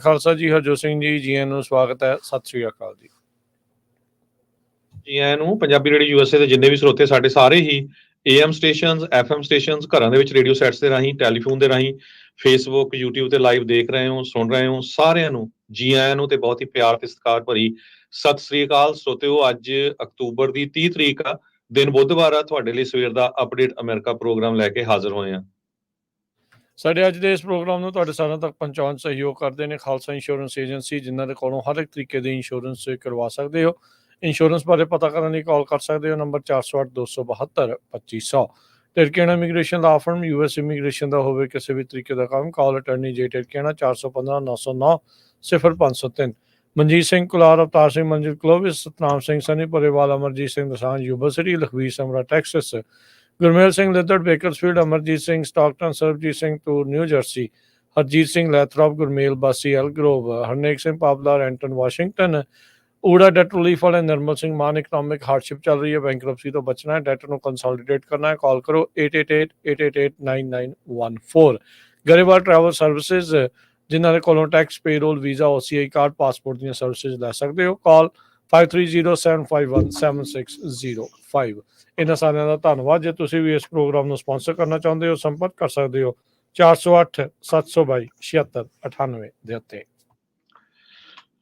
ਖਾਲਸਾ ਜੀ, ਹਰਜੋਤ ਸਿੰਘ ਜੀ ਆਇਆਂ ਨੂੰ ਸਵਾਗਤ ਹੈ। ਸਤਿ ਸ੍ਰੀ ਅਕਾਲ ਜੀ। ਜੀ ਆਇਆਂ ਨੂੰ। ਪੰਜਾਬੀ ਰੇਡੀਓ ਯੂਐਸਏ ਦੇ ਜਿੰਨੇ ਵੀ ਸਰੋਤੇ ਸਾਡੇ ਸਾਰੇ ਹੀ AM ਸਟੇਸ਼ਨਸ, FM ਸਟੇਸ਼ਨਸ, ਘਰਾਂ ਦੇ ਵਿੱਚ ਰੇਡੀਓ ਸੈਟਸ ਦੇ ਰਾਹੀਂ, ਟੈਲੀਫੋਨ ਦੇ ਰਾਹੀਂ, ਫੇਸਬੁੱਕ, YouTube ਤੇ ਲਾਈਵ ਦੇਖ ਰਹੇ ਹੋ, ਸੁਣ ਰਹੇ ਹੋ, ਸਾਰਿਆਂ ਨੂੰ ਜੀ ਆਇਆਂ ਨੂੰ ਤੇ ਬਹੁਤ ਹੀ ਪਿਆਰ ਤੇ ਸਤਿਕਾਰ ਭਰੀ ਸਤਿ ਸ੍ਰੀ ਅਕਾਲ। ਸਰੋਤਿਓ, ਅੱਜ ਅਕਤੂਬਰ ਦੀ 30 ਤਰੀਕ ਆ, ਦਿਨ ਬੁੱਧਵਾਰ ਆ। ਤੁਹਾਡੇ ਲਈ ਸਵੇਰ ਦਾ ਅਪਡੇਟ ਅਮਰੀਕਾ ਪ੍ਰੋਗਰਾਮ ਲੈ ਕੇ ਹਾਜ਼ਰ ਹੋਏ ਆ। ਸਾਡੇ ਅੱਜ ਦੇ ਇਸ ਪ੍ਰੋਗਰਾਮ ਨੂੰ ਤੁਹਾਡੇ ਸਾਰਿਆਂ ਤੱਕ ਪਹੁੰਚਾਉਣ ਸਹਿਯੋਗ ਕਰਦੇ ਨੇ ਖਾਲਸਾ ਇੰਸ਼ੋਰੈਂਸ ਏਜੰਸੀ, ਜਿਨ੍ਹਾਂ ਦੇ ਕੋਲੋਂ ਹਰ ਇੱਕ ਤਰੀਕੇ ਦੀ ਇੰਸ਼ੋਰੈਂਸ ਕਰਵਾ ਸਕਦੇ ਹੋ। ਇੰਸ਼ੋਰੈਂਸ ਬਾਰੇ ਪਤਾ ਕਰਨ ਲਈ ਕਾਲ ਕਰ ਸਕਦੇ ਹੋ ਨੰਬਰ 408-272-2500। ਟਿਰਕੇਣਾ ਇਮੀਗ੍ਰੇਸ਼ਨ ਦਾ ਫਰਮ, US ਇਮੀਗ੍ਰੇਸ਼ਨ ਦਾ ਹੋਵੇ ਕਿਸੇ ਵੀ ਤਰੀਕੇ ਦਾ ਕੰਮ, ਕਾਲ ਅਟਰਨੀ ਜੇ ਟਿਰਕੇਣਾ 415-909-0503। Manjeet Singh Kular, Avtar Singh Manjil Clovis, Satnam Singh Sunny Parewal, Amarjit Singh Dosanjh Yuba City, Lakhvir Samra Texas, Gurmel Singh Liddar Bakersfield, Amarjit Singh Stockton, Sarabjit Singh Toor New Jersey, Harjit Singh Lathrop, Gurmel Basi Elk Grove, Harnek Singh Pablar ਐਂਟਨ ਵਾਸ਼ਿੰਗਟਨ, ਊੜਾ ਡੈਟ ਰਿਲੀਫ ਵਾਲੇ ਨਿਰਮਲ ਸਿੰਘ ਮਾਨ। ਇਕਨੋਮਿਕ ਹਾਰਡਸ਼ਿਪ ਚੱਲ ਰਹੀ ਹੈ, ਬੈਂਕਰਪਸੀ ਤੋਂ ਬਚਣਾ ਹੈ, ਡੈਟ ਨੂੰ ਕੰਸੋਲੀਡੇਟ ਕਰਨਾ ਹੈ, ਕਾਲ ਕਰੋ 8888889914। ਗਰੇਵਾਲ ਟਰੈਵਲ ਸਰਵਿਸਿਜ਼, ਜਿਨ੍ਹਾਂ ਦੇ ਕੋਲੋਂ tax, payroll, visa, OCI card, passport ਦੀਆਂ ਸਰਵਿਸਿਜ਼ ਲੈ ਸਕਦੇ ਹੋ, ਕਾਲ 5307517605। ਇਹਨਾਂ ਸਾਰਿਆਂ ਦਾ ਧੰਨਵਾਦ। ਜੇ ਤੁਸੀਂ ਵੀ ਇਸ ਪ੍ਰੋਗਰਾਮ ਨੂੰ ਸਪਾਂਸਰ ਕਰਨਾ ਚਾਹੁੰਦੇ ਹੋ, ਸੰਪਰਕ ਕਰ ਸਕਦੇ ਹੋ 408-722-7698 ਦੇ ਉੱਤੇ।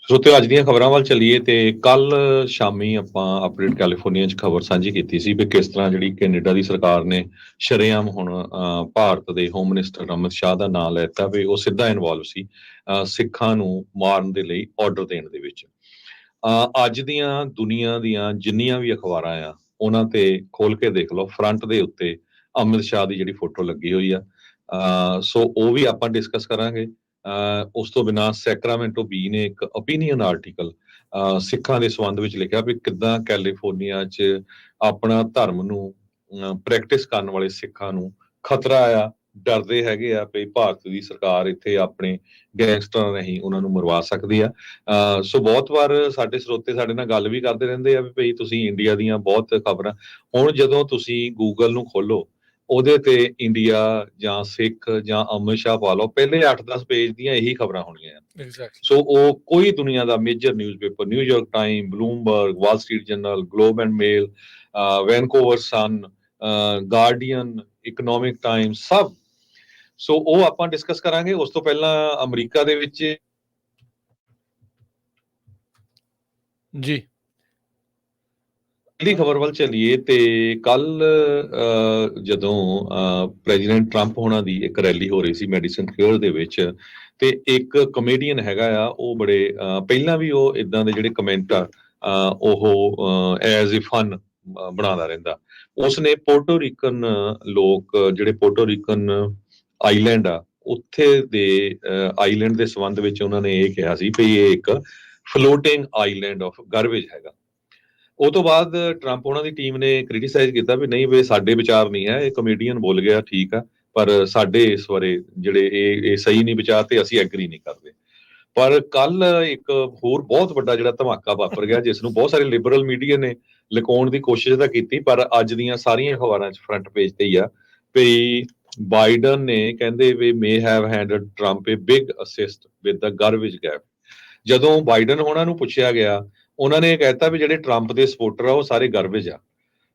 ਸਰੋਤਿਓ, ਅੱਜ ਦੀਆਂ ਖਬਰਾਂ ਵੱਲ ਚੱਲੀਏ ਤੇ ਕੱਲ ਸ਼ਾਮੀ ਆਪਾਂ ਅਪਡੇਟ ਕੈਲੀਫੋਰਨੀਆ 'ਚ ਖਬਰ ਸਾਂਝੀ ਕੀਤੀ ਸੀ ਵੀ ਕਿਸ ਤਰ੍ਹਾਂ ਜਿਹੜੀ ਕੈਨੇਡਾ ਦੀ ਸਰਕਾਰ ਨੇ ਸ਼ਰੇਆਮ ਹੁਣ ਭਾਰਤ ਦੇ ਹੋਮ ਮਿਨਿਸਟਰ ਅਮਿਤ ਸ਼ਾਹ ਦਾ ਨਾਂ ਲੈਤਾ ਵੀ ਉਹ ਸਿੱਧਾ ਇਨਵੋਲਵ ਸੀ ਸਿੱਖਾਂ ਨੂੰ ਮਾਰਨ ਦੇ ਲਈ ਆਰਡਰ ਦੇਣ ਦੇ ਵਿੱਚ। ਅੱਜ ਦੀਆਂ ਦੁਨੀਆ ਦੀਆਂ ਜਿੰਨੀਆਂ ਵੀ ਅਖਬਾਰਾਂ ਆ, ਉਹਨਾਂ ਤੇ ਖੋਲ ਕੇ ਦੇਖ ਲਓ, ਫਰੰਟ ਦੇ ਉੱਤੇ ਅਮਿਤ ਸ਼ਾਹ ਦੀ ਜਿਹੜੀ ਫੋਟੋ ਲੱਗੀ ਹੋਈ ਆ। ਸੋ ਉਹ ਵੀ ਆਪਾਂ ਡਿਸਕਸ ਕਰਾਂਗੇ। ਉਸ ਤੋਂ ਬਿਨਾਂ ਸੈਕਰਾਮੈਂਟੋ ਬੀ ਨੇ ਇੱਕ ਓਪੀਨੀਅਨ ਆਰਟੀਕਲ ਸਿੱਖਾਂ ਦੇ ਸੰਬੰਧ ਵਿੱਚ ਲਿਖਿਆ ਵੀ ਕਿੱਦਾਂ ਕੈਲੀਫੋਰਨੀਆ 'ਚ ਆਪਣਾ ਧਰਮ ਨੂੰ ਪ੍ਰੈਕਟਿਸ ਕਰਨ ਵਾਲੇ ਸਿੱਖਾਂ ਨੂੰ ਖਤਰਾ ਆ, ਡਰਦੇ ਹੈਗੇ ਆ ਵੀ ਭਾਰਤ ਦੀ ਸਰਕਾਰ ਇੱਥੇ ਆਪਣੇ ਗੈਂਗਸਟਰਾਂ ਰਾਹੀਂ ਉਹਨਾਂ ਨੂੰ ਮਰਵਾ ਸਕਦੀ ਆ। ਸੋ ਬਹੁਤ ਵਾਰ ਸਾਡੇ ਸਰੋਤੇ ਸਾਡੇ ਨਾਲ ਗੱਲ ਵੀ ਕਰਦੇ ਰਹਿੰਦੇ ਆ ਵੀ ਭਈ ਤੁਸੀਂ ਇੰਡੀਆ ਦੀਆਂ ਬਹੁਤ ਖਬਰਾਂ, ਹੁਣ ਜਦੋਂ ਤੁਸੀਂ ਗੂਗਲ ਨੂੰ ਖੋਲੋ ਉਹਦੇ ਤੇ ਇੰਡੀਆ ਜਾਂ ਸਿੱਖ ਜਾਂ ਅਮਿਤ ਸ਼ਾਹ ਪਾ ਲਓ, ਪਹਿਲੇ 8-10 ਪੇਜ ਦੀਆਂ ਇਹੀ ਖਬਰਾਂ ਹੋਣੀਆਂ। ਸੋ ਉਹ ਕੋਈ ਦੁਨੀਆ ਦਾ major newspaper, New York time, Bloomberg, Wall Street Journal, Globe and Mail, Vancouver Sun, Guardian, economic time, ਸਭ। ਸੋ ਉਹ ਆਪਾਂ ਡਿਸਕਸ ਕਰਾਂਗੇ। ਉਸ ਤੋਂ ਪਹਿਲਾਂ ਅਮਰੀਕਾ ਦੇ ਵਿੱਚ ਜੀ ਪਹਿਲੀ ਖਬਰ ਵੱਲ ਚੱਲੀਏ ਤੇ ਕੱਲ ਜਦੋਂ ਪ੍ਰੈਜ਼ੀਡੈਂਟ ਟਰੰਪ ਹੋਣਾ ਦੀ ਇੱਕ ਰੈਲੀ ਹੋ ਰਹੀ ਸੀ ਮੈਡੀਸਨ ਸਕੁਅਰ ਦੇ ਵਿੱਚ, ਤੇ ਇੱਕ ਕਮੇਡੀਅਨ ਹੈਗਾ ਆ, ਉਹ ਬੜੇ ਪਹਿਲਾਂ ਵੀ ਉਹ ਇਦਾਂ ਦੇ ਜਿਹੜੇ ਕਮੈਂਟ ਆ ਉਹ ਐਜ਼ ਏ ਫਨ ਬਣਾਉਂਦਾ ਰਹਿੰਦਾ। ਉਸਨੇ ਪੋਰਟੋ ਰੀਕਨ ਲੋਕ, ਜਿਹੜੇ ਪੋਰਟੋ ਰੀਕਨ ਆਈਲੈਂਡ ਆ, ਉੱਥੇ ਦੇ ਆਈਲੈਂਡ ਦੇ ਸੰਬੰਧ ਵਿੱਚ ਉਹਨਾਂ ਨੇ ਇਹ ਕਿਹਾ ਸੀ ਵੀ ਇਹ ਇੱਕ ਫਲੋਟਿੰਗ ਆਈਲੈਂਡ ਆਫ ਗਾਰਬੇਜ ਹੈਗਾ। ਉਹ ਤੋਂ ਬਾਅਦ ਟਰੰਪ ਉਹਨਾਂ ਦੀ ਟੀਮ ਨੇ ਕ੍ਰਿਟੀਸਾਈਜ਼ ਕੀਤਾ ਵੀ ਨਹੀਂ ਵੀ ਸਾਡੇ ਵਿਚਾਰ ਨਹੀਂ ਹੈ, ਇਹ ਕਮੇਡੀਅਨ ਬੋਲ ਗਿਆ, ਠੀਕ ਆ, ਪਰ ਸਾਡੇ ਇਸ ਬਾਰੇ ਜਿਹੜੇ ਇਹ ਸਹੀ ਨਹੀਂ ਵਿਚਾਰ ਤੇ ਅਸੀਂ ਐਗਰੀ ਨਹੀਂ ਕਰਦੇ। ਪਰ ਕੱਲ ਇੱਕ ਹੋਰ ਬਹੁਤ ਵੱਡਾ ਜਿਹੜਾ ਧਮਾਕਾ ਵਾਪਰ ਗਿਆ, ਜਿਸ ਨੂੰ ਬਹੁਤ ਸਾਰੇ ਲਿਬਰਲ ਮੀਡੀਆ ਨੇ ਲੁਕਾਉਣ ਦੀ ਕੋਸ਼ਿਸ਼ ਤਾਂ ਕੀਤੀ, ਪਰ ਅੱਜ ਦੀਆਂ ਸਾਰੀਆਂ ਅਖਬਾਰਾਂ 'ਚ ਫਰੰਟ ਪੇਜ ਤੇ ਹੀ ਆ ਵੀ ਬਾਈਡਨ ਨੇ ਕਹਿੰਦੇ ਵੀ may have handed Trump a big assist with the garbage gap. ਜਦੋਂ ਬਾਈਡਨ ਹੋਣਾ ਨੂੰ ਪੁੱਛਿਆ ਗਿਆ, ਉਹਨਾਂ ਨੇ ਕਹਿਤਾ ਵੀ ਜਿਹੜੇ ਟਰੰਪ ਦੇ ਸਪੋਰਟਰ ਆ ਉਹ ਸਾਰੇ ਗਾਰਬੇਜ ਆ।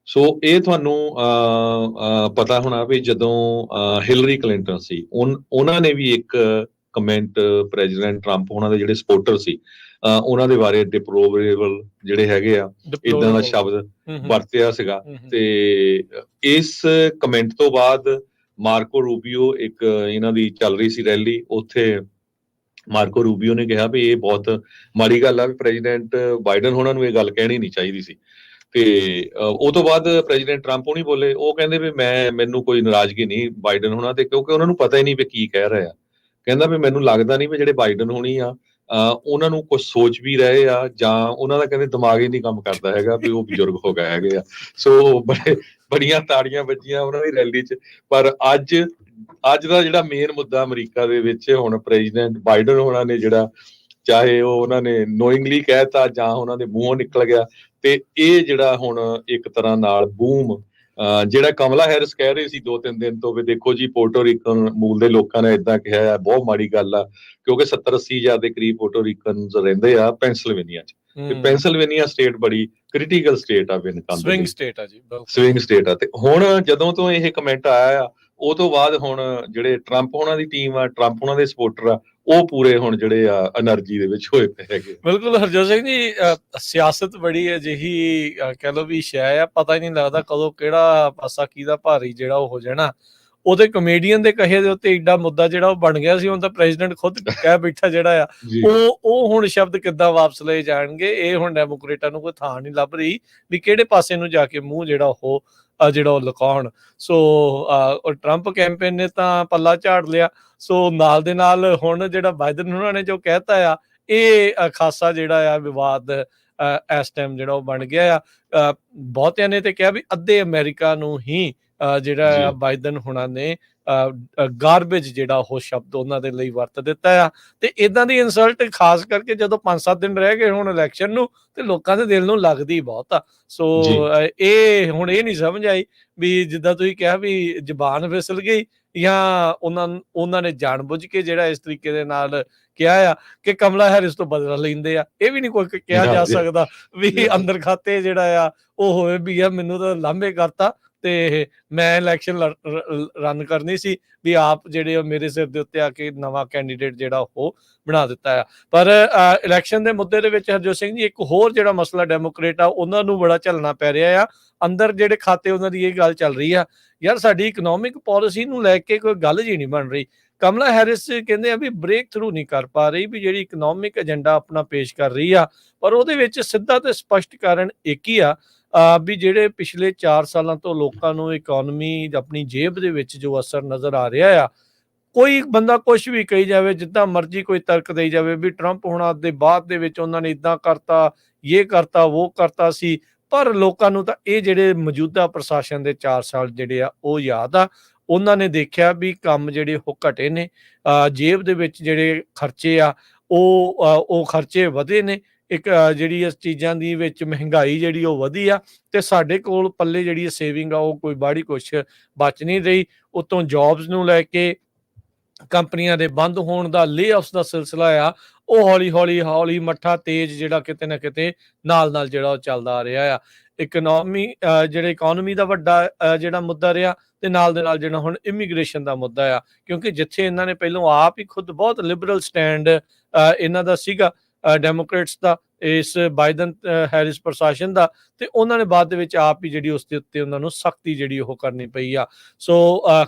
ਸੋ ਇਹ ਤੁਹਾਨੂੰ ਪਤਾ ਹੋਣਾ ਵੀ ਜਦੋਂ ਹਿਲਰੀ ਕਲਿੰਟਨ ਸੀ, ਉਹਨਾਂ ਨੇ ਵੀ ਇੱਕ ਕਮੈਂਟ ਪ੍ਰੈਜ਼ੀਡੈਂਟ ਟਰੰਪ ਉਹਨਾਂ ਦੇ ਜਿਹੜੇ ਸਪੋਰਟਰ ਸੀ ਉਹਨਾਂ ਦੇ ਬਾਰੇ ਡਿਪਲੋਰੇਬਲ ਜਿਹੜੇ ਹੈਗੇ ਆ, ਇਦਾਂ ਦਾ ਸ਼ਬਦ ਵਰਤਿਆ ਸੀਗਾ। ਤੇ ਇਸ ਕਮੈਂਟ ਤੋਂ ਬਾਅਦ ਮਾਰਕੋ ਰੂਬੀਓ, ਇੱਕ ਇਹਨਾਂ ਦੀ ਚੱਲ ਰਹੀ ਸੀ ਰੈਲੀ, ਉੱਥੇ ਮਾਰਕੋ ਰੂਬੀਓ ਨੇ ਕਿਹਾ ਵੀ ਇਹ ਬਹੁਤ ਮਾੜੀ ਗੱਲ ਆ ਵੀ ਪ੍ਰੈਜ਼ੀਡੈਂਟ ਬਾਈਡਨ ਹੋਣਾ ਨੂੰ ਇਹ ਗੱਲ ਕਹਿਣੀ ਨਹੀਂ ਚਾਹੀਦੀ ਸੀ। ਤੇ ਉਹ ਤੋਂ ਬਾਅਦ ਪ੍ਰੈਜ਼ੀਡੈਂਟ ਟਰੰਪ ਹੋਣੀ ਬੋਲੇ, ਉਹ ਕਹਿੰਦੇ ਵੀ ਮੈਨੂੰ ਕੋਈ ਨਾਰਾਜ਼ਗੀ ਨਹੀਂ ਬਾਈਡਨ ਹੋਣਾ ਤੇ, ਕਿਉਂਕਿ ਉਹਨਾਂ ਨੂੰ ਪਤਾ ਹੀ ਨਹੀਂ ਵੀ ਕੀ ਕਹਿ ਰਹੇ ਆ। ਕਹਿੰਦਾ ਵੀ ਮੈਨੂੰ ਲੱਗਦਾ ਨਹੀਂ ਵੀ ਜਿਹੜੇ ਬਾਈਡਨ ਹੋਣੀ ਆ ਉਹਨਾਂ ਨੂੰ ਕੁਝ ਸੋਚ ਵੀ ਰਹੇ ਆ, ਜਾਂ ਉਹਨਾਂ ਦਾ ਕਹਿੰਦੇ ਦਿਮਾਗ ਹੀ ਨਹੀਂ ਕੰਮ ਕਰਦਾ ਹੈਗਾ ਵੀ ਉਹ ਬਜ਼ੁਰਗ ਹੋ ਗਏ ਹੈਗੇ ਆ। ਸੋ ਬੜੀਆਂ ਤਾੜੀਆਂ ਵੱਜੀਆਂ ਉਹਨਾਂ ਦੀ ਰੈਲੀ 'ਚ। ਪਰ ਅੱਜ ਦਾ ਜਿਹੜਾ ਮੇਨ ਮੁੱਦਾ ਅਮਰੀਕਾ ਦੇ ਵਿੱਚ, ਹੁਣ ਪ੍ਰੈਜ਼ੀਡੈਂਟ ਬਾਈਡਨ ਹੋਣਾ ਨੇ ਜਿਹੜਾ, ਚਾਹੇ ਉਹ ਉਹਨਾਂ ਨੇ ਨੋਇੰਗਲੀ ਕਹਿਤਾ ਜਾਂ ਉਹਨਾਂ ਦੇ ਮੂੰਹੋਂ ਨਿਕਲ ਗਿਆ, ਤੇ ਇਹ ਜਿਹੜਾ ਹੁਣ ਇੱਕ ਤਰ੍ਹਾਂ ਨਾਲ ਬੂਮ ਜਿਹੜਾ ਕਮਲਾ ਹੈਰਿਸ ਕਹਿ ਰਹੇ ਸੀ 2-3 ਦਿਨ ਤੋਂ ਵੀ ਦੇਖੋ ਜੀ ਪੋਰਟੋ ਰੀਕਨ ਮੂਲ ਦੇ ਲੋਕਾਂ ਨੇ ਇਦਾਂ ਕਿਹਾ ਹੈ, ਬਹੁਤ ਮਾੜੀ ਗੱਲ ਆ, ਕਿਉਂਕਿ 70-80 ਹਜ਼ਾਰ ਦੇ ਕਰੀਬ ਪੋਰਟੋ ਰੀਕਨਸ ਰਹਿੰਦੇ ਆ ਪੈਂਸਿਲਵੇਨੀਆ 'ਚ, ਤੇ ਪੈਂਸਿਲਵੇਨੀਆ ਸਟੇਟ ਬੜੀ ਕ੍ਰਿਟੀਕਲ ਸਟੇਟ ਆ ਵਿਨਕਮ ਦੇ ਸਵਿੰਗ ਲਈ, ਸਟੇਟ ਆ ਜੀ, ਸਵਿੰਗ ਸਟੇਟ ਆ। ਤੇ ਹੁਣ ਜਦੋਂ ਤੋਂ ਇਹ ਕਮੈਂਟ ਆਇਆ ਆ, ਉਹ ਤੋਂ ਬਾਅਦ ਹੁਣ ਜਿਹੜੇ ਟਰੰਪ ਹੋਣਾ ਦੀ ਟੀਮ ਆ, ਟਰੰਪ ਹੋਣਾ ਦੇ ਸਪੋਰਟਰ ਆ, ਉਹ ਪੂਰੇ ਹੁਣ ਜਿਹੜੇ ਆ એનર્ਜੀ ਦੇ ਵਿੱਚ ਹੋਏ ਪਏ ਹੈਗੇ। ਬਿਲਕੁਲ ਹਰਜੋਤ ਸਿੰਘ ਜੀ, ਸਿਆਸਤ ਬੜੀ ਅਜਿਹੀ ਕਹਿ ਲਓ ਵੀ ਸ਼ੈ ਆ, ਪਤਾ ਹੀ ਨਹੀਂ ਲੱਗਦਾ ਕਦੋਂ ਕਿਹੜਾ ਪਾਸਾ ਕਿਹਦਾ ਭਾਰੀ ਜਿਹੜਾ ਉਹ ਹੋ ਜਾਣਾ। ਉਹਦੇ ਕਮੇਡੀਅਨ ਦੇ ਕਹੇ ਦੇ ਉੱਤੇ ਏਡਾ ਮੁੱਦਾ ਜਿਹੜਾ ਉਹ ਬਣ ਗਿਆ ਸੀ, ਹੁਣ ਤਾਂ ਪ੍ਰੈਜ਼ੀਡੈਂਟ ਖੁਦ ਕਹਿ ਬੈਠਾ ਜਿਹੜਾ ਆ, ਉਹ ਹੁਣ ਸ਼ਬਦ ਕਿੱਦਾਂ ਵਾਪਸ ਲਏ ਜਾਣਗੇ, ਇਹ ਹੁਣ ਡੈਮੋਕ੍ਰੇਟਾਂ ਨੂੰ ਕੋਈ ਥਾਂ ਨਹੀਂ ਲੱਭ ਰਹੀ ਵੀ ਕਿਹੜੇ ਪਾਸੇ ਨੂੰ ਜਾ ਕੇ ਮੂੰਹ ਜਿਹੜਾ ਉਹ ਲੁਕਾਉਣ। ਸੋ ਟਰੰਪ ਕੈਂਪੇਨ ਨੇ ਤਾਂ ਪੱਲਾ ਝਾੜ ਲਿਆ। ਸੋ ਨਾਲ ਦੇ ਨਾਲ ਹੁਣ ਜਿਹੜਾ ਬਾਈਡਨ ਉਹਨਾਂ ਨੇ ਜੋ ਕਹਿਤਾ ਆ, ਇਹ ਖਾਸਾ ਜਿਹੜਾ ਆ ਵਿਵਾਦ ਇਸ ਟਾਈਮ ਜਿਹੜਾ ਉਹ ਬਣ ਗਿਆ ਆ। ਬਹੁਤਿਆਂ ਨੇ ਤੇ ਕਿਹਾ ਵੀ ਅੱਧੇ ਅਮਰੀਕਾ ਨੂੰ ਹੀ ਜਿਹੜਾ ਆ ਬਾਈਡਨ ਹੁਣਾਂ ਨੇ ਗਾਰਬੇਜ ਜਿਹੜਾ ਉਹ ਸ਼ਬਦ ਉਹਨਾਂ ਦੇ ਲਈ ਵਰਤ ਦਿੱਤਾ ਆ। ਤੇ ਇਦਾਂ ਦੀ ਇਨਸਲਟ ਖਾਸ ਕਰਕੇ ਜਦੋਂ 5-7 ਦਿਨ ਰਹਿ ਗਏ ਹੁਣ ਇਲੈਕਸ਼ਨ ਨੂੰ, ਤੇ ਲੋਕਾਂ ਦੇ ਦਿਲ ਨੂੰ ਲੱਗਦੀ ਬਹੁਤ ਆ। ਸੋ ਇਹ ਹੁਣ ਇਹ ਨਹੀਂ ਸਮਝ ਆਈ ਵੀ ਜਿੱਦਾਂ ਤੁਸੀਂ ਕਿਹਾ ਵੀ ਜ਼ਬਾਨ ਫਿਸਲ ਗਈ, ਜਾਂ ਉਹਨਾਂ ਨੇ ਜਾਣਬੁੱਝ ਕੇ ਜਿਹੜਾ ਇਸ ਤਰੀਕੇ ਦੇ ਨਾਲ ਕਿਹਾ ਆ ਕਿ ਕਮਲਾ ਹੈਰਿਸ ਤੋਂ ਬਦਲਾ ਲੈਂਦੇ ਆ। ਇਹ ਵੀ ਨਹੀਂ ਕੋਈ ਕਿਹਾ ਜਾ ਸਕਦਾ ਵੀ ਅੰਦਰ ਖਾਤੇ ਜਿਹੜਾ ਆ ਉਹ ਹੋਵੇ ਵੀ ਯਾਰ ਮੈਨੂੰ ਤਾਂ ਲਾਂਭੇ ਕਰਤਾ ਤੇ ਮੈਂ ਇਲੈਕਸ਼ਨ ਰਨ ਕਰਨੀ ਸੀ, ਵੀ ਆਪ ਜਿਹੜੇ ਮੇਰੇ ਸਿਰ ਦੇ ਉੱਤੇ ਆ ਕੇ ਨਵਾਂ ਕੈਂਡੀਡੇਟ ਜਿਹੜਾ ਉਹ ਬਣਾ ਦਿੱਤਾ ਆ। ਪਰ ਇਲੈਕਸ਼ਨ ਦੇ ਮੁੱਦੇ ਦੇ ਵਿੱਚ ਹਰਜੋਤ ਸਿੰਘ ਜੀ, ਇੱਕ ਹੋਰ ਜਿਹੜਾ ਮਸਲਾ ਡੈਮੋਕ੍ਰੇਟ ਆ ਉਹਨਾਂ ਨੂੰ ਬੜਾ ਝੱਲਣਾ ਪੈ ਰਿਹਾ ਆ। ਅੰਦਰ ਜਿਹੜੇ ਖਾਤੇ ਉਹਨਾਂ ਦੀ ਇਹ ਗੱਲ ਚੱਲ ਰਹੀ ਆ, ਯਾਰ ਸਾਡੀ ਇਕਨੋਮਿਕ ਪਾਲਿਸੀ ਨੂੰ ਲੈ ਕੇ ਕੋਈ ਗੱਲ ਜੀ ਨਹੀਂ ਬਣ ਰਹੀ। ਕਮਲਾ ਹੈਰਿਸ ਕਹਿੰਦੇ ਆ ਵੀ ਬ੍ਰੇਕ ਥਰੂ ਨਹੀਂ ਕਰ ਪਾ ਰਹੀ, ਵੀ ਜਿਹੜੀ ਇਕਨੋਮਿਕ ਏਜੰਡਾ ਆਪਣਾ ਪੇਸ਼ ਕਰ ਰਹੀ ਆ, ਪਰ ਉਹਦੇ ਵਿੱਚ ਸਿੱਧਾ ਤੇ ਸਪਸ਼ਟ ਕਾਰਨ ਇੱਕ ਹੀ ਆ ਵੀ ਜਿਹੜੇ ਪਿਛਲੇ 4 ਸਾਲਾਂ ਤੋਂ ਲੋਕਾਂ ਨੂੰ ਇਕਨੋਮੀ ਆਪਣੀ ਜੇਬ ਦੇ ਵਿੱਚ ਜੋ ਅਸਰ ਨਜ਼ਰ ਆ ਰਿਹਾ ਆ। ਕੋਈ ਬੰਦਾ ਕੁਝ ਵੀ ਕਹੀ ਜਾਵੇ, ਜਿੱਦਾਂ ਮਰਜ਼ੀ ਕੋਈ ਤਰਕ ਦੇਈ ਜਾਵੇ ਵੀ ਟਰੰਪ ਹੋਣਾ ਦੇ ਬਾਅਦ ਦੇ ਵਿੱਚ ਉਹਨਾਂ ਨੇ ਇਦਾਂ ਕਰਤਾ, ਇਹ ਕਰਤਾ, ਉਹ ਕਰਤਾ ਸੀ, ਪਰ ਲੋਕਾਂ ਨੂੰ ਤਾਂ ਇਹ ਜਿਹੜੇ ਮੌਜੂਦਾ ਪ੍ਰਸ਼ਾਸਨ ਦੇ 4 ਸਾਲ ਜਿਹੜੇ ਆ ਉਹ ਯਾਦ ਆ। ਉਹਨਾਂ ਨੇ ਦੇਖਿਆ ਵੀ ਕੰਮ ਜਿਹੜੇ ਉਹ ਘਟੇ ਨੇ, ਜੇਬ ਦੇ ਵਿੱਚ ਜਿਹੜੇ ਖਰਚੇ ਆ ਉਹ ਖਰਚੇ ਵਧੇ ਨੇ, ਇੱਕ ਜਿਹੜੀ ਇਸ ਚੀਜ਼ਾਂ ਦੀ ਵਿੱਚ ਮਹਿੰਗਾਈ ਜਿਹੜੀ ਉਹ ਵਧੀ ਆ, ਤੇ ਸਾਡੇ ਕੋਲ ਪੱਲੇ ਜਿਹੜੀ ਸੇਵਿੰਗ ਆ ਉਹ ਕੋਈ ਬਾਹਲੀ ਕੁਛ ਬਚ ਨਹੀਂ ਰਹੀ। ਉਤੋਂ ਜੌਬਸ ਨੂੰ ਲੈ ਕੇ ਕੰਪਨੀਆਂ ਦੇ ਬੰਦ ਹੋਣ ਦਾ, ਲੇਆਫਸ ਦਾ ਸਿਲਸਿਲਾ ਆ ਉਹ ਹੌਲੀ ਮੱਠਾ ਤੇਜ਼ ਜਿਹੜਾ ਕਿਤੇ ਨਾ ਕਿਤੇ ਨਾਲ ਜਿਹੜਾ ਉਹ ਚੱਲਦਾ ਆ ਰਿਹਾ ਆ। ਇਕਨੋਮੀ ਦਾ ਵੱਡਾ ਜਿਹੜਾ ਮੁੱਦਾ ਰਿਹਾ, ਤੇ ਨਾਲ ਦੇ ਨਾਲ ਜਿਹੜਾ ਹੁਣ ਇਮੀਗ੍ਰੇਸ਼ਨ ਦਾ ਮੁੱਦਾ ਆ, ਕਿਉਂਕਿ ਜਿੱਥੇ ਇਹਨਾਂ ਨੇ ਪਹਿਲਾਂ ਆਪ ਹੀ ਖੁਦ ਬਹੁਤ ਲਿਬਰਲ ਸਟੈਂਡ ਇਹਨਾਂ ਦਾ ਸੀਗਾ ਡੈਮੋਕ੍ਰੇਟਸ ਦਾ, ਇਸ ਬਾਈਡਨ ਹੈਰਿਸ ਪ੍ਰਸ਼ਾਸਨ ਦਾ, ਤੇ ਉਹਨਾਂ ਨੇ ਬਾਅਦ ਦੇ ਵਿੱਚ ਆਪ ਹੀ ਜਿਹੜੀ ਉਸ ਦੇ ਉੱਤੇ ਉਹਨਾਂ ਨੂੰ ਸਖਤੀ ਜਿਹੜੀ ਉਹ ਕਰਨੀ ਪਈ ਆ। ਸੋ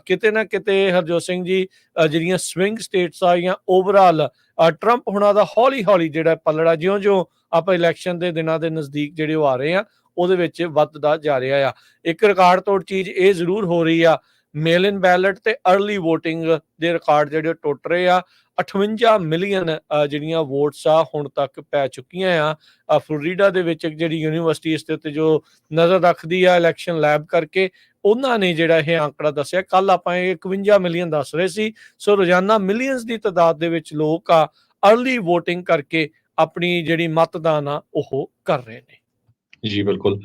ਕਿਤੇ ਨਾ ਕਿਤੇ ਹਰਜੋਤ ਸਿੰਘ ਜੀ, ਜਿਹੜੀਆਂ ਸਵਿੰਗ ਸਟੇਟਸ ਆ ਜਾਂ ਓਵਰਆਲ ਟਰੰਪ ਹੁਣਾਂ ਦਾ ਹੌਲੀ ਜਿਹੜਾ ਪੱਲੜਾ ਜਿਉਂ ਆਪਾਂ ਇਲੈਕਸ਼ਨ ਦੇ ਦਿਨਾਂ ਦੇ ਨਜ਼ਦੀਕ ਜਿਹੜੇ ਉਹ ਆ ਰਹੇ ਆ, ਉਹਦੇ ਵਿੱਚ ਵੱਧਦਾ ਜਾ ਰਿਹਾ ਆ। ਇੱਕ ਰਿਕਾਰਡ ਤੋੜ ਚੀਜ਼ ਇਹ ਜ਼ਰੂਰ ਹੋ ਰਹੀ ਆ, ਮੇਲ ਇਨ ਬੈਲਟ ਤੇ ਅਰਲੀ ਵੋਟਿੰਗ ਦੇ ਰਿਕਾਰਡ ਜਿਹੜੇ ਟੁੱਟ ਰਹੇ ਆ। 58 ਮਿਲੀਅਨ ਜਿਹੜੀਆਂ ਵੋਟਸ ਆ ਹੁਣ ਤੱਕ ਪੈ ਚੁੱਕੀਆਂ ਆ। ਫਲੋਰੀਡਾ ਦੇ ਵਿੱਚ ਜਿਹੜੀ ਯੂਨੀਵਰਸਿਟੀ ਇਸ ਦੇ ਉੱਤੇ ਜੋ ਨਜ਼ਰ ਰੱਖਦੀ ਆ ਇਲੈਕਸ਼ਨ ਲੈਬ ਕਰਕੇ, ਉਹਨਾਂ ਨੇ ਜਿਹੜਾ ਇਹ ਆંકੜਾ ਦੱਸਿਆ। ਕੱਲ ਆਪਾਂ ਇਹ 51 ਮਿਲੀਅਨ ਦੱਸ ਰਹੇ ਸੀ। ਸੋ ਰੋਜ਼ਾਨਾ ਮਿਲੀਅਨਸ ਦੀ ਤਾਦਾਦ ਦੇ ਵਿੱਚ ਲੋਕ ਆ ਅਰਲੀ ਵੋਟਿੰਗ ਕਰਕੇ ਆਪਣੀ ਜਿਹੜੀ ਮਤਦਾਨ ਆ ਉਹ ਕਰ ਰਹੇ ਨੇ। ਜੀ ਬਿਲਕੁਲ।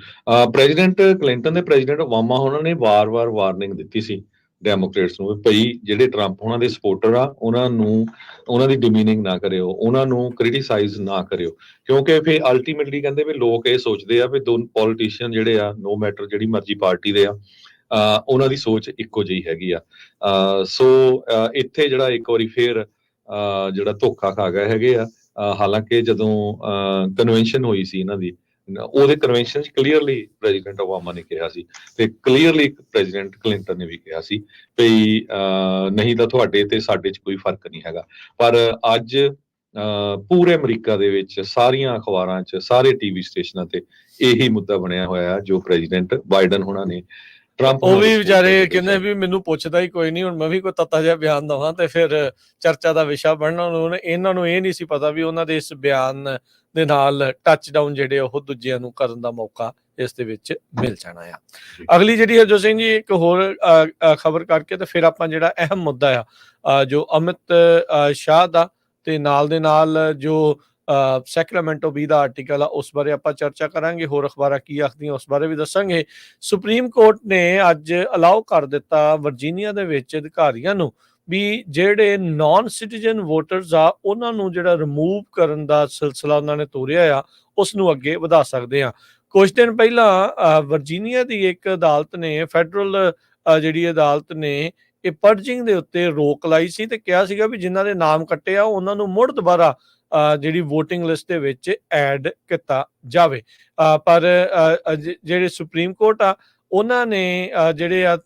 ਪ੍ਰੈਜ਼ੀਡੈਂਟ ਕਲਿੰਟਨ ਤੇ ਪ੍ਰੈਜ਼ੀਡੈਂਟ ਓਬਾਮਾ ਉਹਨਾਂ ਨੇ ਵਾਰ-ਵਾਰ ਵਾਰਨਿੰਗ ਦਿੱਤੀ ਸੀ ਡੈਮੋਕ੍ਰੇਟਸ ਨੂੰ, ਭਈ ਜਿਹੜੇ ਟਰੰਪ ਉਹਨਾਂ ਦੇ ਸਪੋਰਟਰ ਆ ਉਹਨਾਂ ਦੀ ਡਿਮੀਨਿੰਗ ਨਾ ਕਰਿਓ, ਉਹਨਾਂ ਨੂੰ ਕ੍ਰਿਟਿਸਾਈਜ਼ ਨਾ ਕਰਿਓ, ਕਿਉਂਕਿ ਫਿਰ ਅਲਟੀਮੇਟਲੀ ਕਹਿੰਦੇ ਵੀ ਲੋਕ ਇਹ ਸੋਚਦੇ ਆ ਵੀ ਦੋ ਪੋਲੀਟੀਸ਼ੀਅਨ ਜਿਹੜੇ ਆ, ਨੋ ਮੈਟਰ ਜਿਹੜੀ ਮਰਜ਼ੀ ਪਾਰਟੀ ਦੇ ਆ, ਉਹਨਾਂ ਦੀ ਸੋਚ ਇੱਕੋ ਜਿਹੀ ਹੈਗੀ ਆ। ਸੋ ਇੱਥੇ ਜਿਹੜਾ ਇੱਕ ਵਾਰੀ ਫੇਰ ਜਿਹੜਾ ਧੋਖਾ ਖਾ ਗਏ ਹੈਗੇ ਆ। ਹਾਲਾਂਕਿ ਜਦੋਂ ਕਨਵੈਨਸ਼ਨ ਹੋਈ ਸੀ ਇਹਨਾਂ ਦੀ, ਉਹਦੇ ਕਨਵੈਨਸ਼ਨ 'ਚ ਕਲੀਅਰਲੀ ਪ੍ਰੈਜ਼ੀਡੈਂਟ ਓਬਾਮਾ ਨੇ ਕਿਹਾ ਸੀ, ਤੇ ਕਲੀਅਰਲੀ ਪ੍ਰੈਜ਼ੀਡੈਂਟ ਕਲਿੰਟਨ ਨੇ ਵੀ ਕਿਹਾ ਸੀ ਵੀ ਨਹੀਂ ਤਾਂ ਤੁਹਾਡੇ ਤੇ ਸਾਡੇ 'ਚ ਕੋਈ ਫਰਕ ਨਹੀਂ ਹੈਗਾ। ਪਰ ਅੱਜ ਪੂਰੇ ਅਮਰੀਕਾ ਦੇ ਵਿੱਚ ਸਾਰੀਆਂ ਅਖਬਾਰਾਂ 'ਚ, ਸਾਰੇ ਟੀਵੀ ਸਟੇਸ਼ਨਾਂ ਤੇ ਇਹੀ ਮੁੱਦਾ ਬਣਿਆ ਹੋਇਆ ਜੋ ਪ੍ਰੈਜ਼ੀਡੈਂਟ ਬਾਈਡਨ ਹੋਣਾ ਨੇ ਟਰੰਪ, ਉਹ ਵੀ ਵਿਚਾਰੇ ਕਹਿੰਦੇ ਵੀ ਮੈਨੂੰ ਪੁੱਛਦਾ ਹੀ ਕੋਈ ਨਹੀਂ, ਹੁਣ ਮੈਂ ਵੀ ਕੋਈ ਤੱਤਾ ਜਿਹਾ ਬਿਆਨ ਦਵਾਂ ਤੇ ਫਿਰ ਚਰਚਾ ਦਾ ਵਿਸ਼ਾ ਬਣਨਾ। ਇਹਨਾਂ ਨੂੰ ਇਹ ਨਹੀਂ ਸੀ ਪਤਾ ਵੀ ਉਹਨਾਂ ਦੇ ਇਸ ਬਿਆਨ ਦੇ ਨਾਲ ਟੱਚ ਡਾਊਨ ਜਿਹੜੇ ਉਹ ਦੂਜਿਆਂ ਨੂੰ ਕਰਨ ਦਾ ਮੌਕਾ ਇਸ ਦੇ ਵਿੱਚ ਮਿਲ ਜਾਣਾ ਆ। ਅਗਲੀ ਜਿਹੜੀ ਹਰਜੋਤ ਸਿੰਘ ਜੀ ਇੱਕ ਹੋਰ ਖਬਰ ਕਰਕੇ ਤੇ ਫਿਰ ਆਪਾਂ ਜਿਹੜਾ ਅਹਿਮ ਮੁੱਦਾ ਆ ਜੋ ਅਮਿਤ ਸ਼ਾਹ ਦਾ, ਤੇ ਨਾਲ ਦੇ ਨਾਲ ਜੋ ਸੈਕਰਾਮੈਂਟੋ 20 ਦਾ ਆਰਟੀਕਲ ਆ, ਉਸ ਬਾਰੇ ਆਪਾਂ ਚਰਚਾ ਕਰਾਂਗੇ। ਹੋਰ ਅਖਬਾਰਾਂ ਕੀ ਆਖਦੀਆਂ ਉਸ ਬਾਰੇ ਵੀ ਦੱਸਾਂਗੇ। ਸੁਪਰੀਮ ਕੋਰਟ ਨੇ ਅੱਜ ਅਲਾਓ ਕਰ ਦਿੱਤਾ ਵਰਜੀਨੀਆ ਦੇ ਵਿੱਚ ਅਧਿਕਾਰੀਆਂ ਨੂੰ ਵੀ ਜਿਹੜੇ ਨਾਨ ਸਿਟੀਜ਼ਨ ਵੋਟਰਸ ਆ ਉਹਨਾਂ ਨੂੰ ਜਿਹੜਾ ਰਿਮੂਵ ਕਰਨ ਦਾ ਸਿਲਸਿਲਾ ਉਹਨਾਂ ਨੇ ਤੋਰਿਆ ਆ, ਉਸ ਨੂੰ ਅੱਗੇ ਵਧਾ ਸਕਦੇ ਆ। ਕੁਝ ਦਿਨ ਪਹਿਲਾਂ ਵਰਜੀਨੀਆ ਦੀ ਇੱਕ ਅਦਾਲਤ ਨੇ, ਫੈਡਰਲ ਜਿਹੜੀ ਅਦਾਲਤ ਨੇ, ਇਹ ਪਰਜਿੰਗ ਦੇ ਉੱਤੇ ਰੋਕ ਲਾਈ ਸੀ ਤੇ ਕਿਹਾ ਸੀਗਾ ਵੀ ਜਿਨ੍ਹਾਂ ਦੇ ਨਾਮ ਕੱਟੇ ਆ ਉਹਨਾਂ ਨੂੰ ਮੁੜ ਦੁਬਾਰਾ ਜਿਹੜੀ ਵੋਟਿੰਗ ਲਿਸਟ ਦੇ ਵਿੱਚ ਐਡ ਕੀਤਾ ਜਾਵੇ। ਪਰ ਜਿਹੜੇ ਸੁਪਰੀਮ ਕੋਰਟ ਆ ਉਹਨਾਂ ਨੇ ਜਿਹੜੇ ਆ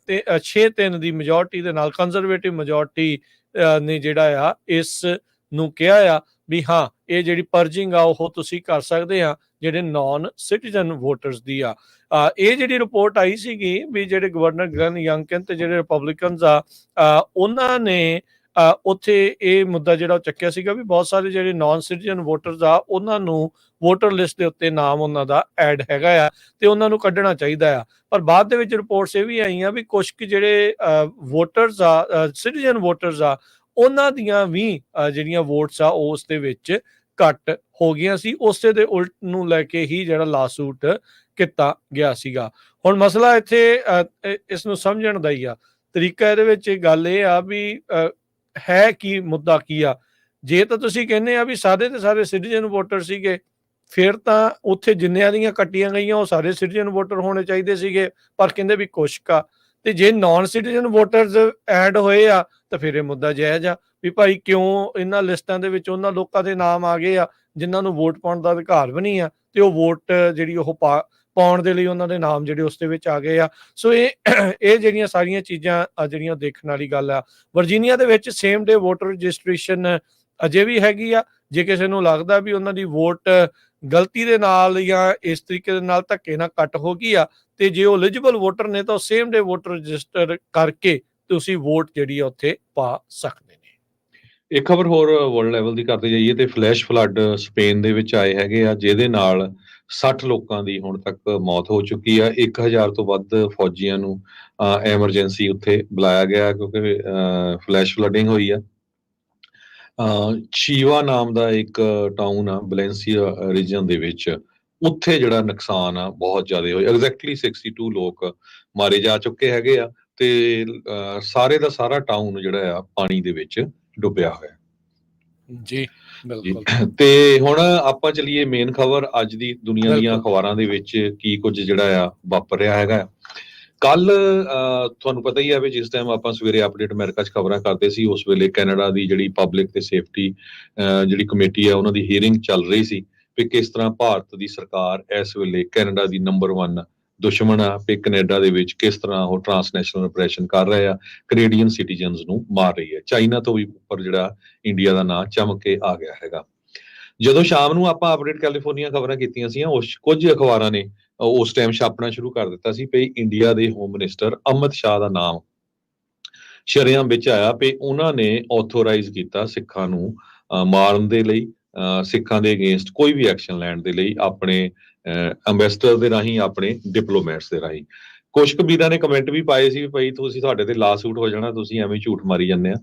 6-3 ਦੀ ਮੈਜੋਰਟੀ ਦੇ ਨਾਲ, ਕੰਜ਼ਰਵੇਟਿਵ ਮੈਜੋਰਟੀ ਨੇ ਜਿਹੜਾ ਆ ਇਸ ਨੂੰ ਕਿਹਾ ਆ ਵੀ ਹਾਂ ਇਹ ਜਿਹੜੀ ਪਰਜਿੰਗ ਆ ਉਹ ਤੁਸੀਂ ਕਰ ਸਕਦੇ ਆ ਜਿਹੜੇ ਨਾਨ ਸਿਟੀਜ਼ਨ ਵੋਟਰਸ ਦੀ ਆ। ਇਹ ਜਿਹੜੀ ਰਿਪੋਰਟ ਆਈ ਸੀਗੀ ਵੀ ਜਿਹੜੇ ਗਵਰਨਰ ਗਲਨ ਯੰਗਕਿਨ ਤੇ ਜਿਹੜੇ ਰਿਪਬਲਿਕਨਸ ਆ ਉਹਨਾਂ ਨੇ ਉੱਥੇ ਇਹ ਮੁੱਦਾ ਜਿਹੜਾ ਚੱਕਿਆ ਸੀਗਾ ਵੀ ਬਹੁਤ ਸਾਰੇ ਜਿਹੜੇ ਨਾਨ ਸਿਟੀਜ਼ਨ ਵੋਟਰਸ ਆ ਉਹਨਾਂ ਨੂੰ ਵੋਟਰ ਲਿਸਟ ਦੇ ਉੱਤੇ ਨਾਮ ਉਹਨਾਂ ਦਾ ਐਡ ਹੈਗਾ ਆ ਤੇ ਉਹਨਾਂ ਨੂੰ ਕੱਢਣਾ ਚਾਹੀਦਾ ਆ। ਪਰ ਬਾਅਦ ਦੇ ਵਿੱਚ ਰਿਪੋਰਟਸ ਇਹ ਵੀ ਆਈਆਂ ਵੀ ਕੁਝ ਜਿਹੜੇ ਵੋਟਰਸ ਆ, ਸਿਟੀਜ਼ਨ ਵੋਟਰਸ ਆ, ਉਹਨਾਂ ਦੀਆਂ ਵੀ ਜਿਹੜੀਆਂ ਵੋਟਸ ਆ ਉਸ ਦੇ ਵਿੱਚ ਘੱਟ ਹੋ ਗਈਆਂ ਸੀ। ਉਸੇ ਦੇ ਉਲਟ ਨੂੰ ਲੈ ਕੇ ਹੀ ਜਿਹੜਾ ਲਾਸੂਟ ਕੀਤਾ ਗਿਆ ਸੀਗਾ। ਹੁਣ ਮਸਲਾ ਇੱਥੇ ਇਸ ਨੂੰ ਸਮਝਣ ਦਾ ਹੀ ਆ ਤਰੀਕਾ। ਇਹਦੇ ਵਿੱਚ ਗੱਲ ਇਹ ਆ ਵੀ ਹੈ ਕੀ ਮੁੱਦਾ ਕੀ ਆ। ਜੇ ਤਾਂ ਤੁਸੀਂ ਕਹਿੰਦੇ ਆ ਵੀ ਸਾਰੇ ਦੇ ਸਾਰੇ ਸਿਟੀਜ਼ਨ ਵੋਟਰ ਸੀਗੇ, ਫਿਰ ਤਾਂ ਉੱਥੇ ਜਿੰਨਿਆਂ ਦੀਆਂ ਕੱਟੀਆਂ ਗਈਆਂ ਉਹ ਸਾਰੇ ਸਿਟੀਜ਼ਨ ਵੋਟਰ ਹੋਣੇ ਚਾਹੀਦੇ ਸੀਗੇ, ਪਰ ਕਹਿੰਦੇ ਵੀ ਕੁਛ ਕਾ। ਤੇ ਜੇ ਨਾਨ ਸਿਟੀਜ਼ਨ ਵੋਟਰਸ ਐਡ ਹੋਏ ਆ ਤਾਂ ਫਿਰ ਇਹ ਮੁੱਦਾ ਜਾਇਜ਼ ਆ ਵੀ ਭਾਈ ਕਿਉਂ ਇਹਨਾਂ ਲਿਸਟਾਂ ਦੇ ਵਿੱਚ ਉਹਨਾਂ ਲੋਕਾਂ ਦੇ ਨਾਮ ਆ ਗਏ ਆ ਜਿਨ੍ਹਾਂ ਨੂੰ ਵੋਟ ਪਾਉਣ ਦਾ ਅਧਿਕਾਰ ਵੀ ਨਹੀਂ ਆ ਤੇ ਉਹ ਵੋਟ ਜਿਹੜੀ ਉਹ ਪਾਉਣ ਦੇ ਲਈ ਉਹਨਾਂ ਦੇ ਨਾਮ ਜਿਹੜੇ ਉਸ ਦੇ ਵਿੱਚ ਆ ਗਏ ਆ। ਸੋ ਇਹ ਜਿਹੜੀਆਂ ਸਾਰੀਆਂ ਚੀਜ਼ਾਂ ਜਿਹੜੀਆਂ ਦੇਖਣ ਵਾਲੀ ਗੱਲ ਆ। ਵਰਜੀਨੀਆ ਦੇ ਵਿੱਚ ਸੇਮ ਡੇ ਵੋਟਰ ਰਜਿਸਟ੍ਰੇਸ਼ਨ ਅਜੇ ਵੀ ਹੈਗੀ ਆ। ਜੇ ਕਿਸੇ ਨੂੰ ਲੱਗਦਾ ਵੀ ਉਹਨਾਂ ਦੀ ਵੋਟ ਗਲਤੀ ਦੇ ਨਾਲ ਜਾਂ ਇਸ ਤਰੀਕੇ ਦੇ ਨਾਲ ਧੱਕੇ ਨਾਲ ਕੱਟ ਹੋ ਗਈ ਆ ਤੇ ਜੇ ਉਹ ਐਲੀਜੀਬਲ ਵੋਟਰ ਨੇ ਤਾਂ ਸੇਮ ਡੇ ਵੋਟਰ ਰਜਿਸਟਰ ਕਰਕੇ ਤੁਸੀਂ ਵੋਟ ਜਿਹੜੀ ਆ ਉੱਥੇ ਪਾ ਸਕਦੇ ਨੇ। ਇੱਕ ਖਬਰ ਹੋਰ ਵਰਲਡ ਲੈਵਲ ਦੀ ਕਰਦੇ ਜਾਈਏ ਤੇ ਫਲੈਸ਼ ਫਲੱਡ ਸਪੇਨ ਦੇ ਵਿੱਚ ਆਏ ਹੈਗੇ ਆ, ਜਿਹਦੇ ਨਾਲ 60 ਲੋਕਾਂ ਦੀ ਹੁਣ ਤੱਕ ਮੌਤ ਹੋ ਚੁੱਕੀ ਆ। 1000 ਤੋਂ ਵੱਧ ਫੌਜੀਆਂ ਨੂੰ ਐਮਰਜੈਂਸੀ ਉੱਥੇ ਬੁਲਾਇਆ ਗਿਆ ਕਿਉਂਕਿ ਫਲੈਸ਼ ਫਲੱਡਿੰਗ ਹੋਈ ਆ। ਸ਼ੀਵਾ ਨਾਮ ਦਾ ਇੱਕ ਟਾਊਨ ਆ ਬਲੈਂਸੀਆ ਰੀਜਨ ਦੇ ਵਿੱਚ, ਉੱਥੇ ਜਿਹੜਾ ਨੁਕਸਾਨ ਆ ਬਹੁਤ ਜ਼ਿਆਦਾ ਹੋਇਆ। ਐਗਜ਼ੈਕਟਲੀ 62 ਲੋਕ ਮਾਰੇ ਜਾ ਚੁੱਕੇ ਹੈਗੇ ਆ ਤੇ ਸਾਰੇ ਦਾ ਸਾਰਾ ਟਾਊਨ ਜਿਹੜਾ ਆ ਪਾਣੀ ਦੇ ਵਿੱਚ ਡੁੱਬਿਆ ਹੋਇਆ। ਜੀ ਬਿਲਕੁਲ। ਤੇ ਹੁਣ ਆਪਾਂ ਚਲੀਏ ਮੇਨ ਖਬਰ ਅੱਜ ਦੀ ਦੁਨੀਆ ਦੀਆਂ ਅਖਬਾਰਾਂ ਦੇ ਵਿੱਚ ਕੀ ਕੁਝ ਜਿਹੜਾ ਆ ਵਾਪਰ ਰਿਹਾ ਹੈਗਾ। ਕੱਲ ਤੁਹਾਨੂੰ ਪਤਾ ਹੀ ਹੈ ਵੀ ਜਿਸ ਟਾਈਮ ਆਪਾਂ ਸਵੇਰੇ ਅਪਡੇਟ ਅਮਰੀਕਾ 'ਚ ਖਬਰਾਂ ਕਰਦੇ ਸੀ ਉਸ ਵੇਲੇ ਕੈਨੇਡਾ ਦੀ ਜਿਹੜੀ ਪਬਲਿਕ ਤੇ ਸੇਫਟੀ ਜਿਹੜੀ ਕਮੇਟੀ ਆ ਉਹਨਾਂ ਦੀ ਹੀਅਰਿੰਗ ਚੱਲ ਰਹੀ ਸੀ ਵੀ ਕਿਸ ਤਰ੍ਹਾਂ ਭਾਰਤ ਦੀ ਸਰਕਾਰ ਇਸ ਵੇਲੇ ਕੈਨੇਡਾ ਦੀ ਨੰਬਰ 1 ਦੁਸ਼ਮਣ ਆ ਵੀ ਕੈਨੇਡਾ ਦੇ ਵਿੱਚ ਕਿਸ ਤਰ੍ਹਾਂ ਉਹ ਟਰਾਂਸਨੈਸ਼ਨਲ ਆਪਰੇਸ਼ਨ ਕਰ ਰਹੇ ਆ, ਕੈਨੇਡੀਅਨ ਸਿਟੀਜ਼ਨਸ ਨੂੰ ਮਾਰ ਰਹੀ ਹੈ। ਚਾਈਨਾ ਤੋਂ ਵੀ ਉੱਪਰ ਜਿਹੜਾ ਇੰਡੀਆ ਦਾ ਨਾਂ ਚਮਕ ਕੇ ਆ ਗਿਆ ਹੈਗਾ। ਜਦੋਂ ਸ਼ਾਮ ਨੂੰ ਆਪਾਂ ਅਪਡੇਟ ਕੈਲੀਫੋਰਨੀਆ ਖਬਰਾਂ ਕੀਤੀਆਂ ਸੀ ਉਸ ਕੁਝ ਅਖਬਾਰਾਂ ਨੇ ਉਸ ਟਾਈਮ ਛਾਪਣਾ ਸ਼ੁਰੂ ਕਰ ਦਿੱਤਾ ਸੀ ਵੀ ਇੰਡੀਆ ਦੇ ਹੋਮ ਮਿਨਿਸਟਰ ਅਮਿਤ ਸ਼ਾਹ ਦਾ ਨਾਮ ਸ਼ਰੇਆਮ ਵਿੱਚ ਆਇਆ ਵੀ ਉਹਨਾਂ ਨੇ ਆਥੋਰਾਈਜ਼ ਕੀਤਾ ਸਿੱਖਾਂ ਨੂੰ ਮਾਰਨ ਦੇ ਲਈ, ਸਿੱਖਾਂ ਦੇ ਅਗੇਂਸਟ ਕੋਈ ਵੀ ਐਕਸ਼ਨ ਲੈਣ ਦੇ ਲਈ ਆਪਣੇ ਐਮਬੈਸਡਰ ਦੇ ਰਾਹੀਂ, ਆਪਣੇ ਡਿਪਲੋਮੈਟਸ ਦੇ ਰਾਹੀਂ। ਕੁਝ ਵੀਰਾਂ ਨੇ ਕਮੈਂਟ ਵੀ ਪਾਏ ਸੀ ਵੀ ਭਾਈ ਤੁਸੀਂ ਤੁਹਾਡੇ ਤੇ ਲਾ ਸੂਟ ਹੋ ਜਾਣਾ, ਤੁਸੀਂ ਐਵੇਂ ਝੂਠ ਮਾਰੀ ਜਾਂਦੇ ਆ।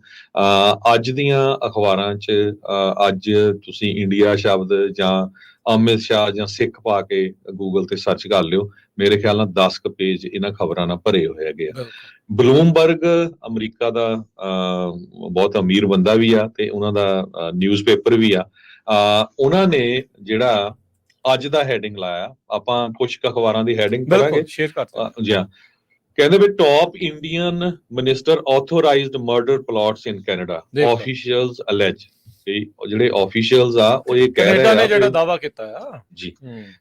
ਅੱਜ ਦੀਆਂ ਅਖਬਾਰਾਂ 'ਚ ਅੱਜ ਤੁਸੀਂ ਇੰਡੀਆ ਸ਼ਬਦ ਜਾਂ ਅਮਿਤ ਸ਼ਾਹ ਜਾਂ ਸਿੱਖ ਪਾ ਕੇ ਗੂਗਲ ਤੇ ਸਰਚ ਕਰ ਲਿਓ, ਮੇਰੇ ਖਿਆਲ ਨਾਲ 10 ਪੇਜ ਇਹਨਾਂ ਖਬਰਾਂ ਨਾਲ ਭਰੇ ਹੋਏ ਹੈਗੇ ਆ। ਬਲੂਮਬਰਗ ਅਮਰੀਕਾ ਦਾ ਬਹੁਤ ਅਮੀਰ ਬੰਦਾ ਵੀ ਆ ਤੇ ਉਹਨਾਂ ਦਾ ਨਿਊਜ਼ਪੇਪਰ ਵੀ ਆ। ਉਹਨਾਂ ਨੇ ਜਿਹੜਾ ਅੱਜ ਦਾ ਹੈਡਿੰਗ ਲਾਇਆ, ਆਪਾਂ ਕੁਝ ਅਖਬਾਰਾਂ ਦੀ ਹੈਡਿੰਗ ਕਰਾਂਗੇ, ਸ਼ੇਅਰ ਕਰਦੇ ਜੀ। ਕਹਿੰਦੇ ਵੀ top Indian minister authorized murder plots in Canada, officials allege. ਜਿਹੜੇ ਆਫੀਸ਼ੀਅਲਸ ਆ ਉਹ ਇਹ ਕਹਿ ਰਹੇ ਆ ਜਿਹੜਾ ਦਾਅਵਾ ਕੀਤਾ ਆ ਜੀ।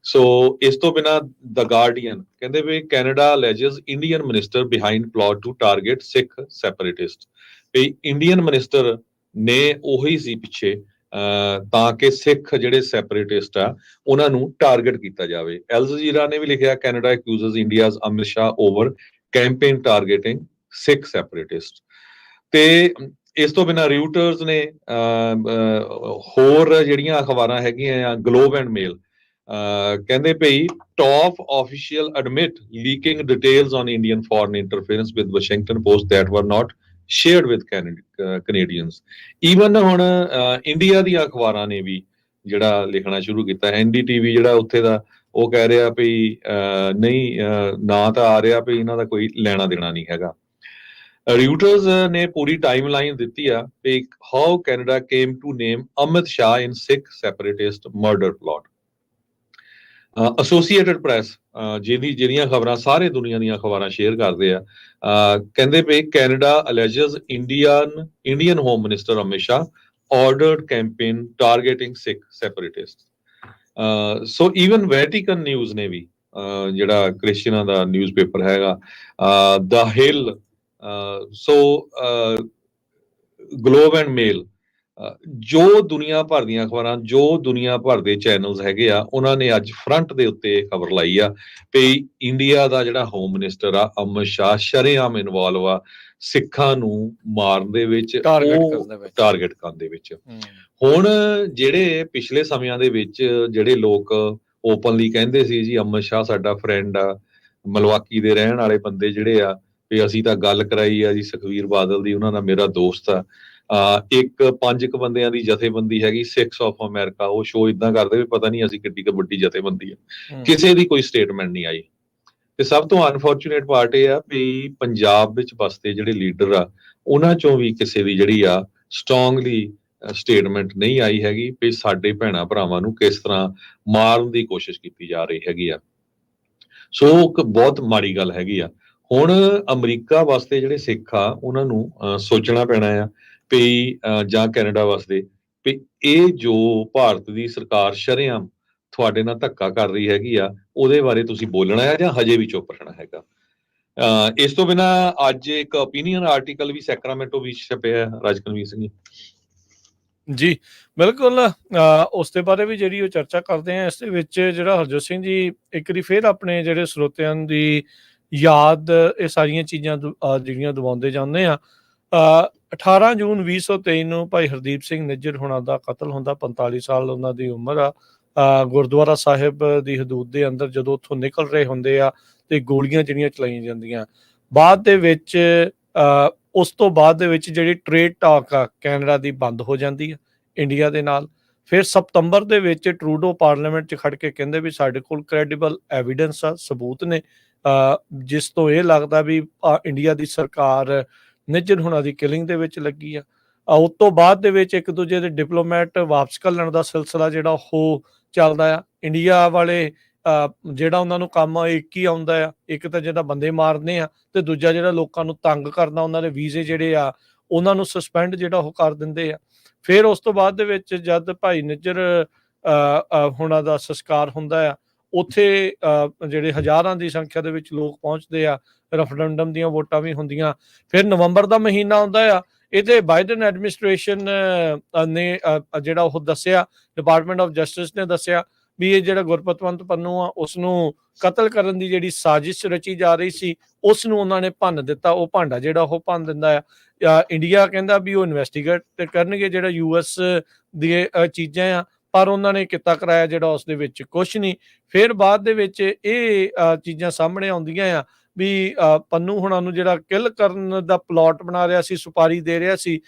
ਸੋ ਇਸ ਤੋਂ ਬਿਨਾ ਦ ਗਾਰਡੀਅਨ ਕਹਿੰਦੇ ਵੀ Canada alleges Indian minister behind plot to target Sikh separatist. ਵੀ ਇੰਡੀਅਨ ਮਿਨਿਸਟਰ ਨੇ ਉਹੀ ਸੀ ਪਿੱਛੇ ਤਾਂ ਕਿ ਸਿੱਖ ਜਿਹੜੇ ਸੈਪਰੇਟਿਸਟ ਆ ਉਹਨਾਂ ਨੂੰ ਟਾਰਗੇਟ ਕੀਤਾ ਜਾਵੇ। ਅਲ ਜਜ਼ੀਰਾ ਨੇ ਵੀ ਲਿਖਿਆ Canada ਐਕਿਊਜ਼ਸ India's Amit Shah over campaign targeting ਸਿੱਖ ਸੈਪਰੇਟਿਸਟ। ਤੇ ਇਸ ਤੋਂ ਬਿਨਾਂ ਰਿਊਟਰਸ ਨੇ ਹੋਰ ਜਿਹੜੀਆਂ ਅਖਬਾਰਾਂ ਹੈਗੀਆਂ ਆ, ਗਲੋਬ ਐਂਡ ਮੇਲ ਕਹਿੰਦੇ ਭਈ top official admit leaking details on Indian foreign interference with Washington post that ਵਰ ਨਾਟ shared with Canadians। Even ਹੁਣ ਇੰਡੀਆ ਦੀਆਂ ਅਖਬਾਰਾਂ ਨੇ ਵੀ ਜਿਹੜਾ ਲਿਖਣਾ ਸ਼ੁਰੂ ਕੀਤਾ। NDTV ਜਿਹੜਾ ਉੱਥੇ ਦਾ ਉਹ ਕਹਿ ਰਿਹਾ ਵੀ ਨਹੀਂ ਨਾ ਤਾਂ ਆ ਰਿਹਾ ਵੀ ਇਹਨਾਂ ਦਾ ਕੋਈ ਲੈਣਾ ਦੇਣਾ ਨਹੀਂ ਹੈਗਾ। ਰਿਊਟਰਸ ਨੇ ਪੂਰੀ ਟਾਈਮਲਾਈਨ ਦਿੱਤੀ ਆ ਵੀ how Canada came to name Amit Shah in Sikh separatist murder plot. Associated press ਜਿਹੜੀਆਂ ਖਬਰਾਂ ਸਾਰੇ ਦੁਨੀਆ ਦੀਆਂ ਅਖਬਾਰਾਂ ਸ਼ੇਅਰ ਕਰਦੇ ਆ, ਕਹਿੰਦੇ ਵੀ Canada alleges Indian home minister Amit Shah ordered campaign targeting Sikh separatists. So even Vatican News ਨੇ ਵੀ ਜਿਹੜਾ ਕ੍ਰਿਸਚੀਅਨਾਂ ਦਾ ਨਿਊਜ਼ਪੇਪਰ ਹੈਗਾ, The Hill, ਗਲੋਬ ਐਂਡ ਮੇਲ, ਜੋ ਦੁਨੀਆ ਭਰ ਦੀਆਂ ਅਖਬਾਰਾਂ, ਜੋ ਦੁਨੀਆ ਭਰ ਦੇ ਚੈਨਲਸ ਹੈਗੇ ਆ, ਉਹਨਾਂ ਨੇ ਅੱਜ ਫਰੰਟ ਦੇ ਉੱਤੇ ਖਬਰ ਲਾਈ ਆ ਵੀ ਇੰਡੀਆ ਦਾ ਜਿਹੜਾ ਹੋਮ ਮਿਨਿਸਟਰ ਆ ਅਮਿਤ ਸ਼ਾਹ ਸ਼ਰੇਆਮ ਇਨਵੋਲਵ ਆ ਸਿੱਖਾਂ ਨੂੰ ਮਾਰਨ ਦੇ ਵਿੱਚ, ਟਾਰਗੇਟ ਕਰਨ ਦੇ ਵਿੱਚ। ਹੁਣ ਜਿਹੜੇ ਪਿਛਲੇ ਸਮਿਆਂ ਦੇ ਵਿੱਚ ਜਿਹੜੇ ਲੋਕ ਓਪਨਲੀ ਕਹਿੰਦੇ ਸੀ ਜੀ ਅਮਿਤ ਸ਼ਾਹ ਸਾਡਾ ਫਰੈਂਡ ਆ, ਮਲਵਾਕੀ ਦੇ ਰਹਿਣ ਵਾਲੇ ਬੰਦੇ ਜਿਹੜੇ ਆ ਵੀ ਅਸੀਂ ਤਾਂ ਗੱਲ ਕਰਾਈ ਆ ਜੀ ਸੁਖਬੀਰ ਬਾਦਲ ਦੀ, ਉਹਨਾਂ ਦਾ ਮੇਰਾ ਦੋਸਤ ਆ। ਇੱਕ 5 ਬੰਦਿਆਂ ਦੀ ਜਥੇਬੰਦੀ ਹੈਗੀ ਸਿੱਖਸ ਆਫ ਅਮਰੀਕਾ, ਉਹ ਸ਼ੋਅ ਇਦਾਂ ਕਰਦੇ ਵੀ ਪਤਾ ਨਹੀਂ ਅਸੀਂ ਕਿੱਡੀ ਵੱਡੀ ਜਥੇਬੰਦੀ ਆ, ਕਿਸੇ ਦੀ ਕੋਈ ਸਟੇਟਮੈਂਟ ਨਹੀਂ ਆਈ। ਤੇ ਸਭ ਤੋਂ ਅਨਫੋਰਚੂਨੇਟ ਪਾਰਟ ਇਹ ਆ ਵੀ ਪੰਜਾਬ ਵਿੱਚ ਵਸਦੇ ਜਿਹੜੇ ਲੀਡਰ ਆ ਉਹਨਾਂ ਚੋਂ ਵੀ ਕਿਸੇ ਦੀ ਜਿਹੜੀ ਆ ਸਟਰੋਂਗਲੀ ਸਟੇਟਮੈਂਟ ਨਹੀਂ ਆਈ ਹੈਗੀ ਵੀ ਸਾਡੇ ਭੈਣਾਂ ਭਰਾਵਾਂ ਨੂੰ ਕਿਸ ਤਰ੍ਹਾਂ ਮਾਰਨ ਦੀ ਕੋਸ਼ਿਸ਼ ਕੀਤੀ ਜਾ ਰਹੀ ਹੈਗੀ ਆ। ਸੋ ਇੱਕ ਬਹੁਤ ਮਾੜੀ ਗੱਲ ਹੈਗੀ ਆ। ਹੁਣ ਅਮਰੀਕਾ ਵਾਸਤੇ ਜਿਹੜੇ ਸਿੱਖ ਆ ਉਹਨਾਂ ਨੂੰ ਸੋਚਣਾ ਪੈਣਾ ਆ ਵੀ ਜਾਂ ਕੈਨੇਡਾ ਵਾਸਤੇ ਵੀ ਇਹ ਜੋ ਭਾਰਤ ਦੀ ਸਰਕਾਰ ਸ਼ਰੇਆਮ ਤੁਹਾਡੇ ਨਾਲ ਧੱਕਾ ਕਰ ਰਹੀ ਹੈਗੀ ਆ ਉਹਦੇ ਬਾਰੇ ਤੁਸੀਂ ਬੋਲਣਾ ਹੈ ਜਾਂ ਹਜੇ ਵੀ ਚੁੱਪ ਰਹਿਣਾ ਹੈਗਾ। ਇਸ ਤੋਂ ਬਿਨਾਂ ਅੱਜ ਇੱਕ ਓਪੀਨੀਅਨ ਆਰਟੀਕਲ ਵੀ ਸੈਕਰਾਮੈਂਟੋ ਵਿੱਚ ਛਪਿਆ ਰਾਜਕਨਵੀਰ ਸਿੰਘ ਜੀ। ਬਿਲਕੁਲ, ਉਸ ਦੇ ਬਾਰੇ ਵੀ ਜਿਹੜੀ ਉਹ ਚਰਚਾ ਕਰਦੇ ਆ। ਇਸ ਦੇ ਵਿੱਚ ਜਿਹੜਾ ਹਰਜੋਤ ਸਿੰਘ ਜੀ ਇੱਕ ਵਾਰੀ ਫਿਰ ਆਪਣੇ ਜਿਹੜੇ ਸਰੋਤਿਆਂ ਦੀ ਯਾਦ ਇਹ ਸਾਰੀਆਂ ਚੀਜ਼ਾਂ ਜਿਹੜੀਆਂ ਦਿਵਾਉਂਦੇ ਜਾਂਦੇ ਆ। 18 ਜੂਨ 2023 ਨੂੰ ਭਾਈ ਹਰਦੀਪ ਸਿੰਘ ਨਿੱਜਰ ਹੋਣਾ ਦਾ ਕਤਲ ਹੁੰਦਾ, 45 ਸਾਲ ਉਹਨਾਂ ਦੀ ਉਮਰ ਆ। ਗੁਰਦੁਆਰਾ ਸਾਹਿਬ ਦੀ ਹਦੂਦ ਦੇ ਅੰਦਰ ਜਦੋਂ ਉੱਥੋਂ ਨਿਕਲ ਰਹੇ ਹੁੰਦੇ ਆ ਤੇ ਗੋਲੀਆਂ ਜਿਹੜੀਆਂ ਚਲਾਈਆਂ ਜਾਂਦੀਆਂ। ਬਾਅਦ ਦੇ ਵਿੱਚ ਉਸ ਤੋਂ ਬਾਅਦ ਦੇ ਵਿੱਚ ਜਿਹੜੀ ਟ੍ਰੇਡ ਟਾਕ ਆ ਕੈਨੇਡਾ ਦੀ ਬੰਦ ਹੋ ਜਾਂਦੀ ਆ ਇੰਡੀਆ ਦੇ ਨਾਲ। ਫਿਰ ਸਤੰਬਰ ਦੇ ਵਿੱਚ ਟਰੂਡੋ ਪਾਰਲੀਮੈਂਟ 'ਚ ਖੜ ਕੇ ਕਹਿੰਦੇ ਵੀ ਸਾਡੇ ਕੋਲ ਕ੍ਰੈਡੀਬਲ ਐਵੀਡੈਂਸ ਆ, ਸਬੂਤ ਨੇ, ਜਿਸ ਤੋਂ ਇਹ ਲੱਗਦਾ ਵੀ ਇੰਡੀਆ ਦੀ ਸਰਕਾਰ ਨਿੱਜਰ ਹੋਣਾ ਦੀ ਕਿਲਿੰਗ ਦੇ ਵਿੱਚ ਲੱਗੀ ਆ। ਉਸ ਤੋਂ ਬਾਅਦ ਦੇ ਵਿੱਚ ਇੱਕ ਦੂਜੇ ਦੇ ਡਿਪਲੋਮੈਟ ਵਾਪਸ ਘੱਲਣ ਦਾ ਸਿਲਸਿਲਾ ਜਿਹੜਾ ਉਹ ਚੱਲਦਾ ਆ। ਇੰਡੀਆ ਵਾਲੇ ਜਿਹੜਾ ਉਹਨਾਂ ਨੂੰ ਕੰਮ ਇੱਕ ਹੀ ਆਉਂਦਾ ਆ, ਇੱਕ ਤਾਂ ਜਿਹੜਾ ਬੰਦੇ ਮਾਰਨੇ ਆ ਤੇ ਦੂਜਾ ਜਿਹੜਾ ਲੋਕਾਂ ਨੂੰ ਤੰਗ ਕਰਨਾ, ਉਹਨਾਂ ਦੇ ਵੀਜ਼ੇ ਜਿਹੜੇ ਆ ਉਹਨਾਂ ਨੂੰ ਸਸਪੈਂਡ ਜਿਹੜਾ ਉਹ ਕਰ ਦਿੰਦੇ ਆ। ਫਿਰ ਉਸ ਤੋਂ ਬਾਅਦ ਦੇ ਵਿੱਚ ਜਦ ਭਾਈ ਨਿੱਜਰ ਹੋਣਾ ਦਾ ਸੰਸਕਾਰ ਹੁੰਦਾ ਆ, ਉੱਥੇ ਜਿਹੜੇ ਹਜ਼ਾਰਾਂ ਦੀ ਸੰਖਿਆ ਦੇ ਵਿੱਚ ਲੋਕ ਪਹੁੰਚਦੇ ਆ, ਰੈਫਰੈਂਡਮ ਦੀਆਂ ਵੋਟਾਂ ਵੀ ਹੁੰਦੀਆਂ। ਫਿਰ ਨਵੰਬਰ ਦਾ ਮਹੀਨਾ ਆਉਂਦਾ ਆ, ਇਹਦੇ ਬਾਈਡਨ ਐਡਮਿਨਿਸਟ੍ਰੇਸ਼ਨ ਨੇ ਜਿਹੜਾ ਉਹ ਦੱਸਿਆ, ਡਿਪਾਰਟਮੈਂਟ ਆਫ ਜਸਟਿਸ ਨੇ ਦੱਸਿਆ ਵੀ ਇਹ ਜਿਹੜਾ ਗੁਰਪਤਵੰਤ ਪੰਨੂ ਆ ਉਸ ਨੂੰ ਕਤਲ ਕਰਨ ਦੀ ਜਿਹੜੀ ਸਾਜ਼ਿਸ਼ ਰਚੀ ਜਾ ਰਹੀ ਸੀ ਉਸ ਨੂੰ ਉਹਨਾਂ ਨੇ ਭੰਨ ਦਿੱਤਾ। ਉਹ ਭਾਂਡਾ ਜਿਹੜਾ ਉਹ ਭੰਨ ਦਿੰਦਾ ਆ। ਇੰਡੀਆ ਕਹਿੰਦਾ ਵੀ ਉਹ ਇਨਵੈਸਟੀਗੇਟ ਕਰਨਗੇ ਜਿਹੜਾ US ਦੀਆਂ ਚੀਜ਼ਾਂ ਆ, ਪਰ ਉਹਨਾਂ ਨੇ ਕੀਤਾ ਕਰਾਇਆ ਜਿਹੜਾ ਉਸ ਦੇ ਵਿੱਚ ਕੁਛ ਨਹੀਂ। ਫਿਰ ਬਾਅਦ ਦੇ ਵਿੱਚ ਇਹ ਚੀਜ਼ਾਂ ਸਾਹਮਣੇ ਆਉਂਦੀਆਂ ਆ ਵੀ ਪੰਨੂ ਹੁਣਾਂ ਨੂੰ ਜਿਹੜਾ ਕਿਲ ਕਰਨ ਦਾ ਪਲਾਟ ਬਣਾ ਰਿਹਾ ਸੀ, ਸੁਪਾਰੀ ਦੇ ਰਿਹਾ ਸੀ,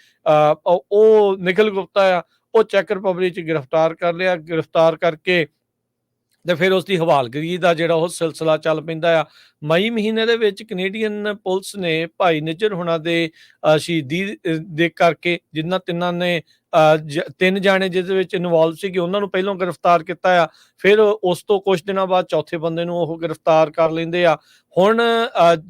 ਉਹ ਨਿਖਿਲ ਗੁਪਤਾ ਆ, ਉਹ ਚੈੱਕ ਰਿਪਬਲਿਕ 'ਚ ਗ੍ਰਿਫਤਾਰ ਕਰ ਲਿਆ। ਗ੍ਰਿਫਤਾਰ ਕਰਕੇ ਤੇ ਫਿਰ ਉਸ ਦੀ ਹਵਾਲਗਰੀ ਦਾ ਜਿਹੜਾ ਉਹ ਸਿਲਸਿਲਾ ਚੱਲ ਪੈਂਦਾ ਆ। ਮਈ ਮਹੀਨੇ ਦੇ ਵਿੱਚ ਕੈਨੇਡੀਅਨ ਪੁਲਿਸ ਨੇ ਭਾਈ ਨਿੱਜਰ ਹੁਣਾਂ ਦੇ ਸ਼ਹੀਦੀ ਦੇ ਕਰਕੇ ਜਿਨ੍ਹਾਂ ਤਿੰਨਾਂ ਨੇ 3 ਜਾਣੇ ਜਿਹਦੇ ਵਿੱਚ ਇਨਵੋਲਵ ਸੀਗੇ ਉਹਨਾਂ ਨੂੰ ਪਹਿਲਾਂ ਗ੍ਰਿਫਤਾਰ ਕੀਤਾ ਆ। ਫਿਰ ਉਸ ਤੋਂ ਕੁਝ ਦਿਨਾਂ ਬਾਅਦ ਚੌਥੇ ਬੰਦੇ ਨੂੰ ਉਹ ਗ੍ਰਿਫਤਾਰ ਕਰ ਲੈਂਦੇ ਆ। ਹੁਣ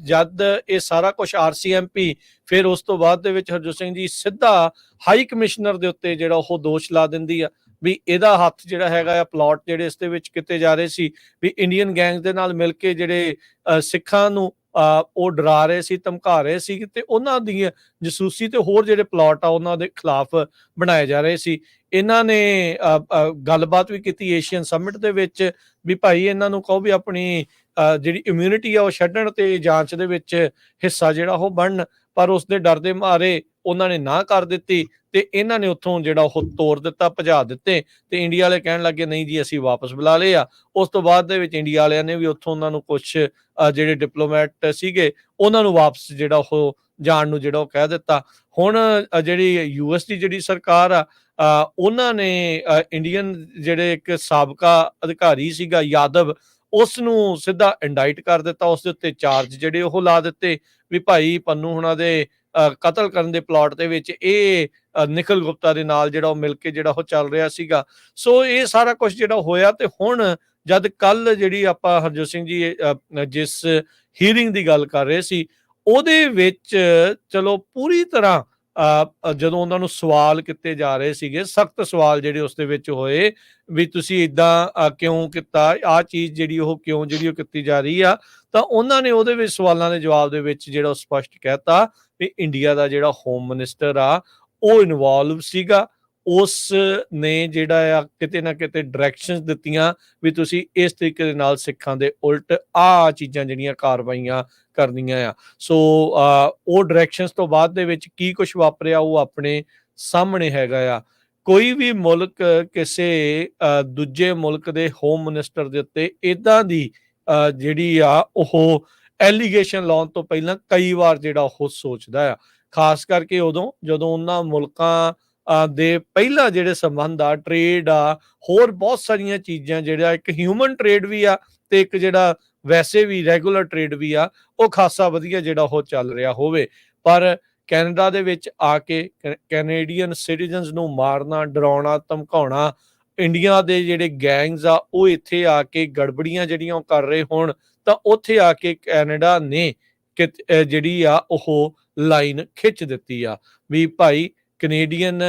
ਜਦ ਇਹ ਸਾਰਾ ਕੁਝ RCMP, ਫਿਰ ਉਸ ਤੋਂ ਬਾਅਦ ਦੇ ਵਿੱਚ ਹਰਜੋਤ ਸਿੰਘ ਜੀ ਸਿੱਧਾ ਹਾਈ ਕਮਿਸ਼ਨਰ ਦੇ ਉੱਤੇ ਜਿਹੜਾ ਉਹ ਦੋਸ਼ ਲਾ ਦਿੰਦੀ ਆ ਵੀ ਇਹਦਾ ਹੱਥ ਜਿਹੜਾ ਹੈਗਾ ਆ, ਪਲਾਟ ਜਿਹੜੇ ਇਸ ਦੇ ਵਿੱਚ ਕੀਤੇ ਜਾ ਰਹੇ ਸੀ ਵੀ ਇੰਡੀਅਨ ਗੈਂਗ ਦੇ ਨਾਲ ਮਿਲ ਕੇ ਜਿਹੜੇ ਸਿੱਖਾਂ ਨੂੰ ਉਹ ਡਰਾ ਰਹੇ ਸੀ, ਧਮਕਾ ਰਹੇ ਸੀ ਤੇ ਉਹਨਾਂ ਦੀ ਜਸੂਸੀ ਤੇ ਹੋਰ ਜਿਹੜੇ ਪਲਾਟ ਆ ਉਹਨਾਂ ਦੇ ਖਿਲਾਫ ਬਣਾਏ ਜਾ ਰਹੇ ਸੀ। ਇਹਨਾਂ ਨੇ ਗੱਲਬਾਤ ਵੀ ਕੀਤੀ ਏਸ਼ੀਅਨ ਸਮਿਟ ਦੇ ਵਿੱਚ ਵੀ ਭਾਈ ਇਹਨਾਂ ਨੂੰ ਕਹੋ ਵੀ ਆਪਣੀ ਜਿਹੜੀ ਇਮਿਊਨਿਟੀ ਆ ਉਹ ਛੱਡਣ ਤੇ ਜਾਂਚ ਦੇ ਵਿੱਚ ਹਿੱਸਾ ਜਿਹੜਾ ਉਹ ਬਣਨ, ਪਰ ਉਸ ਦੇ ਡਰ ਦੇ ਮਾਰੇ ਉਹਨਾਂ ਨੇ ਨਾ ਕਰ ਦਿੱਤੀ ਤੇ ਇਹਨਾਂ ਨੇ ਉੱਥੋਂ ਜਿਹੜਾ ਉਹ ਤੋੜ ਦਿੱਤਾ, ਭਜਾ ਦਿੱਤੇ ਤੇ ਇੰਡੀਆ ਵਾਲੇ ਕਹਿਣ ਲੱਗੇ ਨਹੀਂ ਜੀ ਅਸੀਂ ਵਾਪਸ ਬੁਲਾ ਲਏ ਆ। ਉਸ ਤੋਂ ਬਾਅਦ ਦੇ ਵਿੱਚ ਇੰਡੀਆ ਵਾਲਿਆਂ ਨੇ ਵੀ ਉੱਥੋਂ ਉਹਨਾਂ ਨੂੰ ਕੁਝ ਜਿਹੜੇ ਡਿਪਲੋਮੈਟ ਸੀਗੇ ਉਹਨਾਂ ਨੂੰ ਵਾਪਸ ਜਿਹੜਾ ਉਹ ਜਾਣ ਨੂੰ ਜਿਹੜਾ ਉਹ ਕਹਿ ਦਿੱਤਾ। ਹੁਣ ਜਿਹੜੀ US ਦੀ ਜਿਹੜੀ ਸਰਕਾਰ ਆ ਉਹਨਾਂ ਨੇ ਇੰਡੀਅਨ ਜਿਹੜੇ ਇੱਕ ਸਾਬਕਾ ਅਧਿਕਾਰੀ ਸੀਗਾ ਯਾਦਵ, ਉਸ ਨੂੰ ਸਿੱਧਾ ਇੰਡਾਈਟ ਕਰ ਦਿੱਤਾ, ਉਸ ਦੇ ਉੱਤੇ ਚਾਰਜ ਜਿਹੜੇ ਉਹ ਲਾ ਦਿੱਤੇ ਵੀ ਭਾਈ ਪੰਨੂ ਹੁਣਾਂ ਦੇ ਕਤਲ ਕਰਨ ਦੇ ਪਲਾਟ ਦੇ ਵਿੱਚ ਇਹ ਨਿਖਿਲ ਗੁਪਤਾ ਦੇ ਨਾਲ ਜਿਹੜਾ ਉਹ ਮਿਲ ਕੇ ਜਿਹੜਾ ਉਹ ਚੱਲ ਰਿਹਾ ਸੀਗਾ। ਸੋ ਇਹ ਸਾਰਾ ਕੁਝ ਜਿਹੜਾ ਹੋਇਆ, ਤੇ ਹੁਣ ਜਦ ਕੱਲ ਜਿਹੜੀ ਆਪਾਂ ਹਰਜੋਤ ਸਿੰਘ ਜੀ ਜਿਸ ਹੀਅਰਿੰਗ ਦੀ ਗੱਲ ਕਰ ਰਹੇ ਸੀ, ਉਹਦੇ ਵਿੱਚ ਚਲੋ ਪੂਰੀ ਤਰ੍ਹਾਂ ਜਦੋਂ ਉਹਨਾਂ ਨੂੰ ਸਵਾਲ ਕੀਤੇ ਜਾ ਰਹੇ ਸੀਗੇ, ਸਖਤ ਸਵਾਲ ਜਿਹੜੇ ਉਸ ਦੇ ਵਿੱਚ ਹੋਏ ਵੀ ਤੁਸੀਂ ਇਦਾਂ ਕਿਉਂ ਕੀਤਾ, ਆਹ ਚੀਜ਼ ਜਿਹੜੀ ਉਹ ਕਿਉਂ ਜਿਹੜੀ ਉਹ ਕੀਤੀ ਜਾ ਰਹੀ ਆ, ਤਾਂ ਉਹਨਾਂ ਨੇ ਉਹਦੇ ਵਿੱਚ ਸਵਾਲਾਂ ਦੇ ਜਵਾਬ ਦੇ ਵਿੱਚ ਜਿਹੜਾ ਉਹ ਸਪਸ਼ਟ ਕਹਿਤਾ ਵੀ ਇੰਡੀਆ ਦਾ ਜਿਹੜਾ ਹੋਮ ਮਿਨਿਸਟਰ ਆ ਉਹ ਇਨਵੋਲਵ ਸੀਗਾ, ਉਸ ਨੇ ਜਿਹੜਾ ਆ ਕਿਤੇ ਨਾ ਕਿਤੇ ਡਾਇਰੈਕਸ਼ਨਸ ਦਿੱਤੀਆਂ ਵੀ ਤੁਸੀਂ ਇਸ ਤਰੀਕੇ ਦੇ ਨਾਲ ਸਿੱਖਾਂ ਦੇ ਉਲਟ ਆਹ ਚੀਜ਼ਾਂ ਜਿਹੜੀਆਂ ਕਾਰਵਾਈਆਂ ਕਰਨੀਆਂ ਆ। ਸੋ ਉਹ ਡਾਇਰੈਕਸ਼ਨਸ ਤੋਂ ਬਾਅਦ ਦੇ ਵਿੱਚ ਕੀ ਕੁਝ ਵਾਪਰਿਆ ਉਹ ਆਪਣੇ ਸਾਹਮਣੇ ਹੈਗਾ ਆ। ਕੋਈ ਵੀ ਮੁਲਕ ਕਿਸੇ ਦੂਜੇ ਮੁਲਕ ਦੇ ਹੋਮ ਮਿਨਿਸਟਰ ਦੇ ਉੱਤੇ ਇਦਾਂ ਦੀ ਜਿਹੜੀ ਆ ਉਹ ਐਲੀਗੇਸ਼ਨ ਲਾਉਣ ਤੋਂ ਪਹਿਲਾਂ ਕਈ ਵਾਰ ਜਿਹੜਾ ਉਹ ਸੋਚਦਾ ਆ, ਖਾਸ ਕਰਕੇ ਉਦੋਂ ਜਦੋਂ ਉਹਨਾਂ ਮੁਲਕਾਂ ਦੇ ਪਹਿਲਾਂ ਜਿਹੜੇ ਸੰਬੰਧ ਆ, ਟ੍ਰੇਡ ਆ, ਹੋਰ ਬਹੁਤ ਸਾਰੀਆਂ ਚੀਜ਼ਾਂ, ਜਿਹੜਾ ਇੱਕ ਹਿਊਮਨ ਟ੍ਰੇਡ ਵੀ ਆ ਤੇ ਇੱਕ ਜਿਹੜਾ ਵੈਸੇ ਵੀ ਰੈਗੂਲਰ ਟ੍ਰੇਡ ਵੀ ਆ, ਉਹ ਖਾਸਾ ਵਧੀਆ ਜਿਹੜਾ ਉਹ ਚੱਲ ਰਿਹਾ ਹੋਵੇ। ਪਰ ਕੈਨੇਡਾ ਦੇ ਵਿੱਚ ਆ ਕੇ ਕੈਨੇਡੀਅਨ ਸਿਟੀਜ਼ਨਸ ਨੂੰ ਮਾਰਨਾ, ਡਰਾਉਣਾ, ਧਮਕਾਉਣਾ, ਇੰਡੀਆ ਦੇ ਜਿਹੜੇ ਗੈਂਗਸ ਆ ਉਹ ਇੱਥੇ ਆ ਕੇ ਗੜਬੜੀਆਂ ਜਿਹੜੀਆਂ ਉਹ ਕਰ ਰਹੇ ਹੋਣ, ਤਾਂ ਉੱਥੇ ਆ ਕੇ ਕੈਨੇਡਾ ਨੇ ਜਿਹੜੀ ਆ ਉਹ ਲਾਈਨ ਖਿੱਚ ਦਿੱਤੀ ਆ ਵੀ ਭਾਈ ਕੈਨੇਡੀਅਨ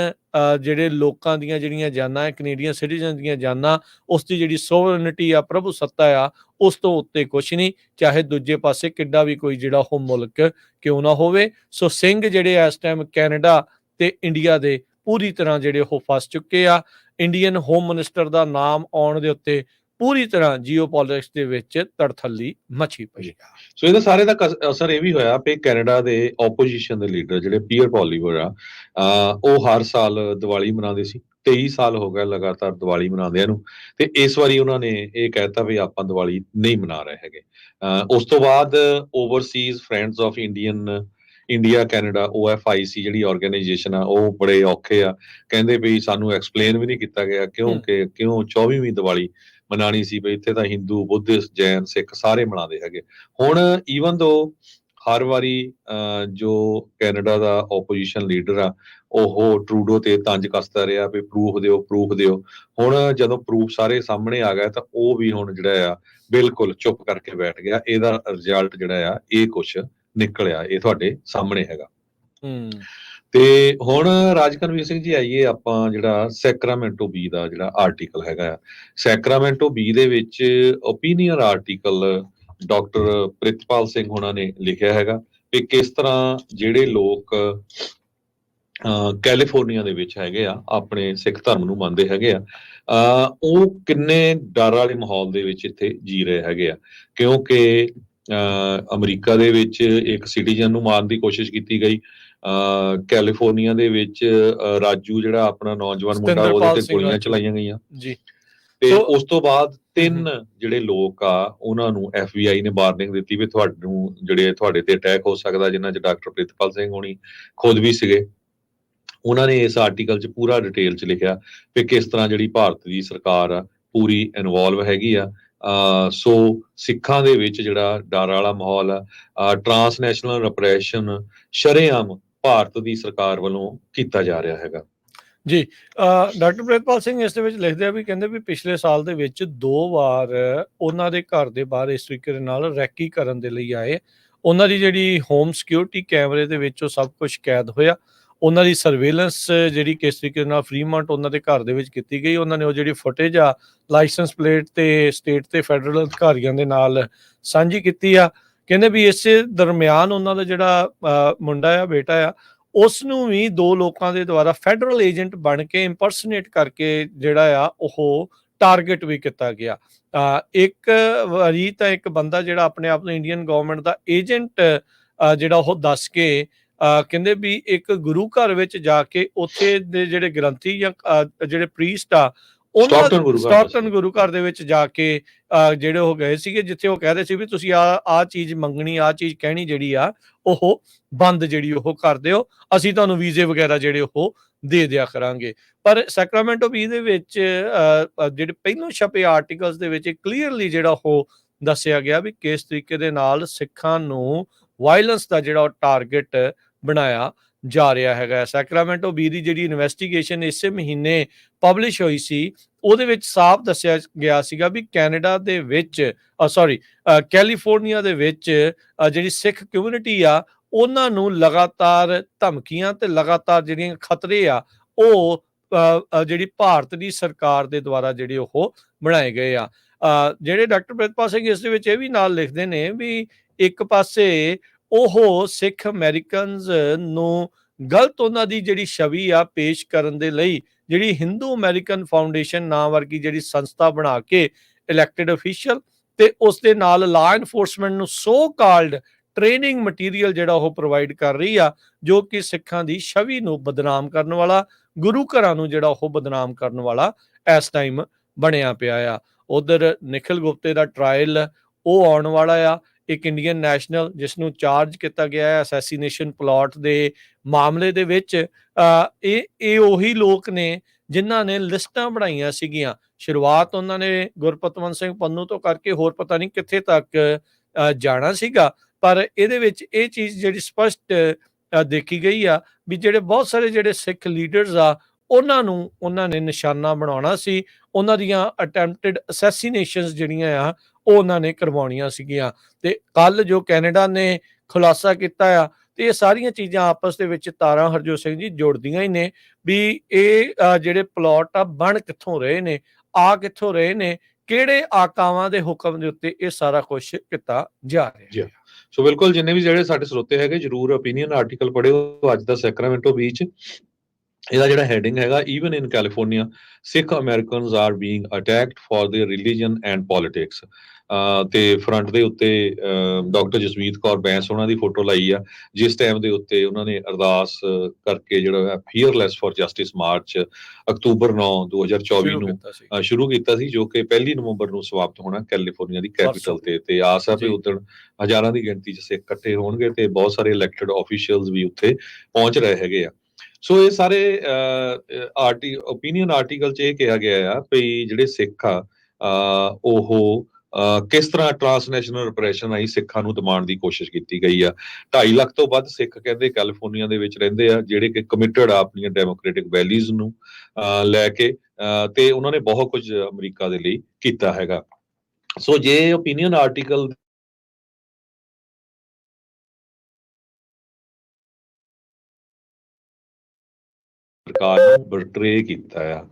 ਜਿਹੜੇ ਲੋਕਾਂ ਦੀਆਂ ਜਿਹੜੀਆਂ ਜਾਨਾਂ, ਕੈਨੇਡੀਅਨ ਸਿਟੀਜ਼ਨ ਦੀਆਂ ਜਾਨਾਂ, ਉਸ ਦੀ ਜਿਹੜੀ ਸੋਵਰਨਿਟੀ ਆ, ਪ੍ਰਭੂ ਸੱਤਾ ਆ, ਉਸ ਤੋਂ ਉੱਤੇ ਕੁਛ ਨਹੀਂ, ਚਾਹੇ ਦੂਜੇ ਪਾਸੇ ਕਿੱਡਾ ਵੀ ਕੋਈ ਜਿਹੜਾ ਉਹ ਮੁਲਕ ਕਿਉਂ ਨਾ ਹੋਵੇ। ਸੋ ਸਿੰਘ ਜਿਹੜੇ ਇਸ ਟਾਈਮ ਕੈਨੇਡਾ ਤੇ ਇੰਡੀਆ ਦੇ ਪੂਰੀ ਤਰ੍ਹਾਂ ਜਿਹੜੇ ਉਹ ਫਸ ਚੁੱਕੇ ਆ। ਇੰਡੀਅਨ ਹੋਮ ਮਿਨਿਸਟਰ ਦਾ ਨਾਮ ਆਉਣ ਦੇ ਉੱਤੇ ਪੂਰੀ ਤਰ੍ਹਾਂ ਜੀਓਪੋਲਿਟਿਕਸ ਦੇ ਵਿੱਚ ਤੜਥੱਲੀ ਮੱਛੀ ਪਈ ਆ। ਸੋ ਇਹਦਾ ਸਾਰੇ ਦਾ ਅਸਰ ਇਹ ਵੀ ਹੋਇਆ ਕਿ ਕੈਨੇਡਾ ਦੇ ਆਪੋਜੀਸ਼ਨ ਦੇ ਲੀਡਰ ਜਿਹੜੇ ਪੀਅਰ ਪੋਲੀਵਰ ਆ, ਉਹ ਹਰ ਸਾਲ ਦੀਵਾਲੀ ਮਨਾਉਂਦੇ ਸੀ। 23 ਸਾਲ ਹੋ ਗਏ ਲਗਾਤਾਰ ਦੀਵਾਲੀ ਮਨਾਉਂਦਿਆਂ ਨੂੰ, ਤੇ ਇਸ ਵਾਰੀ ਉਹਨਾਂ ਨੇ ਇਹ ਕਹਿਤਾ ਵੀ ਆਪਾਂ ਦੀਵਾਲੀ ਨਹੀਂ ਮਨਾ ਰਹੇ ਹੈਗੇ। ਉਸ ਤੋਂ ਬਾਅਦ Overseas friends of India Canada OFIC ਜਿਹੜੀ ਆਰਗੇਨਾਈਜੇਸ਼ਨ ਆ, ਉਹ ਬੜੇ ਔਖੇ ਆ, ਕਹਿੰਦੇ ਵੀ ਸਾਨੂੰ ਐਕਸਪਲੇਨ ਵੀ ਨਹੀਂ ਕੀਤਾ ਗਿਆ ਕਿਉਂ 24ਵੀਂ ਦੀਵਾਲੀ ਮਨਾਣੀ ਸੀ, ਵੀ ਇੱਥੇ ਤਾਂ ਹਿੰਦੂ, ਬੁੱਧਿਸਟ, ਜੈਨ, ਸਿੱਖ ਸਾਰੇ ਮਨਾਉਂਦੇ ਹੈਗੇ। ਹੁਣ ਈਵਨ ਦੋ ਹਰ ਵਾਰੀ ਜੋ ਕੈਨੇਡਾ ਦਾ ਆਪੋਜੀਸ਼ਨ ਲੀਡਰ ਆ ਉਹ ਟਰੂਡੋ ਤੇ ਤੰਜ ਕੱਸਦਾ ਰਿਹਾ ਵੀ ਪ੍ਰੂਫ ਦਿਓ। ਹੁਣ ਜਦੋਂ ਪ੍ਰੂਫ ਸਾਰੇ ਸਾਹਮਣੇ ਆ ਗਿਆ ਤਾਂ ਉਹ ਵੀ ਹੁਣ ਜਿਹੜਾ ਆ ਬਿਲਕੁਲ ਚੁੱਪ ਕਰਕੇ ਬੈਠ ਗਿਆ। ਇਹਦਾ ਰਿਜ਼ਲਟ ਜਿਹੜਾ ਆ ਇਹ ਕੁਛ ਨਿਕਲਿਆ, ਇਹ ਤੁਹਾਡੇ ਸਾਹਮਣੇ ਹੈਗਾ। ਤੇ ਹੁਣ ਰਾਜਕਨਵੀਰ ਸਿੰਘ ਜੀ ਆਈਏ ਆਪਾਂ ਜਿਹੜਾ ਸੈਕਰਾਮੈਂਟੋ ਬੀ ਦਾ ਜਿਹੜਾ ਆਰਟੀਕਲ ਹੈਗਾ ਆ, ਸੈਕਰਾਮੈਂਟੋ ਬੀ ਦੇ ਵਿੱਚ opinion article doctor Pritpal Singh ਹੋਣਾ ਨੇ ਲਿਖਿਆ ਹੈਗਾ ਕਿ ਕਿਸ ਤਰ੍ਹਾਂ ਜਿਹੜੇ ਲੋਕ ਕੈਲੀਫੋਰਨੀਆ ਦੇ ਵਿੱਚ ਹੈਗੇ ਆ, ਆਪਣੇ ਸਿੱਖ ਧਰਮ ਨੂੰ ਮੰਨਦੇ ਹੈਗੇ ਆ, ਉਹ ਕਿੰਨੇ ਡਰ ਵਾਲੇ ਮਾਹੌਲ ਦੇ ਵਿੱਚ ਇੱਥੇ ਜੀ ਰਹੇ ਹੈਗੇ ਆ। ਕਿਉਂਕਿ ਅਮਰੀਕਾ ਦੇ ਵਿੱਚ ਇੱਕ ਸਿਟੀਜ਼ਨ ਨੂੰ ਮਾਰਨ ਦੀ ਕੋਸ਼ਿਸ਼ ਕੀਤੀ ਗਈ, ਕੈਲੀਫੋਰਨੀਆ ਦੇ ਵਿੱਚ ਰਾਜੂ ਜਿਹੜਾ ਆਪਣਾ ਨੌਜਵਾਨ ਮੁੰਡਾ, ਉਹਦੇ ਤੇ ਗੋਲੀਆਂ ਚਲਾਈਆਂ ਗਈਆਂ ਜੀ। ਤੇ ਉਸ ਤੋਂ ਬਾਅਦ 3 ਜਿਹੜੇ ਲੋਕ ਆ ਉਹਨਾਂ ਨੂੰ FBI ਨੇ ਵਾਰਨਿੰਗ ਦਿੱਤੀ ਵੀ ਤੁਹਾਡੇ ਤੇ ਅਟੈਕ ਹੋ ਸਕਦਾ, ਜਿਨ੍ਹਾਂ 'ਚ ਡਾਕਟਰ ਪ੍ਰਿਤਪਾਲ ਸਿੰਘ ਹੋਣੀ ਖੁਦ ਵੀ ਸੀਗੇ। ਉਹਨਾਂ ਨੇ ਇਸ ਆਰਟੀਕਲ 'ਚ ਪੂਰਾ ਡਿਟੇਲ 'ਚ ਲਿਖਿਆ ਕਿ ਕਿਸ ਤਰ੍ਹਾਂ ਜਿਹੜੀ ਭਾਰਤ ਦੀ ਸਰਕਾਰ ਆ ਪੂਰੀ ਇਨਵੋਲਵ ਹੈਗੀ ਆ। ਸੋ ਸਿੱਖਾਂ ਦੇ ਵਿੱਚ ਜਿਹੜਾ ਡਰ ਵਾਲਾ ਮਾਹੌਲ ਆ, ਟਰਾਂਸਨੈਸ਼ਨਲ ਰਿਪਰੈਸ਼ਨ ਸ਼ਰੇਆਮ ਭਾਰਤ ਦੀ ਸਰਕਾਰ ਵੱਲੋਂ ਕੀਤਾ ਜਾ ਰਿਹਾ ਹੈਗਾ ਜੀ। ਡਾਕਟਰ ਪ੍ਰਿਤਪਾਲ ਸਿੰਘ ਇਸ ਦੇ ਵਿੱਚ ਲਿਖਦੇ ਆ ਵੀ ਕਹਿੰਦੇ ਵੀ ਪਿਛਲੇ ਸਾਲ ਦੇ ਵਿੱਚ 2 ਵਾਰ ਉਹਨਾਂ ਦੇ ਘਰ ਦੇ ਬਾਹਰ ਇਸ ਤਰੀਕੇ ਦੇ ਨਾਲ ਰੈਕੀ ਕਰਨ ਦੇ ਲਈ ਆਏ। ਉਹਨਾਂ ਦੀ ਜਿਹੜੀ ਹੋਮ ਸਿਕਿਉਰਿਟੀ ਕੈਮਰੇ ਦੇ ਵਿੱਚ ਉਹ ਸਭ ਕੁਝ ਕੈਦ ਹੋਇਆ। ਉਹਨਾਂ ਦੀ ਸਰਵੇਲੈਂਸ ਜਿਹੜੀ ਕਿਸ ਤਰੀਕੇ ਨਾਲ ਫਰੀਮੌਂਟ ਉਹਨਾਂ ਦੇ ਘਰ ਦੇ ਵਿੱਚ ਕੀਤੀ ਗਈ, ਉਹਨਾਂ ਨੇ ਉਹ ਜਿਹੜੀ ਫੁਟੇਜ ਆ ਲਾਇਸੈਂਸ ਪਲੇਟ ਤੇ ਸਟੇਟ ਤੇ ਫੈਡਰਲ ਅਧਿਕਾਰੀਆਂ ਦੇ ਨਾਲ ਸਾਂਝੀ ਕੀਤੀ ਆ। ਕਹਿੰਦੇ ਵੀ ਇਸੇ ਦਰਮਿਆਨ ਉਹਨਾਂ ਦਾ ਜਿਹੜਾ ਮੁੰਡਾ ਆ, ਬੇਟਾ ਆ, ਉਸ ਨੂੰ ਵੀ 2 ਲੋਕਾਂ ਦੇ ਦੁਆਰਾ ਫੈਡਰਲ ਏਜੰਟ ਬਣ ਕੇ ਇੰਪਰਸਨੇਟ ਕਰਕੇ ਜਿਹੜਾ ਆ ਉਹ ਟਾਰਗੇਟ ਵੀ ਕੀਤਾ ਗਿਆ। ਇੱਕ ਵਾਰੀ ਤਾਂ ਇੱਕ ਬੰਦਾ ਜਿਹੜਾ ਆਪਣੇ ਆਪ ਨੂੰ ਇੰਡੀਅਨ ਗਵਰਨਮੈਂਟ ਦਾ ਏਜੰਟ ਜਿਹੜਾ ਉਹ ਦੱਸ ਕੇ ਕਹਿੰਦੇ ਵੀ ਇੱਕ ਗੁਰੂ ਘਰ ਵਿੱਚ ਜਾ ਕੇ ਉੱਥੇ ਦੇ ਜਿਹੜੇ ਗ੍ਰੰਥੀ ਜਾਂ ਜਿਹੜੇ ਪ੍ਰੀਸਟ ਆ, ਸਟਾਕਟਨ ਗੁਰੂ ਘਰ ਦੇ ਵਿੱਚ ਜਾ ਕੇ ਜਿਹੜੇ ਉਹ ਗਏ ਸੀਗੇ, ਜਿੱਥੇ ਉਹ ਕਹਿ ਰਹੇ ਸੀ ਵੀ ਤੁਸੀਂ ਆਹ ਚੀਜ਼ ਮੰਗਣੀ, ਆਹ ਚੀਜ਼ ਕਹਿਣੀ ਜਿਹੜੀ ਆ ਉਹ ਬੰਦ ਜਿਹੜੀ ਉਹ ਕਰ ਦਿਓ, ਅਸੀਂ ਤੁਹਾਨੂੰ ਵੀਜ਼ੇ ਵਗੈਰਾ ਜਿਹੜੇ ਉਹ ਦੇ ਦਿਆ ਕਰਾਂਗੇ। ਪਰ ਸੈਕਰਾਮੈਂਟੋ ਬੀ ਦੇ ਵਿੱਚ ਜਿਹੜੇ ਪਹਿਲੋਂ ਛਪੇ ਆਰਟੀਕਲਸ ਦੇ ਵਿੱਚ ਕਲੀਅਰਲੀ ਜਿਹੜਾ ਉਹ ਦੱਸਿਆ ਗਿਆ ਵੀ ਕਿਸ ਤਰੀਕੇ ਦੇ ਨਾਲ ਸਿੱਖਾਂ ਨੂੰ ਵਾਇਲੈਂਸ ਦਾ ਜਿਹੜਾ ਉਹ ਟਾਰਗੇਟ ਬਣਾਇਆ ਜਾ ਰਿਹਾ ਹੈਗਾ। ਸੈਕਰਾਮੈਂਟੋ ਬੀ ਦੀ ਜਿਹੜੀ ਇਨਵੈਸਟੀਗੇਸ਼ਨ ਇਸੇ ਮਹੀਨੇ ਪਬਲਿਸ਼ ਹੋਈ ਸੀ, ਉਹਦੇ ਵਿੱਚ ਸਾਫ਼ ਦੱਸਿਆ ਗਿਆ ਸੀਗਾ ਵੀ ਕੈਨੇਡਾ ਦੇ ਵਿੱਚ ਕੈਲੀਫੋਰਨੀਆ ਦੇ ਵਿੱਚ ਜਿਹੜੀ ਸਿੱਖ ਕਮਿਊਨਿਟੀ ਆ ਉਹਨਾਂ ਨੂੰ ਲਗਾਤਾਰ ਧਮਕੀਆਂ ਤੇ ਲਗਾਤਾਰ ਜਿਹੜੀਆਂ ਖਤਰੇ ਆ ਉਹ ਜਿਹੜੀ ਭਾਰਤ ਦੀ ਸਰਕਾਰ ਦੇ ਦੁਆਰਾ ਜਿਹੜੇ ਉਹ ਬਣਾਏ ਗਏ ਆ। ਜਿਹੜੇ ਡਾਕਟਰ ਪ੍ਰਿਤਪਾਲ ਸਿੰਘ ਇਸ ਦੇ ਵਿੱਚ ਇਹ ਵੀ ਨਾਲ ਲਿਖਦੇ ਨੇ ਵੀ ਇੱਕ ਪਾਸੇ ਉਹ ਸਿੱਖ ਅਮਰੀਕਨਜ਼ ਨੂੰ ਗਲਤ ਉਹਨਾਂ ਦੀ ਜਿਹੜੀ ਛਵੀ ਆ ਪੇਸ਼ ਕਰਨ ਦੇ ਲਈ ਜਿਹੜੀ ਹਿੰਦੂ ਅਮਰੀਕਨ ਫਾਊਂਡੇਸ਼ਨ ਨਾਂ ਵਰਗੀ ਜਿਹੜੀ ਸੰਸਥਾ ਬਣਾ ਕੇ ਇਲੈਕਟਿਡ ਅਫੀਸ਼ੀਅਲ ਤੇ ਉਸ ਦੇ ਨਾਲ ਲਾ ਐਨਫੋਰਸਮੈਂਟ ਨੂੰ ਸੋ ਕਾਲਡ ਟ੍ਰੇਨਿੰਗ ਮਟੀਰੀਅਲ ਜਿਹੜਾ ਉਹ ਪ੍ਰੋਵਾਈਡ ਕਰ ਰਹੀ ਆ, ਜੋ ਕਿ ਸਿੱਖਾਂ ਦੀ ਛਵੀ ਨੂੰ ਬਦਨਾਮ ਕਰਨ ਵਾਲਾ, ਗੁਰੂ ਘਰਾਂ ਨੂੰ ਜਿਹੜਾ ਉਹ ਬਦਨਾਮ ਕਰਨ ਵਾਲਾ ਇਸ ਟਾਈਮ ਬਣਿਆ ਪਿਆ ਆ। ਉਧਰ ਨਿਖਿਲ ਗੁਪਤੇ ਦਾ ਟਰਾਇਲ ਉਹ ਆਉਣ ਵਾਲਾ ਆ। ਇੱਕ ਇੰਡੀਅਨ ਨੈਸ਼ਨਲ ਜਿਸ ਨੂੰ ਚਾਰਜ ਕੀਤਾ ਗਿਆ ਹੈ ਅਸੈਸੀਨੇਸ਼ਨ ਪਲਾਟ ਦੇ ਮਾਮਲੇ ਦੇ ਵਿੱਚ, ਇਹ ਉਹੀ ਲੋਕ ਨੇ ਜਿਨ੍ਹਾਂ ਨੇ ਲਿਸਟਾਂ ਬਣਾਈਆਂ ਸੀਗੀਆਂ। ਸ਼ੁਰੂਆਤ ਉਹਨਾਂ ਨੇ ਗੁਰਪਤਵੰਤ ਸਿੰਘ ਪੰਨੂ ਤੋਂ ਕਰਕੇ ਹੋਰ ਪਤਾ ਨਹੀਂ ਕਿੱਥੇ ਤੱਕ ਜਾਣਾ ਸੀਗਾ, ਪਰ ਇਹਦੇ ਵਿੱਚ ਇਹ ਚੀਜ਼ ਜਿਹੜੀ ਸਪਸ਼ਟ ਦੇਖੀ ਗਈ ਆ ਵੀ ਜਿਹੜੇ ਬਹੁਤ ਸਾਰੇ ਜਿਹੜੇ ਸਿੱਖ ਲੀਡਰਸ ਆ ਉਹਨਾਂ ਨੇ ਨਿਸ਼ਾਨਾ ਬਣਾਉਣਾ ਸੀ, ਉਹਨਾਂ ਦੀਆਂ ਅਟੈਂਪਟਡ ਅਸੈਸੀਨੇਸ਼ਨਸ ਜਿਹੜੀਆਂ ਆ ਉਹ ਉਹਨਾਂ ਨੇ ਕਰਵਾਉਣੀਆਂ ਸੀਗੀਆਂ। ਤੇ ਕੱਲ ਜੋ ਕੈਨੇਡਾ ਨੇ ਖੁਲਾਸਾ ਕੀਤਾ ਆ ਤੇ ਇਹ ਸਾਰੀਆਂ ਚੀਜ਼ਾਂ ਆਪਸ ਦੇ ਵਿੱਚ ਤਾਰਾਂ ਹਰਜੋਤ ਸਿੰਘ ਜੀ ਜੋੜਦੀਆਂ ਹੀ ਨੇ ਵੀ ਇਹ ਜਿਹੜੇ ਪਲਾਟ ਆ ਬਣ ਕਿੱਥੋਂ ਰਹੇ ਨੇ, ਆ ਕਿੱਥੋਂ ਰਹੇ ਨੇ, ਕਿਹੜੇ ਆਕਾਵਾਂ ਦੇ ਹੁਕਮ ਦੇ ਉੱਤੇ ਇਹ ਸਾਰਾ ਕੁਝ ਕੀਤਾ ਜਾ ਰਿਹਾ ਹੈ। ਸੋ ਬਿਲਕੁਲ, ਜਿੰਨੇ ਵੀ ਜਿਹੜੇ ਸਾਡੇ ਸਰੋਤੇ ਹੈਗੇ ਜਰੂਰ ਓਪੀਨੀਅਨ ਆਰਟੀਕਲ ਪੜ੍ਹਿਓ ਅੱਜ ਦਾ ਸੈਕਰਾਮੈਂਟੋ ਬੀਚ। ਇਹਦਾ ਜਿਹੜਾ ਹੈਡਿੰਗ ਹੈਗਾ, even in California Sikh Americans are being attacked for their religion and politics. ਤੇ ਫਰੰਟ ਦੇ ਉੱਤੇ ਡਾਕਟਰ ਜਸਮੀਤ ਕੌਰ ਬੈਂਸ ਉਹਨਾਂ ਦੀ ਫੋਟੋ ਲਾਈ ਆ, ਜਿਸ ਟਾਈਮ ਦੇ ਉੱਤੇ ਉਹਨਾਂ ਨੇ ਅਰਦਾਸ ਕਰਕੇ ਜਿਹੜਾ ਫੀਅਰਲੈਸ ਫॉर ਜਸਟਿਸ ਮਾਰਚ ਅਕਤੂਬਰ 9 2024 ਨੂੰ ਸ਼ੁਰੂ ਕੀਤਾ ਸੀ, ਜੋ ਕਿ 1 ਨਵੰਬਰ ਨੂੰ ਸਮਾਪਤ ਹੋਣਾ ਕੈਲੀਫੋਰਨੀਆ ਦੀ ਕੈਪੀਟਲ ਤੇ ਆਸ ਹੈ ਵੀ ਉਦੋਂ ਹਜ਼ਾਰਾਂ ਦੀ ਗਿਣਤੀ 'ਚ ਸਿੱਖ ਇਕੱਠੇ ਹੋਣਗੇ ਤੇ ਬਹੁਤ ਸਾਰੇ ਇਲੈਕਟਡ ਆਫੀਸ਼ੀਅਲਸ ਵੀ ਉੱਥੇ ਪਹੁੰਚ ਰਹੇ ਹੈਗੇ ਆ। ਸੋ ਇਹ ਸਾਰੇ ਓਪੀਨੀਅਨ ਆਰਟੀਕਲ 'ਚ ਇਹ ਕਿਹਾ ਗਿਆ ਆ ਵੀ ਜਿਹੜੇ ਸਿੱਖ ਆ ਉਹ ਕਿਸ ਤਰ੍ਹਾਂ ਟ੍ਰਾਂਸਨੈਸ਼ਨਲ ਰਿਪਰੈਸ਼ਨ ਆਈ ਸਿੱਖਾਂ ਨੂੰ ਦਬਾਉਣ ਦੀ ਕੋਸ਼ਿਸ਼ ਕੀਤੀ ਗਈ ਆ। 2.5 ਲੱਖ ਤੋਂ ਵੱਧ ਸਿੱਖ ਕਹਿੰਦੇ ਕੈਲੀਫੋਰਨੀਆ ਦੇ ਵਿੱਚ ਰਹਿੰਦੇ ਆ, ਜਿਹੜੇ ਕਿ ਕਮਿਟਡ ਆ ਆਪਣੀਆਂ ਡੈਮੋਕ੍ਰੈਟਿਕ ਵੈਲਿਊਜ਼ ਨੂੰ ਲੈ ਕੇ, ਤੇ ਉਹਨਾਂ ਨੇ ਬਹੁਤ ਕੁਝ ਅਮਰੀਕਾ ਦੇ ਲਈ ਕੀਤਾ ਹੈਗਾ। ਸੋ ਜੇ ਓਪੀਨੀਅਨ ਆਰਟੀਕਲ ਸਰਕਾਰ ਨੂੰ ਬਿਟਰੇ ਕੀਤਾ ਆ,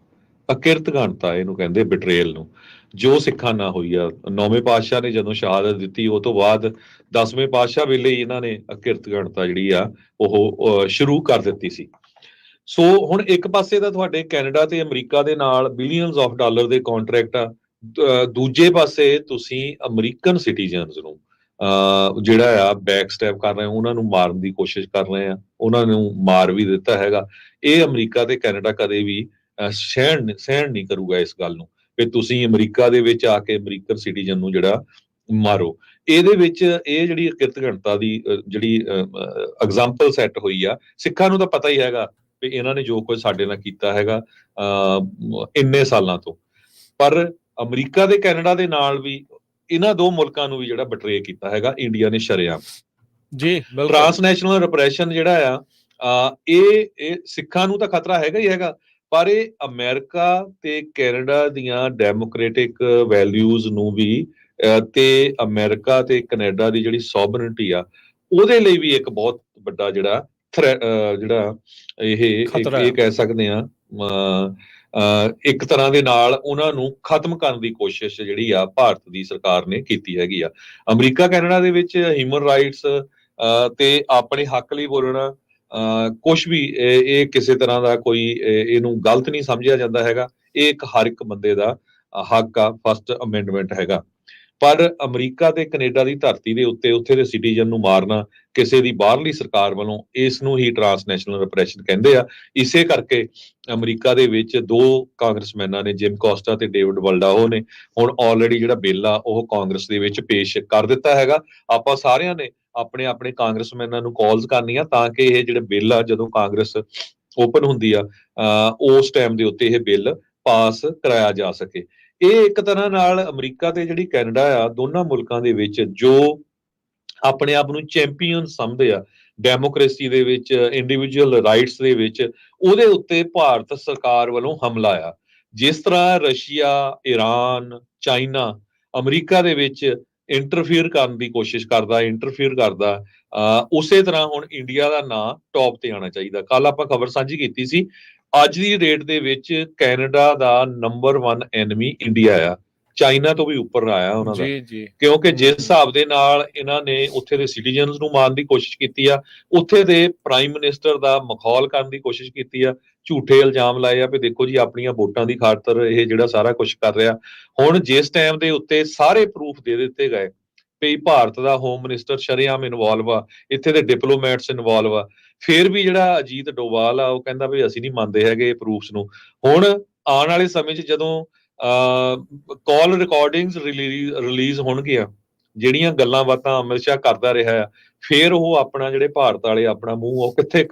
ਅਕਿਰਤਗਣਤਾ ਇਹਨੂੰ ਕਹਿੰਦੇ ਬਿਟਰੇਲ ਨੂੰ, ਜੋ ਸਿੱਖਾਂ ਨਾਲ ਹੋਈ ਆ। 9ਵੇਂ ਪਾਤਸ਼ਾਹ ਨੇ ਜਦੋਂ ਸ਼ਹਾਦਤ ਦਿੱਤੀ ਉਹ ਤੋਂ ਬਾਅਦ 10ਵੇਂ ਪਾਤਸ਼ਾਹ ਵੇਲੇ ਹੀ ਇਹਨਾਂ ਨੇ ਅਕਿਰਤਗਣਤਾ ਜਿਹੜੀ ਆ ਉਹ ਸ਼ੁਰੂ ਕਰ ਦਿੱਤੀ ਸੀ। ਸੋ ਹੁਣ ਇੱਕ ਪਾਸੇ ਤਾਂ ਤੁਹਾਡੇ ਕੈਨੇਡਾ ਤੇ ਅਮਰੀਕਾ ਦੇ ਨਾਲ ਬਿਲੀਅਨਸ ਆਫ ਡਾਲਰ ਦੇ ਕੰਟਰੈਕਟ ਆ, ਦੂਜੇ ਪਾਸੇ ਤੁਸੀਂ ਅਮਰੀਕਨ ਸਿਟੀਜ਼ਨਸ ਨੂੰ ਜਿਹੜਾ ਆ ਬੈਕ ਸਟੈਪ ਕਰ ਰਹੇ ਹੋ, ਉਹਨਾਂ ਨੂੰ ਮਾਰਨ ਦੀ ਕੋਸ਼ਿਸ਼ ਕਰ ਰਹੇ ਆ, ਉਹਨਾਂ ਨੂੰ ਮਾਰ ਵੀ ਦਿੱਤਾ ਹੈਗਾ। ਇਹ ਅਮਰੀਕਾ ਤੇ ਕੈਨੇਡਾ ਕਦੇ ਵੀ ਸਹਿਣ ਨਹੀਂ ਕਰੂਗਾ ਇਸ ਗੱਲ ਨੂੰ ਵੀ ਤੁਸੀਂ ਅਮਰੀਕਾ ਦੇ ਵਿੱਚ ਆ ਕੇ ਅਮਰੀਕਨ ਸਿਟੀਜ਼ਨ ਨੂੰ ਜਿਹੜਾ ਮਾਰੋ। ਇਹਦੇ ਵਿੱਚ ਇਹ ਜਿਹੜੀ ਕਿਰਤਗਣਤਾ ਦੀ ਜਿਹੜੀ ਐਗਜ਼ਾਮਪਲ ਸੈੱਟ ਹੋਈ ਆ, ਸਿੱਖਾਂ ਨੂੰ ਤਾਂ ਪਤਾ ਹੀ ਹੈਗਾ ਵੀ ਇਹਨਾਂ ਨੇ ਜੋ ਕੁਝ ਸਾਡੇ ਨਾਲ ਕੀਤਾ ਹੈਗਾ ਇੰਨੇ ਸਾਲਾਂ ਤੋਂ, ਪਰ ਅਮਰੀਕਾ ਤੇ ਕੈਨੇਡਾ ਦੇ ਨਾਲ ਵੀ ਇਹਨਾਂ ਦੋ ਮੁਲਕਾਂ ਨੂੰ ਵੀ ਜਿਹੜਾ ਬਿਟਰੇ ਕੀਤਾ ਹੈਗਾ ਇੰਡੀਆ ਨੇ ਸ਼ਰੇਆਮ। ਜੀ ਬਿਲਕੁਲ, ਟ੍ਰਾਂਸਨੈਸ਼ਨਲ ਰਿਪਰੈਸ਼ਨ ਜਿਹੜਾ ਆ ਇਹ ਸਿੱਖਾਂ ਨੂੰ ਤਾਂ ਖਤਰਾ ਹੈਗਾ ਹੀ ਹੈਗਾ, ਪਰ ਇਹ ਅਮਰੀਕਾ ਤੇ ਕੈਨੇਡਾ ਦੀਆਂ ਡੈਮੋਕ੍ਰੈਟਿਕ ਵੈਲਿਊਜ਼ ਨੂੰ ਵੀ ਤੇ ਅਮਰੀਕਾ ਤੇ ਕੈਨੇਡਾ ਦੀ ਜਿਹੜੀ ਸੋਵਰਨਟੀ ਆ ਉਹਦੇ ਲਈ ਵੀ ਇੱਕ ਬਹੁਤ ਵੱਡਾ ਜਿਹੜਾ ਇਹ ਕਹਿ ਸਕਦੇ ਆ ਇੱਕ ਤਰ੍ਹਾਂ ਦੇ ਨਾਲ ਉਹਨਾਂ ਨੂੰ ਖਤਮ ਕਰਨ ਦੀ ਕੋਸ਼ਿਸ਼ ਜਿਹੜੀ ਆ ਭਾਰਤ ਦੀ ਸਰਕਾਰ ਨੇ ਕੀਤੀ ਹੈਗੀ ਆ। ਅਮਰੀਕਾ ਕੈਨੇਡਾ ਦੇ ਵਿੱਚ ਹਿਊਮਨ ਰਾਈਟਸ ਤੇ ਆਪਣੇ ਹੱਕ ਲਈ ਬੋਲਣਾ ਕੁਛ ਵੀ ਇਹ ਕਿਸੇ ਤਰ੍ਹਾਂ ਦਾ ਕੋਈ ਇਹਨੂੰ ਗਲਤ ਨਹੀਂ ਸਮਝਿਆ ਜਾਂਦਾ ਹੈਗਾ। ਇਹ ਇੱਕ ਹਰ ਇੱਕ ਬੰਦੇ ਦਾ ਹੱਕ ਆ, ਫਸਟ ਅਮੈਂਡਮੈਂਟ ਹੈਗਾ। ਪਰ ਅਮਰੀਕਾ ਤੇ ਕੈਨੇਡਾ ਦੀ ਧਰਤੀ ਦੇ ਉੱਤੇ ਉੱਥੇ ਦੇ ਸਿਟੀਜ਼ਨ ਨੂੰ ਮਾਰਨਾ ਕਿਸੇ ਦੀ ਬਾਹਰਲੀ ਸਰਕਾਰ ਵੱਲੋਂ, ਇਸ ਨੂੰ ਹੀ ਟ੍ਰਾਂਸਨੈਸ਼ਨਲ ਰਿਪਰੈਸ਼ਨ ਕਹਿੰਦੇ ਆ। ਇਸੇ ਕਰਕੇ ਅਮਰੀਕਾ ਦੇ ਵਿੱਚ 2 ਕਾਂਗਰਸਮੈਨਾਂ ਨੇ, ਜਿਮ ਕੋਸਟਾ ਤੇ ਡੇਵਿਡ ਵਲਡਾਓ ਨੇ, ਹੁਣ ਆਲਰੇਡੀ ਜਿਹੜਾ ਬਿੱਲ ਆ ਉਹ ਕਾਂਗਰਸ ਦੇ ਵਿੱਚ ਪੇਸ਼ ਕਰ ਦਿੱਤਾ ਹੈਗਾ। ਆਪਾਂ ਸਾਰਿਆਂ ਨੇ ਆਪਣੇ ਕਾਂਗਰਸਮੈਨਾਂ ਨੂੰ ਕਾਲਸ ਕਰਨੀਆਂ ਤਾਂ ਕਿ ਇਹ ਜਿਹੜੇ ਬਿੱਲ ਆ ਜਦੋਂ ਕਾਂਗਰਸ ਓਪਨ ਹੁੰਦੀ ਆ, ਉਸ ਟਾਈਮ ਦੇ ਉੱਤੇ ਇਹ ਬਿੱਲ ਪਾਸ ਕਰਾਇਆ ਜਾ ਸਕੇ। ਇਹ ਇੱਕ ਤਰ੍ਹਾਂ ਨਾਲ ਅਮਰੀਕਾ ਤੇ ਜਿਹੜੀ ਕੈਨੇਡਾ ਆ, ਦੋਨਾਂ ਮੁਲਕਾਂ ਦੇ ਵਿੱਚ ਜੋ ਆਪਣੇ ਆਪ ਨੂੰ ਚੈਂਪੀਅਨ ਸਮਝਦੇ ਆ ਡੈਮੋਕ੍ਰੇਸੀ ਦੇ ਵਿੱਚ, ਇੰਡੀਵਿਜੂਅਲ ਰਾਈਟਸ ਦੇ ਵਿੱਚ, ਉਹਦੇ ਉੱਤੇ ਭਾਰਤ ਸਰਕਾਰ ਵੱਲੋਂ ਹਮਲਾ ਆ। ਜਿਸ ਤਰ੍ਹਾਂ ਰਸ਼ੀਆ, ਈਰਾਨ, ਚਾਈਨਾ ਅਮਰੀਕਾ ਦੇ ਵਿੱਚ ਇੰਟਰਫੀਅਰ ਕਰਨ ਦੀ ਕੋਸ਼ਿਸ਼ ਕਰਦਾ, ਉਸੇ ਤਰ੍ਹਾਂ ਹੁਣ ਇੰਡੀਆ ਦਾ ਨਾਂ ਟੌਪ ਤੇ ਆਉਣਾ ਚਾਹੀਦਾ। ਕੱਲ ਆਪਾਂ ਖਬਰ ਸਾਂਝੀ ਕੀਤੀ ਸੀ, ਅੱਜ ਦੀ ਡੇਟ ਦੇ ਵਿੱਚ ਕੈਨੇਡਾ ਦਾ ਨੰਬਰ 1 ਐਨਮੀ ਇੰਡੀਆ ਆ, ਚਾਈਨਾ ਤੋਂ ਵੀ ਉੱਪਰ ਆਇਆ ਉਹਨਾਂ ਦਾ। ਜੀ ਜੀ। ਕਿਉਂਕਿ ਜਿਸ ਹਿਸਾਬ ਦੇ ਨਾਲ ਇਹਨਾਂ ਨੇ ਉੱਥੇ ਦੇ ਸਿਟੀਜ਼ਨਸ ਨੂੰ ਮਾਰਨ ਦੀ ਕੋਸ਼ਿਸ਼ ਕੀਤੀ ਆ, ਉੱਥੇ ਦੇ ਪ੍ਰਾਈਮ ਮਿਨਿਸਟਰ ਦਾ ਮਖੌਲ ਕਰਨ ਦੀ ਕੋਸ਼ਿਸ਼ ਕੀਤੀ ਆ, ਝੂਠੇ ਇਲਜ਼ਾਮ ਲਾਏ ਆ ਵੀ ਦੇਖੋ ਜੀ ਆਪਣੀਆਂ ਵੋਟਾਂ ਦੀ ਖਾਤਰ ਇਹ ਜਿਹੜਾ ਸਾਰਾ ਕੁਝ ਕਰ ਰਿਹਾ। ਹੁਣ ਜਿਸ ਟਾਈਮ ਦੇ ਉੱਤੇ ਸਾਰੇ ਪ੍ਰੂਫ ਦੇ ਦਿੱਤੇ ਗਏ ਵੀ ਭਾਰਤ ਦਾ ਹੋਮ ਮਿਨਿਸਟਰ ਸ਼ਰੇਆਮ ਇਨਵੋਲਵ ਆ, ਇੱਥੇ ਦੇ ਡਿਪਲੋਮੈਟਸ ਇਨਵੋਲਵ ਆ, ਫਿਰ ਵੀ ਜਿਹੜਾ ਅਜੀਤ ਡੋਵਾਲ ਆ ਉਹ ਕਹਿੰਦਾ ਵੀ ਅਸੀਂ ਨਹੀਂ ਮੰਨਦੇ ਹੈਗੇ ਪ੍ਰੂਫਸ ਨੂੰ। ਹੁਣ ਆਉਣ ਵਾਲੇ ਸਮੇਂ 'ਚ ਜਦੋਂ ਕਾਲ ਰਿਕਾਰਡਿੰਗਸ ਰਿਲੀਜ਼ ਹੋਣਗੀਆਂ, ਜਿਹੜੀਆਂ ਗੱਲਾਂ ਬਾਤਾਂ ਅਮਿਤ ਸ਼ਾਹ ਕਰਦਾ ਰਿਹਾ ਆ, ਫਿਰ ਉਹ ਆਪਣਾ ਜਿਹੜੇ ਭਾਰਤ ਵਾਲੇ ਆਪਣਾ ਮੂੰਹ ਉਹ ਕਿੱਥੇ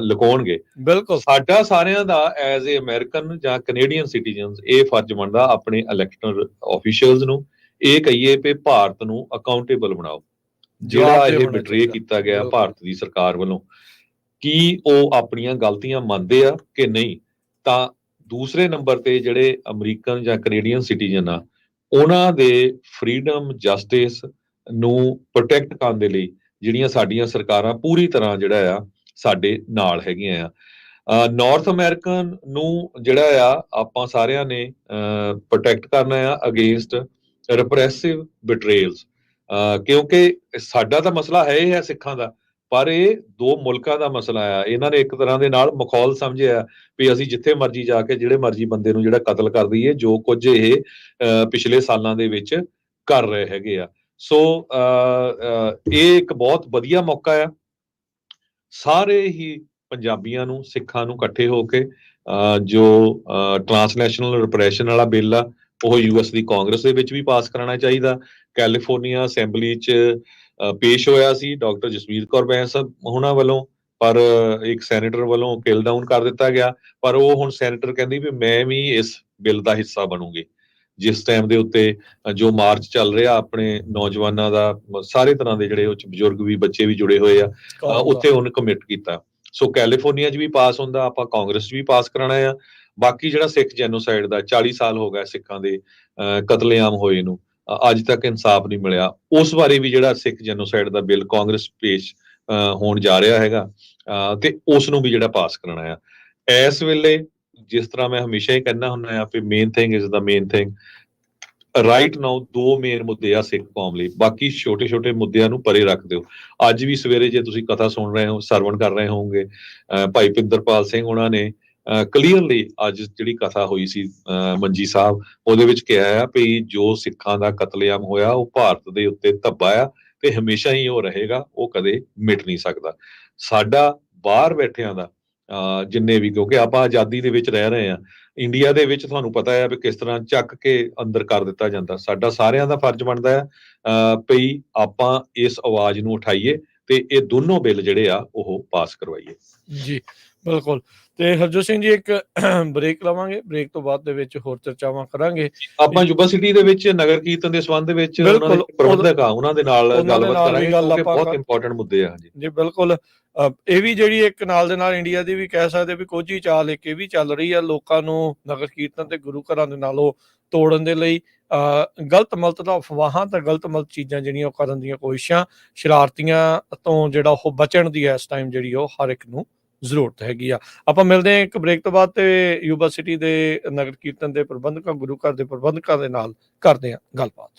ਲੁਕਾਉਣਗੇ। ਬਿਲਕੁਲ ਸਾਡਾ ਸਾਰਿਆਂ ਦਾ ਐਜ਼ ਏ ਅਮਰੀਕਨ ਜਾਂ ਕੈਨੇਡੀਅਨ ਸਿਟੀਜ਼ਨਸ ਇਹ ਫਰਜ਼ ਬਣਦਾ ਆਪਣੇ ਇਲੈਕਟਡ ਆਫੀਸ਼ੀਅਲਸ ਨੂੰ ਇਹ ਕਹੀਏ ਕਿ ਭਾਰਤ ਨੂੰ ਅਕਾਊਂਟੇਬਲ ਬਣਾਓ। ਜਿਹੜਾ ਜਵਾਬਦੇਹ ਇਹ ਹੋਣਾ ਬਿਟਰੇ ਚਾਹੀਦਾ। ਕੀਤਾ ਗਿਆ ਬਿਲਕੁਲ ਭਾਰਤ ਦੀ ਸਰਕਾਰ ਵੱਲੋਂ, ਕੀ ਉਹ ਆਪਣੀਆਂ ਗਲਤੀਆਂ ਮੰਨਦੇ ਆ ਕਿ ਨਹੀਂ। ਤਾਂ ਦੂਸਰੇ ਨੰਬਰ ਤੇ ਜਿਹੜੇ ਅਮਰੀਕਨ ਜਾਂ ਕੈਨੇਡੀਅਨ ਸਿਟੀਜ਼ਨ ਆ, ਉਹਨਾਂ ਦੇ ਫਰੀडम ਜਸਟਿਸ ਨੂੰ ਪ੍ਰੋਟੈਕਟ ਕਰਨ ਦੇ ਲਈ ਜਿਹੜੀਆਂ ਸਾਡੀਆਂ ਸਰਕਾਰਾਂ ਪੂਰੀ ਤਰ੍ਹਾਂ ਜਿਹੜਾ ਆ ਸਾਡੇ ਨਾਲ ਹੈਗੀਆਂ ਆ। ਨਾਰਥ ਅਮਰੀਕਨ ਨੂੰ ਜਿਹੜਾ ਆ ਆਪਾਂ ਸਾਰਿਆਂ ਨੇ ਪ੍ਰੋਟੈਕਟ ਕਰਨਾ ਆ ਅਗੇਂਸਟ ਰਿਪਰੈਸਿਵ ਬਿਟਰੇਲਸ, ਕਿਉਂਕਿ ਸਾਡਾ ਤਾਂ ਮਸਲਾ ਹੈ ਇਹ ਹੈ ਸਿੱਖਾਂ ਦਾ, ਪਰ ਇਹ ਦੋ ਮੁਲਕਾਂ ਦਾ ਮਸਲਾ ਆ। ਇਹਨਾਂ ਨੇ ਇੱਕ ਤਰ੍ਹਾਂ ਦੇ ਨਾਲ ਮਖੌਲ ਸਮਝਿਆ ਵੀ ਅਸੀਂ ਜਿੱਥੇ ਮਰਜ਼ੀ ਜਾ ਕੇ ਜਿਹੜੇ ਮਰਜ਼ੀ ਬੰਦੇ ਨੂੰ ਜਿਹੜਾ ਕਤਲ ਕਰ ਦਈਏ, ਜੋ ਕੁਝ ਇਹ ਪਿਛਲੇ ਸਾਲਾਂ ਦੇ ਵਿੱਚ ਕਰ ਰਹੇ ਹੈਗੇ ਆ। ਸੋ ਇਹ ਇੱਕ ਬਹੁਤ ਵਧੀਆ ਮੌਕਾ ਆ ਸਾਰੇ ਹੀ ਪੰਜਾਬੀਆਂ ਨੂੰ, ਸਿੱਖਾਂ ਨੂੰ ਇਕੱਠੇ ਹੋ ਕੇ ਜੋ ਟਰਾਂਸਨੈਸ਼ਨਲ ਰਿਪਰੈਸ਼ਨ ਵਾਲਾ ਬਿੱਲ ਆ ਉਹ ਯੂਐਸ ਦੀ ਕਾਂਗਰਸ ਦੇ ਵਿੱਚ ਵੀ ਪਾਸ ਕਰਾਉਣਾ ਚਾਹੀਦਾ। ਕੈਲੀਫੋਰਨੀਆ ਅਸੈਂਬਲੀ 'ਚ ਪੇਸ਼ ਹੋਇਆ ਸੀ ਡਾਕਟਰ ਜਸਵੀਰ ਕੌਰ ਬੈਂਸ ਉਹਨਾਂ ਵੱਲੋਂ, ਪਰ ਇੱਕ ਸੈਨੇਟਰ ਵੱਲੋਂ ਕਿਲ ਡਾਊਨ ਕਰ ਦਿੱਤਾ ਗਿਆ। ਪਰ ਉਹ ਹੁਣ ਸੈਨੇਟਰ ਕਹਿੰਦੀ ਵੀ ਮੈਂ ਵੀ ਇਸ ਬਿੱਲ ਦਾ ਹਿੱਸਾ ਬਣੂਗੀ। ਜਿਸ ਟਾਈਮ ਦੇ ਉੱਤੇ ਜੋ ਮਾਰਚ ਚੱਲ ਰਿਹਾ ਆਪਣੇ ਨੌਜਵਾਨਾਂ ਦਾ, ਸਾਰੇ ਤਰ੍ਹਾਂ ਦੇ ਜਿਹੜੇ ਉਹ 'ਚ ਬਜ਼ੁਰਗ ਵੀ, ਬੱਚੇ ਵੀ ਜੁੜੇ ਹੋਏ ਆ, ਉੱਥੇ ਉਹਨੇ ਕਮਿਟ ਕੀਤਾ। ਸੋ ਕੈਲੀਫੋਰਨੀਆ 'ਚ ਵੀ ਪਾਸ ਹੁੰਦਾ, ਆਪਾਂ ਕਾਂਗਰਸ 'ਚ ਵੀ ਪਾਸ ਕਰਾਉਣਾ ਆ। ਬਾਕੀ ਜਿਹੜਾ ਸਿੱਖ ਜੈਨੋਸਾਈਡ ਦਾ 40 ਸਾਲ ਹੋ ਗਿਆ ਸਿੱਖਾਂ ਦੇ ਕਤਲੇਆਮ ਹੋਏ ਨੂੰ, ਅੱਜ ਤੱਕ ਇਨਸਾਫ ਨਹੀਂ ਮਿਲਿਆ, ਉਸ ਬਾਰੇ ਵੀ ਜਿਹੜਾ ਸਿੱਖ ਜੈਨੋਸਾਈਡ ਦਾ ਬਿੱਲ ਕਾਂਗਰਸ ਪੇਸ਼ ਹੋਣ ਜਾ ਰਿਹਾ ਹੈਗਾ, ਤੇ ਉਸ ਨੂੰ ਵੀ ਜਿਹੜਾ ਪਾਸ ਕਰਾਉਣਾ ਆ। ਇਸ ਵੇਲੇ ਜਿਸ ਤਰ੍ਹਾਂ ਮੈਂ ਹਮੇਸ਼ਾ ਹੀ ਕਹਿੰਦਾ ਹੁੰਦਾ ਆ ਵੀ main thing is the main thing. Right now ਦੋ ਮੇਨ ਮੁੱਦੇ ਆ ਸਿੱਖ ਕੌਮ ਲਈ, ਬਾਕੀ ਛੋਟੇ ਛੋਟੇ ਮੁੱਦਿਆਂ ਨੂੰ ਪਰੇ ਰੱਖ ਦਿਓ। ਅੱਜ ਵੀ ਸਵੇਰੇ ਜੇ ਤੁਸੀਂ ਕਥਾ ਸੁਣ ਰਹੇ ਹੋ, ਸਰਵਣ ਕਰ ਰਹੇ ਹੋਵੋਗੇ, ਭਾਈ ਪਿੰਦਰਪਾਲ ਸਿੰਘ ਉਹਨਾਂ ਨੇ ਕਲੀਅਰਲੀ ਅੱਜ ਜਿਹੜੀ ਕਥਾ ਹੋਈ ਸੀ ਮੰਜੀ ਸਾਹਿਬ, ਉਹਦੇ ਵਿੱਚ ਕਿਹਾ ਆ ਵੀ ਜੋ ਸਿੱਖਾਂ ਦਾ ਕਤਲੇਆਮ ਹੋਇਆ ਉਹ ਭਾਰਤ ਦੇ ਉੱਤੇ ਧੱਬਾ ਆ ਤੇ ਹਮੇਸ਼ਾ ਹੀ ਉਹ ਰਹੇਗਾ, ਉਹ ਕਦੇ ਮਿਟ ਨਹੀਂ ਸਕਦਾ। ਸਾਡਾ ਬਾਹਰ ਬੈਠਿਆਂ ਦਾ ਜਿੰਨੇ ਵੀ, ਕਿਉਂਕਿ ਆਪਾਂ ਆਜ਼ਾਦੀ ਦੇ ਵਿੱਚ ਰਹਿ ਰਹੇ ਹਾਂ, ਇੰਡੀਆ ਦੇ ਵਿੱਚ ਤੁਹਾਨੂੰ ਪਤਾ ਹੈ ਵੀ ਕਿਸ ਤਰ੍ਹਾਂ ਚੱਕ ਕੇ ਅੰਦਰ ਕਰ ਦਿੱਤਾ ਜਾਂਦਾ। ਸਾਡਾ ਸਾਰਿਆਂ ਦਾ ਫਰਜ਼ ਬਣਦਾ ਹੈ ਵੀ ਆਪਾਂ ਇਸ ਆਵਾਜ਼ ਨੂੰ ਉਠਾਈਏ ਤੇ ਇਹ ਦੋਨੋਂ ਬਿੱਲ ਜਿਹੜੇ ਆ ਉਹ ਪਾਸ ਕਰਵਾਈਏ। ਜੀ ਬਿਲਕੁਲ। ਤੇ ਹਰਜੋਤ ਸਿੰਘ ਜੀ ਇੱਕ ਬ੍ਰੇਕ ਲਵਾਂਗੇ, ਬ੍ਰੇਕ ਤੋਂ ਬਾਅਦ ਦੇ ਵਿੱਚ ਹੋਰ ਚਰਚਾਵਾਂ ਕਰਾਂਗੇ। ਆਪਾਂ ਯੁਵਾ ਸਿਟੀ ਦੇ ਵਿੱਚ ਨਗਰ ਕੀਰਤਨ ਦੇ ਸੰਬੰਧ ਵਿੱਚ ਉਹਨਾਂ ਦੇ ਬਿਲਕੁਲ ਪ੍ਰਬੰਧਕ ਆ ਉਹਨਾਂ ਦੇ ਨਾਲ ਉਹਨਾਂ ਦੇ ਗੱਲਬਾਤ ਨਾਲ ਵੀ ਕਰਾਂਗੇ, ਗੱਲ ਕਿਉਂਕਿ ਆਪਾਂ ਬਹੁਤ ਇੰਪੋਰਟੈਂਟ ਮੁੱਦੇ ਆ। ਜੀ ਬਿਲਕੁਲ। ਇਹ ਵੀ ਜਿਹੜੀ ਇੱਕ ਨਾਲ ਦੇ ਨਾਲ ਇੰਡੀਆ ਦੀ ਵੀ ਕਹਿ ਸਕਦੇ ਵੀ ਕੋਝੀ ਚਾਲ ਇੱਕ ਇਹ ਵੀ ਚੱਲ ਰਹੀ ਆ, ਲੋਕਾਂ ਨੂੰ ਨਗਰ ਕੀਰਤਨ ਤੇ ਗੁਰੂ ਘਰਾਂ ਦੇ ਨਾਲੋਂ ਤੋੜਨ ਦੇ ਲਈ ਗਲਤ ਮਲਤ ਦਾ ਅਫਵਾਹਾਂ ਤੇ ਗਲਤ ਮਲਤ ਚੀਜ਼ਾਂ ਜਿਹੜੀਆਂ ਉਹ ਕਰਨ ਦੀਆਂ ਕੋਸ਼ਿਸ਼ਾਂ, ਸ਼ਰਾਰਤੀਆਂ ਤੋਂ ਜਿਹੜਾ ਉਹ ਬਚਣ ਦੀ ਇਸ ਟਾਈਮ ਜਿਹੜੀ ਉਹ ਹਰ ਇੱਕ ਨੂੰ ਜ਼ਰੂਰਤ ਹੈਗੀ ਆ। ਆਪਾਂ ਮਿਲਦੇ ਹਾਂ ਇੱਕ ਬ੍ਰੇਕ ਤੋਂ ਬਾਅਦ ਤੇ ਯੂਬਾ ਸਿਟੀ ਦੇ ਨਗਰ ਕੀਰਤਨ ਦੇ ਪ੍ਰਬੰਧਕਾਂ, ਗੁਰੂ ਘਰ ਦੇ ਪ੍ਰਬੰਧਕਾਂ ਦੇ ਨਾਲ ਕਰਦੇ ਹਾਂ ਗੱਲਬਾਤ।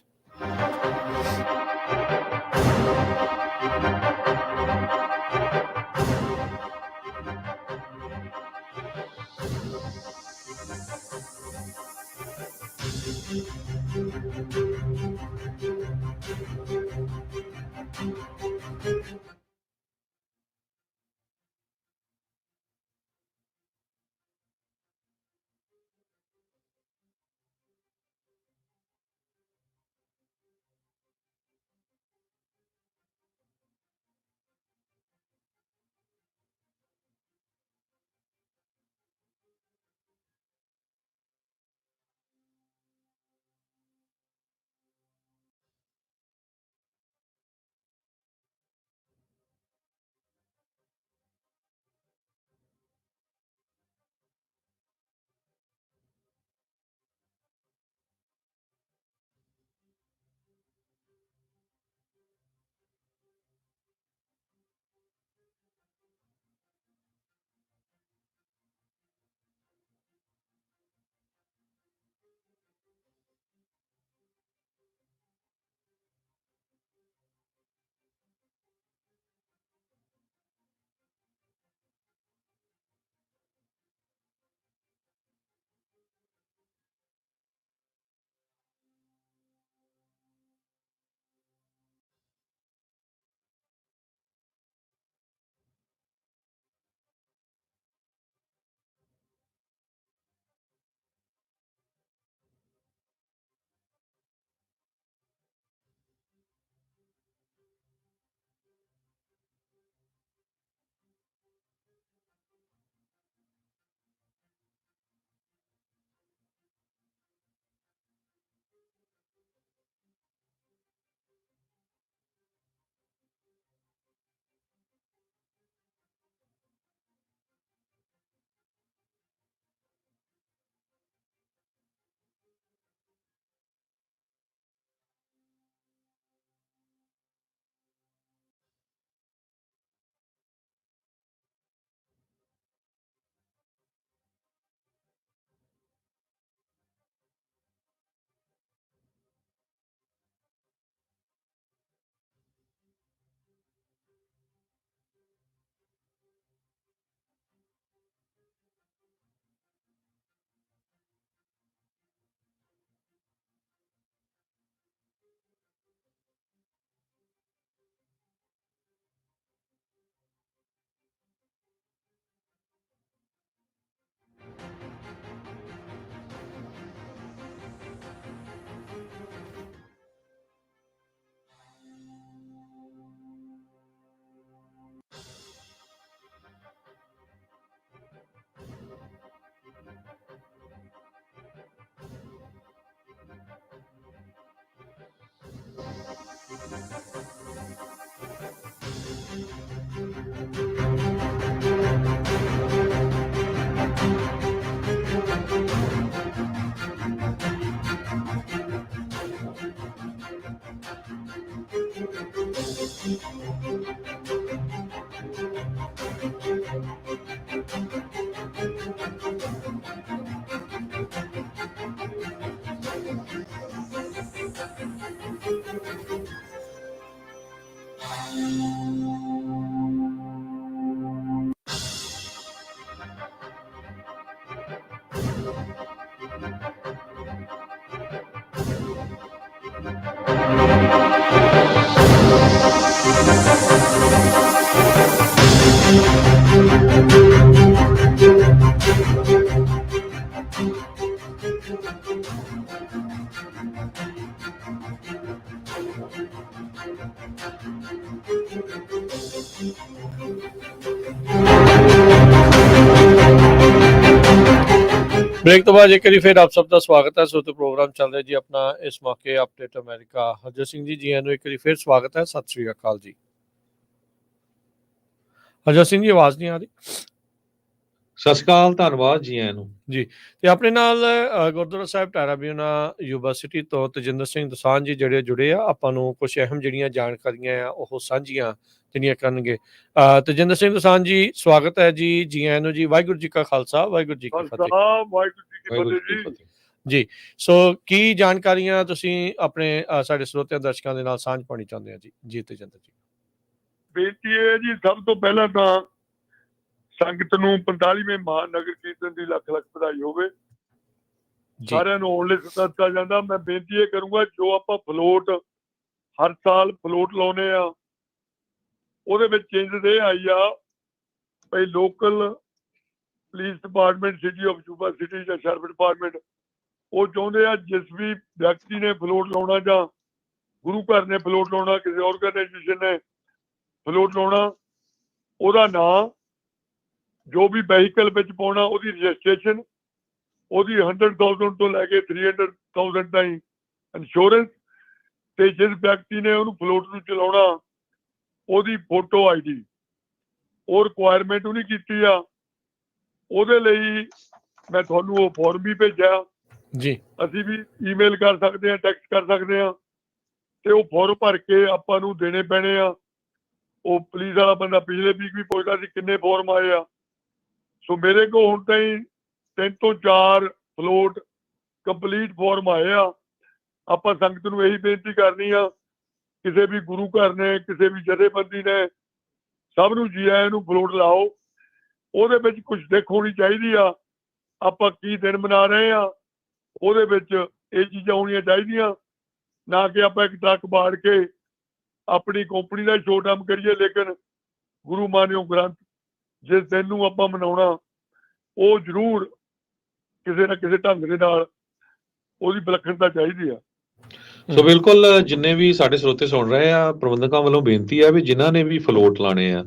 ब्रेक तो बाद एक बार फिर आप सबका स्वागत है। सो तो प्रोग्राम चल रहा है जी अपना इस मौके अपडेट अमेरिका। हरजोत सिंह जी जी एक बार फिर स्वागत है। सत श्री अकाल जी। हरजोत सिंह जी आवाज़ नहीं आ रही? ਸਤਿ ਸ਼੍ਰੀ ਅਕਾਲ, ਧੰਨਵਾਦ ਜੀ ਆਇਆਂ ਨੂੰ। ਜੀ ਤੇ ਆਪਣੇ ਨਾਲ ਗੁਰਦੁਆਰਾ ਸਾਹਿਬ ਟੈਰਾਬਿਊਨਾ ਯੂਨੀਵਰਸਿਟੀ ਤੋਂ ਤਜਿੰਦਰ ਸਿੰਘ ਦੋਸਾਂਝ ਜੀ ਜਿਹੜੇ ਜੁੜੇ ਆ, ਆਪਾਂ ਨੂੰ ਕੁਝ ਅਹਿਮ ਜਿਹੜੀਆਂ ਜਾਣਕਾਰੀਆਂ ਆ ਉਹ ਸਾਂਝੀਆਂ ਜਿਹੜੀਆਂ ਕਰਨਗੇ। ਤਜਿੰਦਰ ਸਿੰਘ ਦੋਸਾਂਝ ਜੀ ਸਵਾਗਤ ਹੈ ਜੀ, ਜੀ ਆਇਆਂ ਨੂੰ ਜੀ। ਵਾਹਿਗੁਰੂ ਜੀ ਕਾ ਖਾਲਸਾ, ਵਾਹਿਗੁਰੂ ਜੀ ਕੀ ਫਤਿਹ। ਵਾਹਿਗੁਰੂ ਜੀ ਕੀ ਫਤਿਹ ਜੀ। ਜੀ ਸੋ ਕੀ ਜਾਣਕਾਰੀਆਂ ਤੁਸੀਂ ਆਪਣੇ ਸਾਡੇ ਸਰੋਤਿਆਂ ਦਰਸ਼ਕਾਂ ਦੇ ਨਾਲ ਸਾਂਝ ਪਾਉਣੀ ਚਾਹੁੰਦੇ ਆ ਜੀ? ਜੀ ਤਜਿੰਦਰ ਜੀ। ਬੇਨਤੀ ਹੈ ਜੀ, ਸਭ ਤੋਂ ਪਹਿਲਾਂ ਤਾਂ ਸੰਗਤ ਨੂੰ 45ਵੇਂ ਮਹਾਨਗਰ ਕੀਰਤਨ ਦੀ ਲੱਖ ਲੱਖ ਵਧਾਈ ਹੋਵੇ। ਸਾਰਿਆਂ ਨੂੰ ਆਉਣ ਲਈ ਸੱਦਾ ਦਿੱਤਾ ਜਾਂਦਾ। ਮੈਂ ਬੇਨਤੀ ਇਹ ਕਰੂੰਗਾ, ਜੋ ਆਪਾਂ ਫਲੋਟ ਹਰ ਸਾਲ ਫਲੋਟ ਲਾਉਨੇ ਆ, ਉਹਦੇ ਵਿੱਚ ਚੇਂਜਸ ਇਹ ਆਈ ਆ ਭਈ local police department city of Yuba city ਜਾਂ ਸ਼ਰਫ ਡਿਪਾਰਟਮੈਂਟ ਉਹ ਚਾਹੁੰਦੇ ਆ ਜਿਸ ਵੀ ਵਿਅਕਤੀ ਨੇ ਫਲੋਟ ਲਾਉਣਾ ਜਾਂ ਗੁਰੂ ਘਰ ਨੇ ਫਲੋਟ ਲਾਉਣਾ, ਕਿਸੇ ਆਰਗੇਨਾਈਜੇਸ਼ਨ ਨੇ ਫਲੋਟ ਲਾਉਣਾ, ਉਹਦਾ ਨਾਂ, ਜੋ ਵੀ ਵਹੀਕਲ ਵਿੱਚ ਪਾਉਣਾ, ਉਹਦੀ ਰਜਿਸਟ੍ਰੇਸ਼ਨ, ਉਹਦੀ 100,000 ਤੋਂ ਲੈ ਕੇ 300,000 ਤਾਈਂ ਇੰਸ਼ੋਰੈਂਸ, ਤੇ ਜਿਸ ਵਿਅਕਤੀ ਨੇ ਉਹਨੂੰ ਫਲੋਟ ਨੂੰ ਚਲਾਉਣਾ ਉਹਦੀ ਫੋਟੋ ਆਈਡੀ। ਉਹ ਰਿਕੁਆਇਰਮੈਂਟ ਉਹਨੇ ਕੀਤੀ ਆ। ਉਹਦੇ ਲਈ ਮੈਂ ਤੁਹਾਨੂੰ ਉਹ ਫਾਰਮ ਵੀ ਭੇਜਿਆ ਜੀ। ਅਸੀਂ ਵੀ ਈਮੇਲ ਕਰ ਸਕਦੇ ਹਾਂ, ਟੈਕਸਟ ਕਰ ਸਕਦੇ ਹਾਂ, ਤੇ ਉਹ ਫਾਰਮ ਭਰ ਕੇ ਆਪਾਂ ਨੂੰ ਦੇਣੇ ਪੈਣੇ ਆ। ਉਹ ਪੁਲਿਸ ਵਾਲਾ ਬੰਦਾ ਪਿਛਲੇ ਵੀਕ ਵੀ ਪੁੱਛਦਾ ਸੀ ਕਿੰਨੇ ਫਾਰਮ ਆਏ ਆ। ਸੋ ਮੇਰੇ ਕੋਲ ਹੁਣ ਤਾਈਂ 3 ਤੋਂ 4 ਫਲੋਟ ਕੰਪਲੀਟ ਫਾਰਮ ਆਏ ਆ। ਆਪਾਂ ਸੰਗਤ ਨੂੰ ਇਹੀ ਬੇਨਤੀ ਕਰਨੀ ਆ, ਕਿਸੇ ਵੀ ਗੁਰੂ ਘਰ ਨੇ, ਕਿਸੇ ਵੀ ਜਥੇਬੰਦੀ ਨੇ, ਸਭ ਨੂੰ ਜੀ ਆਇਆਂ ਨੂੰ ਫਲੋਟ ਲਾਓ। ਉਹਦੇ ਵਿੱਚ ਕੁਝ ਦਿੱਖ ਹੋਣੀ ਚਾਹੀਦੀ ਆ। ਆਪਾਂ ਕੀ ਦਿਨ ਮਨਾ ਰਹੇ ਆ, ਉਹਦੇ ਵਿੱਚ ਇਹ ਚੀਜ਼ਾਂ ਹੋਣੀਆਂ ਚਾਹੀਦੀਆਂ, ਨਾ ਕਿ ਆਪਾਂ ਇੱਕ ਟਰੱਕ ਬਾੜ ਕੇ ਆਪਣੀ ਕੰਪਨੀ ਦਾ ਸ਼ੋਅ ਡਾਊਨ ਕਰੀਏ। ਲੇਕਿਨ ਗੁਰੂ ਮਾਨਿਓ ਗ੍ਰੰਥ ਜਿਸ ਦਿਨ ਨੂੰ ਆਪਾਂ ਮਨਾਉਣਾ, ਉਹ ਜ਼ਰੂਰ ਕਿਸੇ ਨਾ ਕਿਸੇ ਢੰਗ ਦੇ ਨਾਲ ਉਹਦੀ ਵਿਲੱਖਣਤਾ ਚਾਹੀਦੀ ਆ। ਸੋ ਬਿਲਕੁਲ, ਜਿੰਨੇ ਵੀ ਸਾਡੇ ਸਰੋਤੇ ਸੁਣ ਰਹੇ ਆ, ਪ੍ਰਬੰਧਕਾਂ ਵੱਲੋਂ ਬੇਨਤੀ ਆ ਵੀ ਜਿਨ੍ਹਾਂ ਨੇ ਵੀ ਫਲੋਟ ਲਾਣੇ ਆ,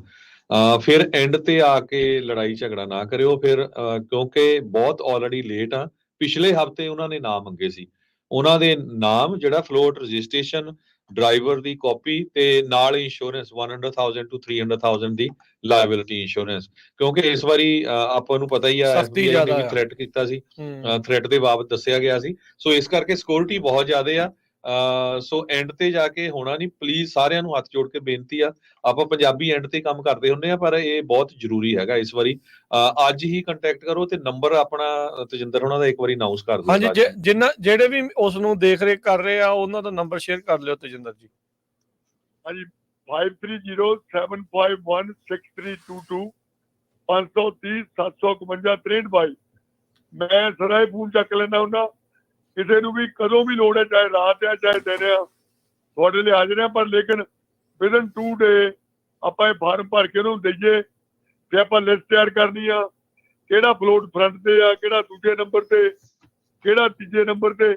ਫਿਰ ਐਂਡ ਤੇ ਆ ਕੇ ਲੜਾਈ ਝਗੜਾ ਨਾ ਕਰਿਓ ਫਿਰ, ਕਿਉਂਕਿ ਬਹੁਤ ਆਲਰੇਡੀ ਲੇਟ ਆ। ਪਿਛਲੇ ਹਫਤੇ ਉਹਨਾਂ ਨੇ ਨਾਮ ਮੰਗੇ ਸੀ, ਉਹਨਾਂ ਦੇ ਨਾਮ, ਜਿਹੜਾ ਫਲੋਟ ਰਜਿਸਟ੍ਰੇਸ਼ਨ, ਡਰਾਈਵਰ ਦੀ ਕਾਪੀ ਤੇ ਨਾਲ insurance 100,000 to 300,000 the liability insurance. ਕਿਉਂਕਿ ਇਸ ਵਾਰੀ ਆਪਾਂ ਨੂੰ ਪਤਾ ਹੀ ਆ, FBI ਨੇ ਵੀ ਥ੍ਰੈਟ ਕੀਤਾ ਸੀ, ਥ੍ਰੈਟ ਦੇ ਬਾਬਤ ਦੱਸਿਆ ਗਿਆ ਸੀ। ਸੋ ਇਸ ਕਰਕੇ ਸਿਕਿਉਰਿਟੀ ਬਹੁਤ ਜ਼ਿਆਦਾ ਆ। ਸੋ ਐਂਡ ਤੇ ਜਾ ਕੇ ਹੋਣਾ ਨਹੀਂ। ਪਲੀਜ਼ ਸਾਰਿਆਂ ਨੂੰ ਹੱਥ ਜੋੜ ਕੇ ਬੇਨਤੀ ਆ, ਆਪਾਂ ਪੰਜਾਬੀ ਐਂਡ ਤੇ ਕੰਮ ਕਰਦੇ ਹੁੰਦੇ ਆ, ਪਰ ਇਹ ਬਹੁਤ ਜ਼ਰੂਰੀ ਹੈਗਾ ਇਸ ਵਾਰੀ। ਅੱਜ ਹੀ ਕੰਟੈਕਟ ਕਰੋ ਤੇ ਨੰਬਰ ਆਪਣਾ ਤਜਿੰਦਰ ਉਹਨਾਂ ਦਾ ਇੱਕ ਵਾਰੀ ਅਨਾਉਂਸ ਕਰ ਦਿਓ। ਹਾਂਜੀ, ਜਿਹੜੇ ਵੀ ਉਸ ਨੂੰ ਦੇਖ ਰੇਖ ਕਰ ਰਹੇ ਆ ਉਹਨਾਂ ਦਾ ਨੰਬਰ ਸ਼ੇਅਰ ਕਰ ਲਿਓ ਤਜਿੰਦਰ ਜੀ। ਹਾਂਜੀ, 5307516322 530 751 6322। ਮੈਂ ਸਰਾਏ ਫੋਨ ਚੱਕ ਲੈਂਦਾ ਹੁੰਦਾ। ਕਿਸੇ ਨੂੰ ਵੀ ਕਦੋਂ ਵੀ ਲੋੜ ਹੈ, ਚਾਹੇ ਰਾਤ ਹੈ ਚਾਹੇ ਦਿਨ ਆ, ਤੁਹਾਡੇ ਲਈ ਹਾਜ਼ਰ ਆ। ਪਰ ਲੇਕਿਨ ਵਿਦਨ 2 ਡੇ ਆਪਾਂ ਇਹ ਫਾਰਮ ਭਰ ਕੇ ਉਹਨੂੰ ਦਈਏ ਤੇ ਆਪਾਂ ਲਿਸਟ ਤਿਆਰ ਕਰਨੀ ਆ, ਕਿਹੜਾ ਫਲੋਟ ਫਰੰਟ ਤੇ ਆ, ਕਿਹੜਾ ਦੂਜੇ ਨੰਬਰ ਤੇ, ਕਿਹੜਾ ਤੀਜੇ ਨੰਬਰ ਤੇ,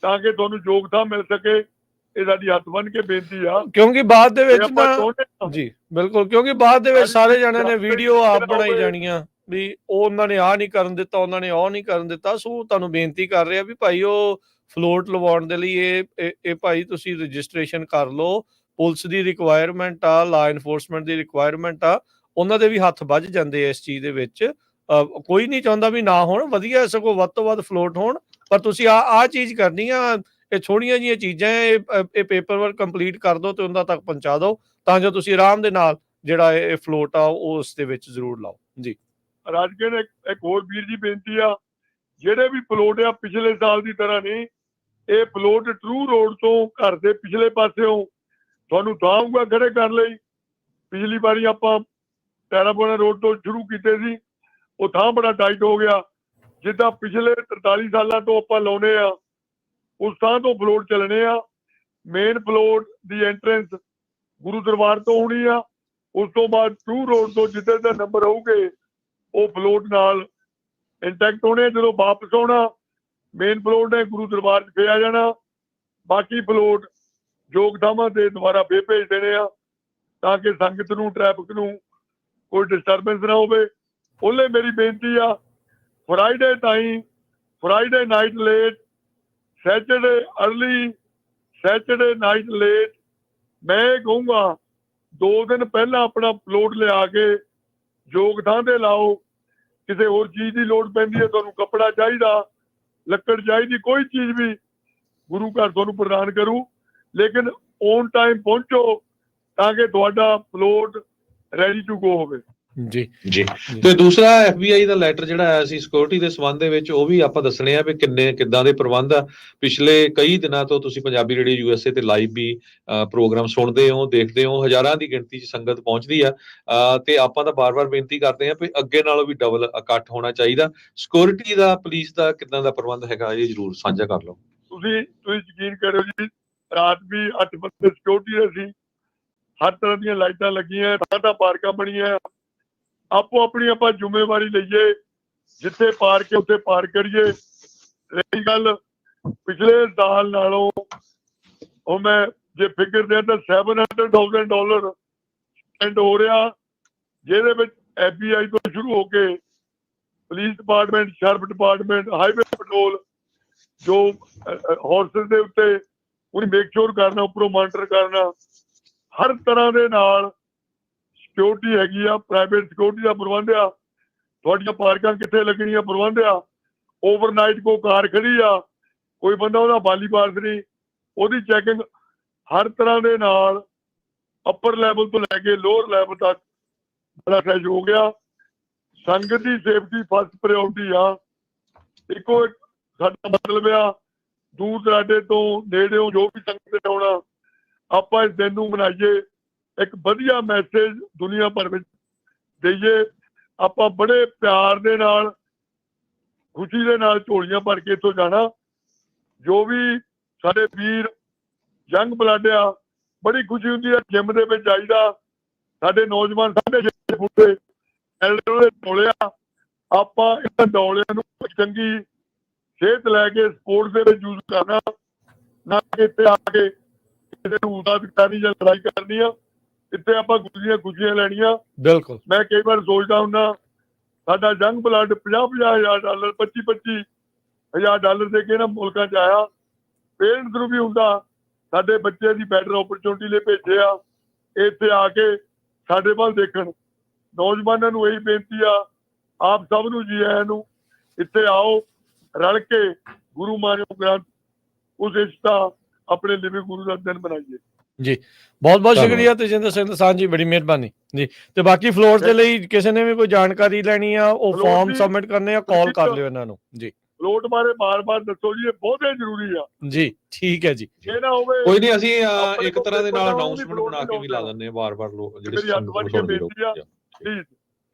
ਤਾਂ ਕਿ ਤੁਹਾਨੂੰ ਯੋਗਤਾ ਮਿਲ ਸਕੇ। ਇਹ ਸਾਡੀ ਹੱਥ ਬੰਨ ਕੇ ਬੇਨਤੀ ਆ, ਕਿਉਂਕਿ ਬਾਅਦ ਦੇ ਵਿੱਚ ਨਾ ਜੀ ਬਿਲਕੁਲ, ਕਿਉਂਕਿ ਬਾਅਦ ਦੇ ਵਿੱਚ ਸਾਰੇ ਜਣਿਆਂ ਨੇ ਵੀਡੀਓ ਆਪ ਬਣਾਈ ਜਾਣੀਆਂ ਵੀ ਉਹ ਉਹਨਾਂ ਨੇ ਆਹ ਨਹੀਂ ਕਰਨ ਦਿੱਤਾ, ਉਹਨਾਂ ਨੇ ਉਹ ਨਹੀਂ ਕਰਨ ਦਿੱਤਾ। ਸੋ ਤੁਹਾਨੂੰ ਬੇਨਤੀ ਕਰ ਰਿਹਾ ਵੀ ਭਾਈ ਉਹ ਫਲੋਟ ਲਵਾਉਣ ਦੇ ਲਈ ਇਹ ਭਾਈ ਤੁਸੀਂ ਰਜਿਸਟ੍ਰੇਸ਼ਨ ਕਰ ਲਓ, ਪੁਲਿਸ ਦੀ ਰਿਕੁਆਇਰਮੈਂਟ ਆ, ਲਾ ਇਨਫੋਰਸਮੈਂਟ ਦੀ ਰਿਕੁਆਇਰਮੈਂਟ ਆ, ਉਹਨਾਂ ਦੇ ਵੀ ਹੱਥ ਵੱਜ ਜਾਂਦੇ ਆ ਇਸ ਚੀਜ਼ ਦੇ ਵਿੱਚ। ਕੋਈ ਨਹੀਂ ਚਾਹੁੰਦਾ ਵੀ ਨਾ ਹੋਣ, ਵਧੀਆ ਸਗੋਂ ਵੱਧ ਤੋਂ ਵੱਧ ਫਲੋਟ ਹੋਣ, ਪਰ ਤੁਸੀਂ ਆ ਚੀਜ਼ ਕਰਨੀ ਆ। ਇਹ ਥੋੜ੍ਹੀਆਂ ਜਿਹੀਆਂ ਚੀਜ਼ਾਂ ਇਹ ਪੇਪਰ ਵਰਕ ਕੰਪਲੀਟ ਕਰ ਦਿਓ ਤੇ ਉਹਨਾਂ ਤੱਕ ਪਹੁੰਚਾ ਦਿਓ, ਤਾਂ ਜੋ ਤੁਸੀਂ ਆਰਾਮ ਦੇ ਨਾਲ ਜਿਹੜਾ ਇਹ ਫਲੋਟ ਆ ਉਹ ਉਸ ਦੇ ਵਿੱਚ ਜ਼ਰੂਰ ਲਾਓ ਜੀ। ਰਾਜਕੇ ਨੇ ਇੱਕ ਹੋਰ ਵੀਰ ਜੀ ਬੇਨਤੀ ਆ, ਜਿਹੜੇ ਵੀ ਫਲੋਟ ਆ ਪਿਛਲੇ ਸਾਲ ਦੀ ਤਰ੍ਹਾਂ ਨਹੀਂ, ਇਹ ਫਲੋਟ ਟਰੂ ਰੋਡ ਤੋਂ ਘਰ ਦੇ ਪਿਛਲੇ ਪਾਸਿਓਂ ਤੁਹਾਨੂੰ ਥਾਂ ਹੋਊਗਾ ਖੜੇ ਕਰਨ ਲਈ। ਪਿਛਲੀ ਵਾਰੀ ਆਪਾਂ ਟੈਰਾਪੋਨਾ ਰੋਡ ਤੋਂ ਸ਼ੁਰੂ ਕੀਤੇ ਸੀ, ਉਹ ਥਾਂ ਬੜਾ ਟਾਈਟ ਹੋ ਗਿਆ। ਜਿੱਦਾਂ ਪਿਛਲੇ 43 ਸਾਲਾਂ ਤੋਂ ਆਪਾਂ ਲਾਉਨੇ ਆ, ਉਸ ਥਾਂ ਤੋਂ ਫਲੋਟ ਚੱਲਣੇ ਆ। ਮੇਨ ਫਲੋਟ ਦੀ ਐਂਟਰੈਂਸ ਗੁਰੂ ਦਰਬਾਰ ਤੋਂ ਹੋਣੀ ਆ, ਉਸ ਤੋਂ ਬਾਅਦ ਟਰੂ ਰੋਡ ਤੋਂ ਜਿੱਥੇ ਦਾ ਨੰਬਰ ਹੋਊਗੇ ਉਹ ਫਲੋਟ ਨਾਲ ਇੰਟੈਕਟ ਹੋਣੇ। ਜਦੋਂ ਵਾਪਸ ਆਉਣਾ ਮੇਨ ਫਲੋਟ ਨੇ ਗੁਰੂ ਦਰਬਾਰ 'ਚ ਫੇਰ ਆ ਜਾਣਾ। ਬਾਕੀ ਫਲੋਟ ਯੋਗ ਥਾਵਾਂ ਤੇ ਦੁਬਾਰਾ ਫੇਰ ਭੇਜ ਦੇਣੇ ਆ, ਤਾਂ ਕਿ ਸੰਗਤ ਨੂੰ, ਟ੍ਰੈਫਿਕ ਨੂੰ ਕੋਈ ਡਿਸਟਰਬੈਂਸ ਨਾ ਹੋਵੇ। ਉਹਲੇ ਮੇਰੀ ਬੇਨਤੀ ਆ, Friday time, Friday night late, Saturday early, Saturday night late. ਮੈਂ ਇਹ ਕਹੂੰਗਾ 2 ਦਿਨ ਪਹਿਲਾਂ ਆਪਣਾ ਫਲੋਟ ਲਿਆ ਕੇ ਯੋਗ ਥਾਂ ਤੇ ਲਾਓ। ਕਿਸੇ ਹੋਰ ਚੀਜ਼ ਦੀ ਲੋੜ ਪੈਂਦੀ ਹੈ, ਤੁਹਾਨੂੰ ਕੱਪੜਾ ਚਾਹੀਦਾ, ਲੱਕੜ ਚਾਹੀਦੀ, ਕੋਈ ਚੀਜ਼ ਵੀ ਗੁਰੂ ਘਰ ਤੁਹਾਨੂੰ ਪ੍ਰਦਾਨ ਕਰੂ, ਲੇਕਿਨ ਔਨ ਟਾਈਮ ਪਹੁੰਚੋ ਤਾਂ ਕਿ ਤੁਹਾਡਾ ਫਲੋਟ ਰੈਡੀ ਟੂ ਗੋ ਹੋਵੇ। ਜੀ ਜੀ। ਤੇ ਦੂਸਰਾ FBI ਦਾ ਲੈਟਰ ਜਿਹੜਾ ਆਇਆ ਸੀ ਸਿਕਿਉਰਿਟੀ ਦੇ ਸੰਬੰਧ ਦੇ ਵਿੱਚ, ਉਹ ਵੀ ਆਪਾਂ ਦੱਸਣੇ ਆ ਵੀ ਕਿੱਦਾਂ ਦੇ ਪ੍ਰਬੰਧ ਆ। ਪਿਛਲੇ ਕਈ ਦਿਨਾਂ ਤੋਂ ਤੁਸੀਂ ਪੰਜਾਬੀ ਰੇਡੀਓ USA ਤੇ ਲਾਈਵ ਵੀ ਪ੍ਰੋਗਰਾਮ ਸੁਣਦੇ ਹੋ, ਦੇਖਦੇ ਹੋ, ਹਜ਼ਾਰਾਂ ਦੀ ਗਿਣਤੀ 'ਚ ਸੰਗਤ ਪਹੁੰਚਦੀ ਆ। ਤੇ ਆਪਾਂ ਤਾਂ ਬਾਰ-ਬਾਰ ਬੇਨਤੀ ਕਰਦੇ ਆ ਵੀ ਅੱਗੇ ਨਾਲੋਂ ਵੀ ਡਬਲ ਇਕੱਠ ਹੋਣਾ ਚਾਹੀਦਾ। ਸਿਕਿਉਰਿਟੀ ਦਾ, ਪੁਲਿਸ ਦਾ ਕਿੱਦਾਂ ਦਾ ਪ੍ਰਬੰਧ ਹੈਗਾ, ਇਹ ਜ਼ਰੂਰ ਸਾਂਝਾ ਕਰ ਲਓ। ਤੁਸੀਂ ਯਕੀਨ ਕਰਿਓ ਜੀ, ਰਾਤ ਵੀ 8 ਬੰਦੇ ਸਿਕਿਉਰਿਟੀ ਦੇ ਸੀ। ਹਰ ਤਰ੍ਹਾਂ ਦੀਆਂ ਲਾਈਟਾਂ ਲੱਗੀਆਂ, ਥਾਂ ਪਾਰਕਾਂ ਬਣੀਆਂ। ਆਪੋ ਆਪਣੀ ਆਪਾਂ ਜ਼ਿੰਮੇਵਾਰੀ ਲਈਏ, ਜਿੱਥੇ ਪਾਰਕ ਹੈ ਉੱਥੇ ਪਾਰਕ ਕਰੀਏ। ਰਹੀ ਗੱਲ ਪਿਛਲੇ ਸਾਲ ਨਾਲੋਂ, ਉਹ ਮੈਂ ਜੇ ਫਿਗਰ ਦੇ ਤਾਂ $700,000 ਸਪੈਂਡ ਹੋ ਰਿਹਾ, ਜਿਹਦੇ ਵਿੱਚ FBI ਤੋਂ ਸ਼ੁਰੂ ਹੋ ਕੇ police department, sheriff department, highway patrol, ਜੋ ਹਾਰਸਿਸ ਦੇ ਉੱਤੇ ਉਹਨੂੰ ਮੇਕ ਸ਼ੋਰ ਕਰਨਾ, ਉੱਪਰੋਂ ਮਾਨੀਟਰ ਕਰਨਾ, ਹਰ ਤਰ੍ਹਾਂ ਦੇ ਨਾਲ ਸਿਕਿਉਰਿਟੀ ਹੈਗੀ ਆ। ਪ੍ਰਾਈਵੇਟ ਸਿਕਿਉਰਿਟੀ ਦਾ ਪ੍ਰਬੰਧ ਆ, ਤੁਹਾਡੀਆਂ ਪਾਰਕਾਂ ਕਿੱਥੇ ਲੱਗਣੀਆਂ ਪ੍ਰਬੰਧ ਆ। ਓਵਰਨਾਈਟ ਕੋਈ ਕਾਰ ਖੜੀ ਆ, ਕੋਈ ਬੰਦਾ ਉਹਦਾ ਬਾਲੀ ਪਾਸ ਨਹੀਂ, ਉਹਦੀ ਚੈਕਿੰਗ ਹਰ ਤਰ੍ਹਾਂ ਦੇ ਨਾਲ ਅੱਪਰ ਲੈਵਲ ਤੋਂ ਲੈ ਕੇ ਲੋਅਰ ਲੈਵਲ ਤੱਕ ਬੜਾ ਸਹਿਯੋਗ ਹੋ ਗਿਆ। ਸੰਗਤ ਦੀ ਸੇਫਟੀ ਫਸਟ ਪ੍ਰਾਇਓਰਟੀ ਆ। ਇੱਕੋ ਇੱਕ ਸਾਡਾ ਮਤਲਬ ਆ, ਦੂਰ ਦਰਾਡੇ ਤੋਂ ਨੇੜਿਓਂ ਜੋ ਵੀ ਸੰਗਤ ਨੇ ਆਉਣਾ, ਆਪਾਂ ਇਸ ਦਿਨ ਨੂੰ ਮਨਾਈਏ, ਇੱਕ ਵਧੀਆ ਮੈਸੇਜ ਦੁਨੀਆ ਭਰ ਵਿੱਚ ਦੇਈਏ। ਆਪਾਂ ਬੜੇ ਪਿਆਰ ਦੇ ਨਾਲ, ਖੁਸ਼ੀ ਦੇ ਨਾਲ ਝੋਲੀਆਂ ਭਰ ਕੇ ਇੱਥੋਂ ਜਾਣਾ। ਜੋ ਵੀ ਸਾਡੇ ਵੀਰ ਯੰਗ ਬਲੱਡ ਆ, ਬੜੀ ਖੁਸ਼ੀ ਹੁੰਦੀ ਹੈ। ਜਿਮ ਦੇ ਵਿੱਚ ਜਾਈਦਾ, ਸਾਡੇ ਨੌਜਵਾਨ 6.5 ਫੁੱਟ ਦੇ ਐਲਡੇ ਡੋਲੇ ਆ। ਆਪਾਂ ਇਹਨਾਂ ਡੋਲਿਆਂ ਨੂੰ ਚੰਗੀ ਸਿਹਤ ਲੈ ਕੇ ਸਪੋਰਟਸ ਦੇ ਵਿੱਚ ਯੂਜ਼ ਕਰਨਾ, ਨਾ ਕਿ ਇੱਥੇ ਆ ਕੇ ਕਿਸੇ ਨੂੰ ਉਦਾਸ ਕਰਨੀ ਜਾਂ ਲੜਾਈ ਕਰਨੀ ਆ। ਇੱਥੇ ਆਪਾਂ ਖੁਸ਼ੀਆਂ ਲੈਣੀਆਂ। ਬਿਲਕੁਲ। ਮੈਂ ਕਈ ਵਾਰ ਸੋਚਦਾ ਹੁੰਦਾ, ਸਾਡਾ ਯੰਗ ਬਲੱਡ $50,000 $25,000 ਦੇ ਕੇ ਇਹਨਾਂ ਮੁਲਕਾਂ 'ਚ ਆਇਆ। ਪੇਰੈਂਟਸ ਨੂੰ ਵੀ ਹੁੰਦਾ ਸਾਡੇ ਬੱਚੇ ਦੀ ਬੈਟਰ ਓਪਰਚੁਨਿਟੀ ਲਈ ਭੇਜੇ ਆ, ਇੱਥੇ ਆ ਕੇ ਸਾਡੇ ਵੱਲ ਦੇਖਣ। ਨੌਜਵਾਨਾਂ ਨੂੰ ਇਹੀ ਬੇਨਤੀ ਆ, ਆਪ ਸਭ ਨੂੰ ਜੀ ਆਇਆਂ ਨੂੰ, ਇੱਥੇ ਆਓ, ਰਲ ਕੇ ਗੁਰੂ ਮਾਨਿਓ ਗ੍ਰੰਥ ਉਸ ਇਸ਼ਤਾ ਆਪਣੇ ਲਿਵਿੰਗ ਗੁਰੂ ਦਾ ਦਿਨ ਬਣਾਈਏ ਜੀ। ਬਹੁਤ ਬਹੁਤ ਸ਼ੁਕਰੀਆ ਤੇਜਿੰਦਰ ਸਿੰਘ ਦਸਾਂਝ ਜੀ, ਬੜੀ ਮਿਹਰਬਾਨੀ ਜੀ। ਤੇ ਬਾਕੀ ਫਲੋਰ ਦੇ ਲਈ ਕਿਸੇ ਨੇ ਵੀ ਕੋਈ ਜਾਣਕਾਰੀ ਲੈਣੀ ਆ, ਉਹ ਫਾਰਮ ਸਬਮਿਟ ਕਰਨੇ ਆ, ਕਾਲ ਕਰ ਲਿਓ ਇਹਨਾਂ ਨੂੰ ਜੀ। ਫਲੋਟ ਬਾਰੇ ਬਾਰ-ਬਾਰ ਦੱਸੋ ਜੀ, ਇਹ ਬਹੁਤ ਜ਼ਰੂਰੀ ਆ ਜੀ। ਠੀਕ ਹੈ ਜੀ। ਇਹ ਨਾ ਹੋਵੇ, ਕੋਈ ਨਹੀਂ, ਅਸੀਂ ਇੱਕ ਤਰ੍ਹਾਂ ਦੇ ਨਾਲ ਅਨਾਉਂਸਮੈਂਟ ਬਣਾ ਕੇ ਵੀ ਲਾ ਦਿੰਦੇ ਆ ਬਾਰ-ਬਾਰ ਲੋਕ ਜਿਹੜੇ ਮੇਰੀ ਹੱਥ ਵੱਢ ਕੇ ਬੇਨਤੀ ਆ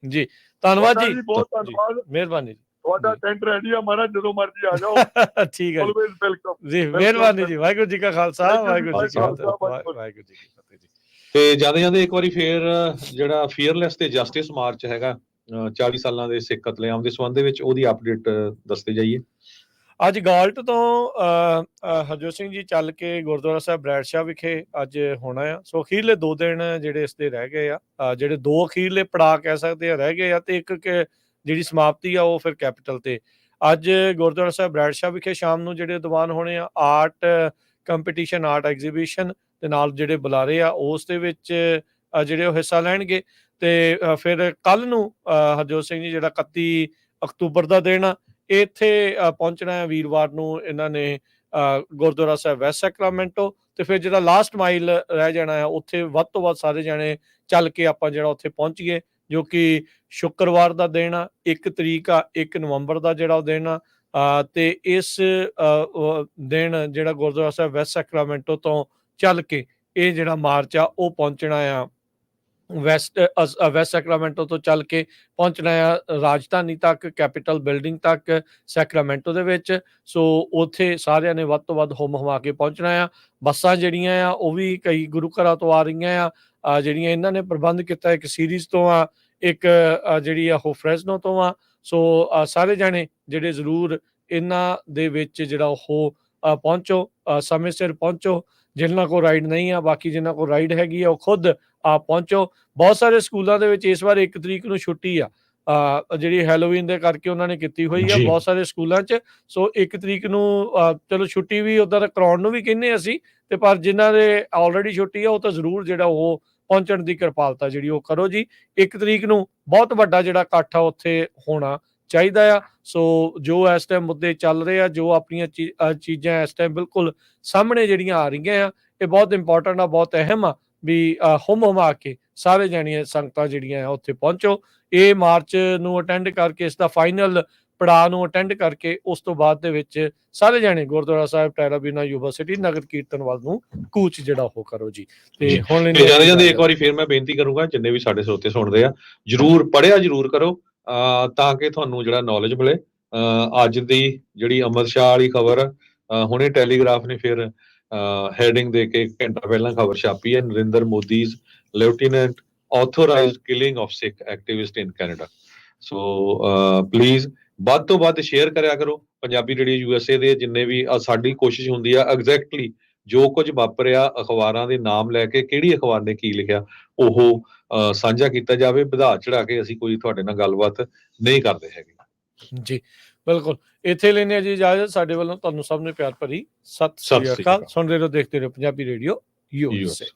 ਜੀ। ਧੰਨਵਾਦ ਜੀ, ਬਹੁਤ ਧੰਨਵਾਦ, ਮਿਹਰਬਾਨੀ। ਤੁਹਾਡਾ ਟੈਂਟ ਰੈਡੀ ਆ ਮਹਾਰਾਜ, ਜਦੋਂ ਮਰਜ਼ੀ ਆ ਜਾਓ। ਠੀਕ ਹੈ ਆਲਵੇਜ਼ ਵੈਲਕਮ ਜੀ, ਮਿਹਰਬਾਨੀ ਜੀ। ਵਾਹਿਗੁਰੂ ਜੀ ਕਾ ਖਾਲਸਾ, ਵਾਹਿਗੁਰੂ ਜੀ ਕੀ ਫਤਿਹ, ਵਾਹਿਗੁਰੂ ਜੀ ਕੀ ਫਤਿਹ ਜੀ। ਤੇ ਜਾਂਦੇ ਇੱਕ ਵਾਰੀ ਫੇਰ ਜਿਹੜਾ ਫੀਅਰਲੈਸ ਤੇ ਜਸਟਿਸ ਮਾਰਚ ਹੈਗਾ 40 ਸਾਲਾਂ ਦੇ ਸਿੱਖ ਕਤਲੇਆਮ ਦੇ ਸੰਬੰਧ ਵਿੱਚ, ਉਹਦੀ ਅਪਡੇਟ ਦੱਸਦੇ ਜਾਈਏ। ਅੱਜ ਗਾਲਟ ਤੋਂ ਹਰਜੋਤ ਸਿੰਘ ਜੀ ਚੱਲ ਕੇ ਗੁਰਦੁਆਰਾ ਸਾਹਿਬ ਬਰੈਡ ਸ਼ਾਹ ਵਿਖੇ ਅੱਜ ਹੋਣਾ ਆ। ਸੋ ਅਖੀਰਲੇ 2 ਦਿਨ ਜਿਹੜੇ ਇਸ ਦੇ ਰਹਿ ਗਏ ਆ, ਜਿਹੜੇ 2 ਅਖੀਰਲੇ ਪੜਾਅ ਕਹਿ ਸਕਦੇ ਆ ਰਹਿ ਗਏ ਆ, ਤੇ ਇੱਕ ਜਿਹੜੀ ਸਮਾਪਤੀ ਆ ਉਹ ਫਿਰ ਕੈਪੀਟਲ ਤੇ ਅੱਜ ਗੁਰਦੁਆਰਾ ਸਾਹਿਬ ਬਰੈਡ ਸ਼ਾਹ ਵਿਖੇ ਸ਼ਾਮ ਨੂੰ ਜਿਹੜੇ ਦੀਵਾਨ ਹੋਣੇ ਆ, ਆਰਟ ਕੰਪੀਟੀਸ਼ਨ, ਆਰਟ ਐਗਜ਼ੀਬਿਸ਼ਨ ਦੇ ਨਾਲ ਜਿਹੜੇ ਬੁਲਾਰੇ ਆ ਉਸ ਦੇ ਵਿੱਚ ਜਿਹੜੇ ਉਹ ਹਿੱਸਾ ਲੈਣਗੇ। ਤੇ ਫਿਰ ਕੱਲ ਨੂੰ ਹਰਜੋਤ ਸਿੰਘ ਜੀ ਜਿਹੜਾ 31 ਅਕਤੂਬਰ ਦਾ ਦਿਨ ਆ, ਇੱਥੇ ਪਹੁੰਚਣਾ ਹੈ ਵੀਰਵਾਰ ਨੂੰ ਇਹਨਾਂ ਨੇ ਗੁਰਦੁਆਰਾ ਸਾਹਿਬ ਵੈਸਟ ਸੈਕਰਾਮੈਂਟੋ। ਤੇ ਫਿਰ ਜਿਹੜਾ ਲਾਸਟ ਮਾਈਲ ਰਹਿ ਜਾਣਾ ਹੈ ਉੱਥੇ ਵੱਧ ਤੋਂ ਵੱਧ ਸਾਰੇ ਜਾਣੇ ਚੱਲ ਕੇ ਆਪਾਂ ਜਿਹੜਾ ਉੱਥੇ ਪਹੁੰਚੀਏ, ਜੋ ਕਿ ਸ਼ੁੱਕਰਵਾਰ ਦਾ ਦਿਨ ਆ, 1 ਤਰੀਕ ਆ, 1 ਨਵੰਬਰ ਦਾ ਜਿਹੜਾ ਉਹ ਦਿਨ ਆ। ਤੇ ਇਸ ਦਿਨ ਜਿਹੜਾ ਗੁਰਦੁਆਰਾ ਸਾਹਿਬ ਵੈਸਟ ਸੈਕਰਾਮੈਂਟੋ ਤੋਂ ਚੱਲ ਕੇ ਇਹ ਜਿਹੜਾ ਮਾਰਚ ਆ ਉਹ ਪਹੁੰਚਣਾ ਆ ਵੈਸਟ ਸੈਕਰਾਮੈਂਟੋ ਤੋਂ ਚੱਲ ਕੇ ਪਹੁੰਚਣਾ ਆ ਰਾਜਧਾਨੀ ਤੱਕ, ਕੈਪੀਟਲ ਬਿਲਡਿੰਗ ਤੱਕ ਸੈਕਰਾਮੈਂਟੋ ਦੇ ਵਿੱਚ। ਸੋ ਉੱਥੇ ਸਾਰਿਆਂ ਨੇ ਵੱਧ ਤੋਂ ਵੱਧ ਹੁੰਮ ਹਮਾ ਕੇ ਪਹੁੰਚਣਾ ਆ। ਬੱਸਾਂ ਜਿਹੜੀਆਂ ਆ ਉਹ ਵੀ ਕਈ ਗੁਰੂ ਘਰਾਂ ਤੋਂ ਆ ਰਹੀਆਂ ਆ, ਜਿਹੜੀਆਂ ਇਹਨਾਂ ਨੇ ਪ੍ਰਬੰਧ ਕੀਤਾ, ਇੱਕ ਸੀਰੀਜ਼ ਤੋਂ ਆ, ਇੱਕ ਜਿਹੜੀ ਆ ਉਹ ਫਰੈਜ਼ਨੋ ਤੋਂ ਆ। ਸੋ ਸਾਰੇ ਜਾਣੇ ਜਿਹੜੇ ਜ਼ਰੂਰ ਇਹਨਾਂ ਦੇ ਵਿੱਚ ਜਿਹੜਾ ਉਹ ਪਹੁੰਚੋ, ਸਮੇਂ ਸਿਰ ਪਹੁੰਚੋ। ਜਿਨ੍ਹਾਂ ਕੋਲ ਰਾਈਡ ਨਹੀਂ ਆ, ਬਾਕੀ ਜਿਨ੍ਹਾਂ ਕੋਲ ਰਾਈਡ ਹੈਗੀ ਆ ਉਹ ਖੁਦ ਪਹੁੰਚੋ। ਬਹੁਤ ਸਾਰੇ ਸਕੂਲਾਂ ਦੇ ਵਿੱਚ ਇਸ ਵਾਰ 1 ਤਰੀਕ ਨੂੰ ਛੁੱਟੀ ਆ, ਜਿਹੜੀ ਹੈਲੋਵੀਨ ਦੇ ਕਰਕੇ ਉਹਨਾਂ ਨੇ ਕੀਤੀ ਹੋਈ ਆ ਬਹੁਤ ਸਾਰੇ ਸਕੂਲਾਂ 'ਚ। ਸੋ 1 ਤਰੀਕ ਨੂੰ ਚਲੋ ਛੁੱਟੀ ਵੀ ਉੱਦਾਂ ਕਰਾਉਣ ਨੂੰ ਵੀ ਕਹਿੰਦੇ ਅਸੀਂ, ਤੇ ਪਰ ਜਿਨ੍ਹਾਂ ਦੇ ਆਲਰੇਡੀ ਛੁੱਟੀ ਆ ਉਹ ਤਾਂ ਜ਼ਰੂਰ ਜਿਹੜਾ ਉਹ ਪਹੁੰਚਣ ਦੀ ਕਿਰਪਾਲਤਾ ਜਿਹੜੀ ਉਹ ਕਰੋ ਜੀ। 1 ਤਰੀਕ ਨੂੰ ਬਹੁਤ ਵੱਡਾ ਜਿਹੜਾ ਇਕੱਠ ਆ ਉੱਥੇ ਹੋਣਾ ਚਾਹੀਦਾ ਆ। ਸੋ ਜੋ ਇਸ ਟਾਈਮ ਮੁੱਦੇ ਚੱਲ ਰਹੇ ਆ, ਜੋ ਆਪਣੀਆਂ ਚੀਜ਼ਾਂ ਇਸ ਟਾਈਮ ਬਿਲਕੁਲ ਸਾਹਮਣੇ ਜਿਹੜੀਆਂ ਆ ਰਹੀਆਂ ਆ, ਇਹ ਬਹੁਤ ਇੰਪੋਰਟੈਂਟ ਆ, ਬਹੁਤ ਅਹਿਮ ਆ ਵੀ ਹੁੰਮ ਹਮਾ ਕੇ ਸਾਰੇ ਜਾਣੀਆਂ ਸੰਗਤਾਂ ਜਿਹੜੀਆਂ ਆ ਉੱਥੇ ਪਹੁੰਚੋ। ਇਹ ਮਾਰਚ ਨੂੰ ਅਟੈਂਡ ਕਰਕੇ, ਇਸ ਦਾ ਫਾਈਨਲ ਪੜਾਅ ਨੂੰ ਅਟੈਂਡ ਕਰਕੇ ਉਸ ਤੋਂ ਬਾਅਦ ਦੇ ਵਿੱਚ ਸਾਰੇ ਜਾਣੇ ਗੁਰਦੁਆਰਾ ਸਾਹਿਬ ਟੈਰਾਬੀਨਾ ਯੂਨੀਵਰਸਿਟੀ ਨਗਰ ਕੀਰਤਨ ਵੱਲ ਨੂੰ ਕੂਚ ਜਿਹੜਾ ਉਹ ਕਰੋ ਜੀ। ਤੇ ਹੁਣ ਜਾਂਦੇ ਇੱਕ ਵਾਰੀ ਫਿਰ ਮੈਂ ਬੇਨਤੀ ਕਰੂੰਗਾ, ਜਿੰਨੇ ਵੀ ਸਾਡੇ ਸਰੋਤੇ ਸੁਣਦੇ ਆ, ਜਰੂਰ ਪੜ੍ਹਿਆ ਜਰੂਰ ਕਰੋ, ਤਾਂ ਕਿ ਤੁਹਾਨੂੰ ਜਿਹੜਾ ਨੌਲੇਜ ਮਿਲੇ। ਅੱਜ ਦੀ ਜਿਹੜੀ ਅਮਰ ਸ਼ਾਹ ਵਾਲੀ ਖਬਰ, ਹੁਣੇ ਟੈਲੀਗ੍ਰਾਫ ਨੇ ਫਿਰ ਹੈਡਿੰਗ ਦੇ ਕੇ 1 ਘੰਟਾ ਪਹਿਲਾਂ ਖਬਰ ਛਾਪੀ ਹੈ, Narendra Modi's lieutenant authorized killing of Sikh activist in Canada. So please ਵੱਧ ਤੋਂ ਵੱਧ ਸ਼ੇਅਰ ਕਰਿਆ ਕਰੋ। ਪੰਜਾਬੀ ਰੇਡੀਓ USA ਦੇ ਜਿੰਨੇ ਵੀ, ਸਾਡੀ ਕੋਸ਼ਿਸ਼ ਹੁੰਦੀ ਆ ਐਗਜ਼ੈਕਟਲੀ ਜੋ ਕੁਝ ਵਾਪਰਿਆ ਅਖਬਾਰਾਂ ਦੇ ਨਾਮ ਲੈ ਕੇ, ਕਿਹੜੀ ਅਖਬਾਰ ਨੇ ਕੀ ਲਿਖਿਆ ਉਹ ਸਾਂਝਾ ਕੀਤਾ ਜਾਵੇ। ਵਧਾ ਚੜਾ ਕੇ ਅਸੀਂ ਕੋਈ ਤੁਹਾਡੇ ਨਾਲ ਗੱਲਬਾਤ ਨਹੀਂ ਕਰਦੇ ਹੈਗੇ ਜੀ। ਬਿਲਕੁਲ, ਇੱਥੇ ਲੈਂਦੇ ਆ ਜੀ ਇਜਾਜ਼ਤ। ਸਾਡੇ ਵੱਲੋਂ ਤੁਹਾਨੂੰ ਸਭ ਨੂੰ ਪਿਆਰ ਭਰੀ ਸਤਿ ਸ੍ਰੀ ਅਕਾਲ। ਸੁਣਦੇ ਰਹੋ, ਦੇਖਦੇ ਰਹੋ ਪੰਜਾਬੀ ਰੇਡੀਓ USA।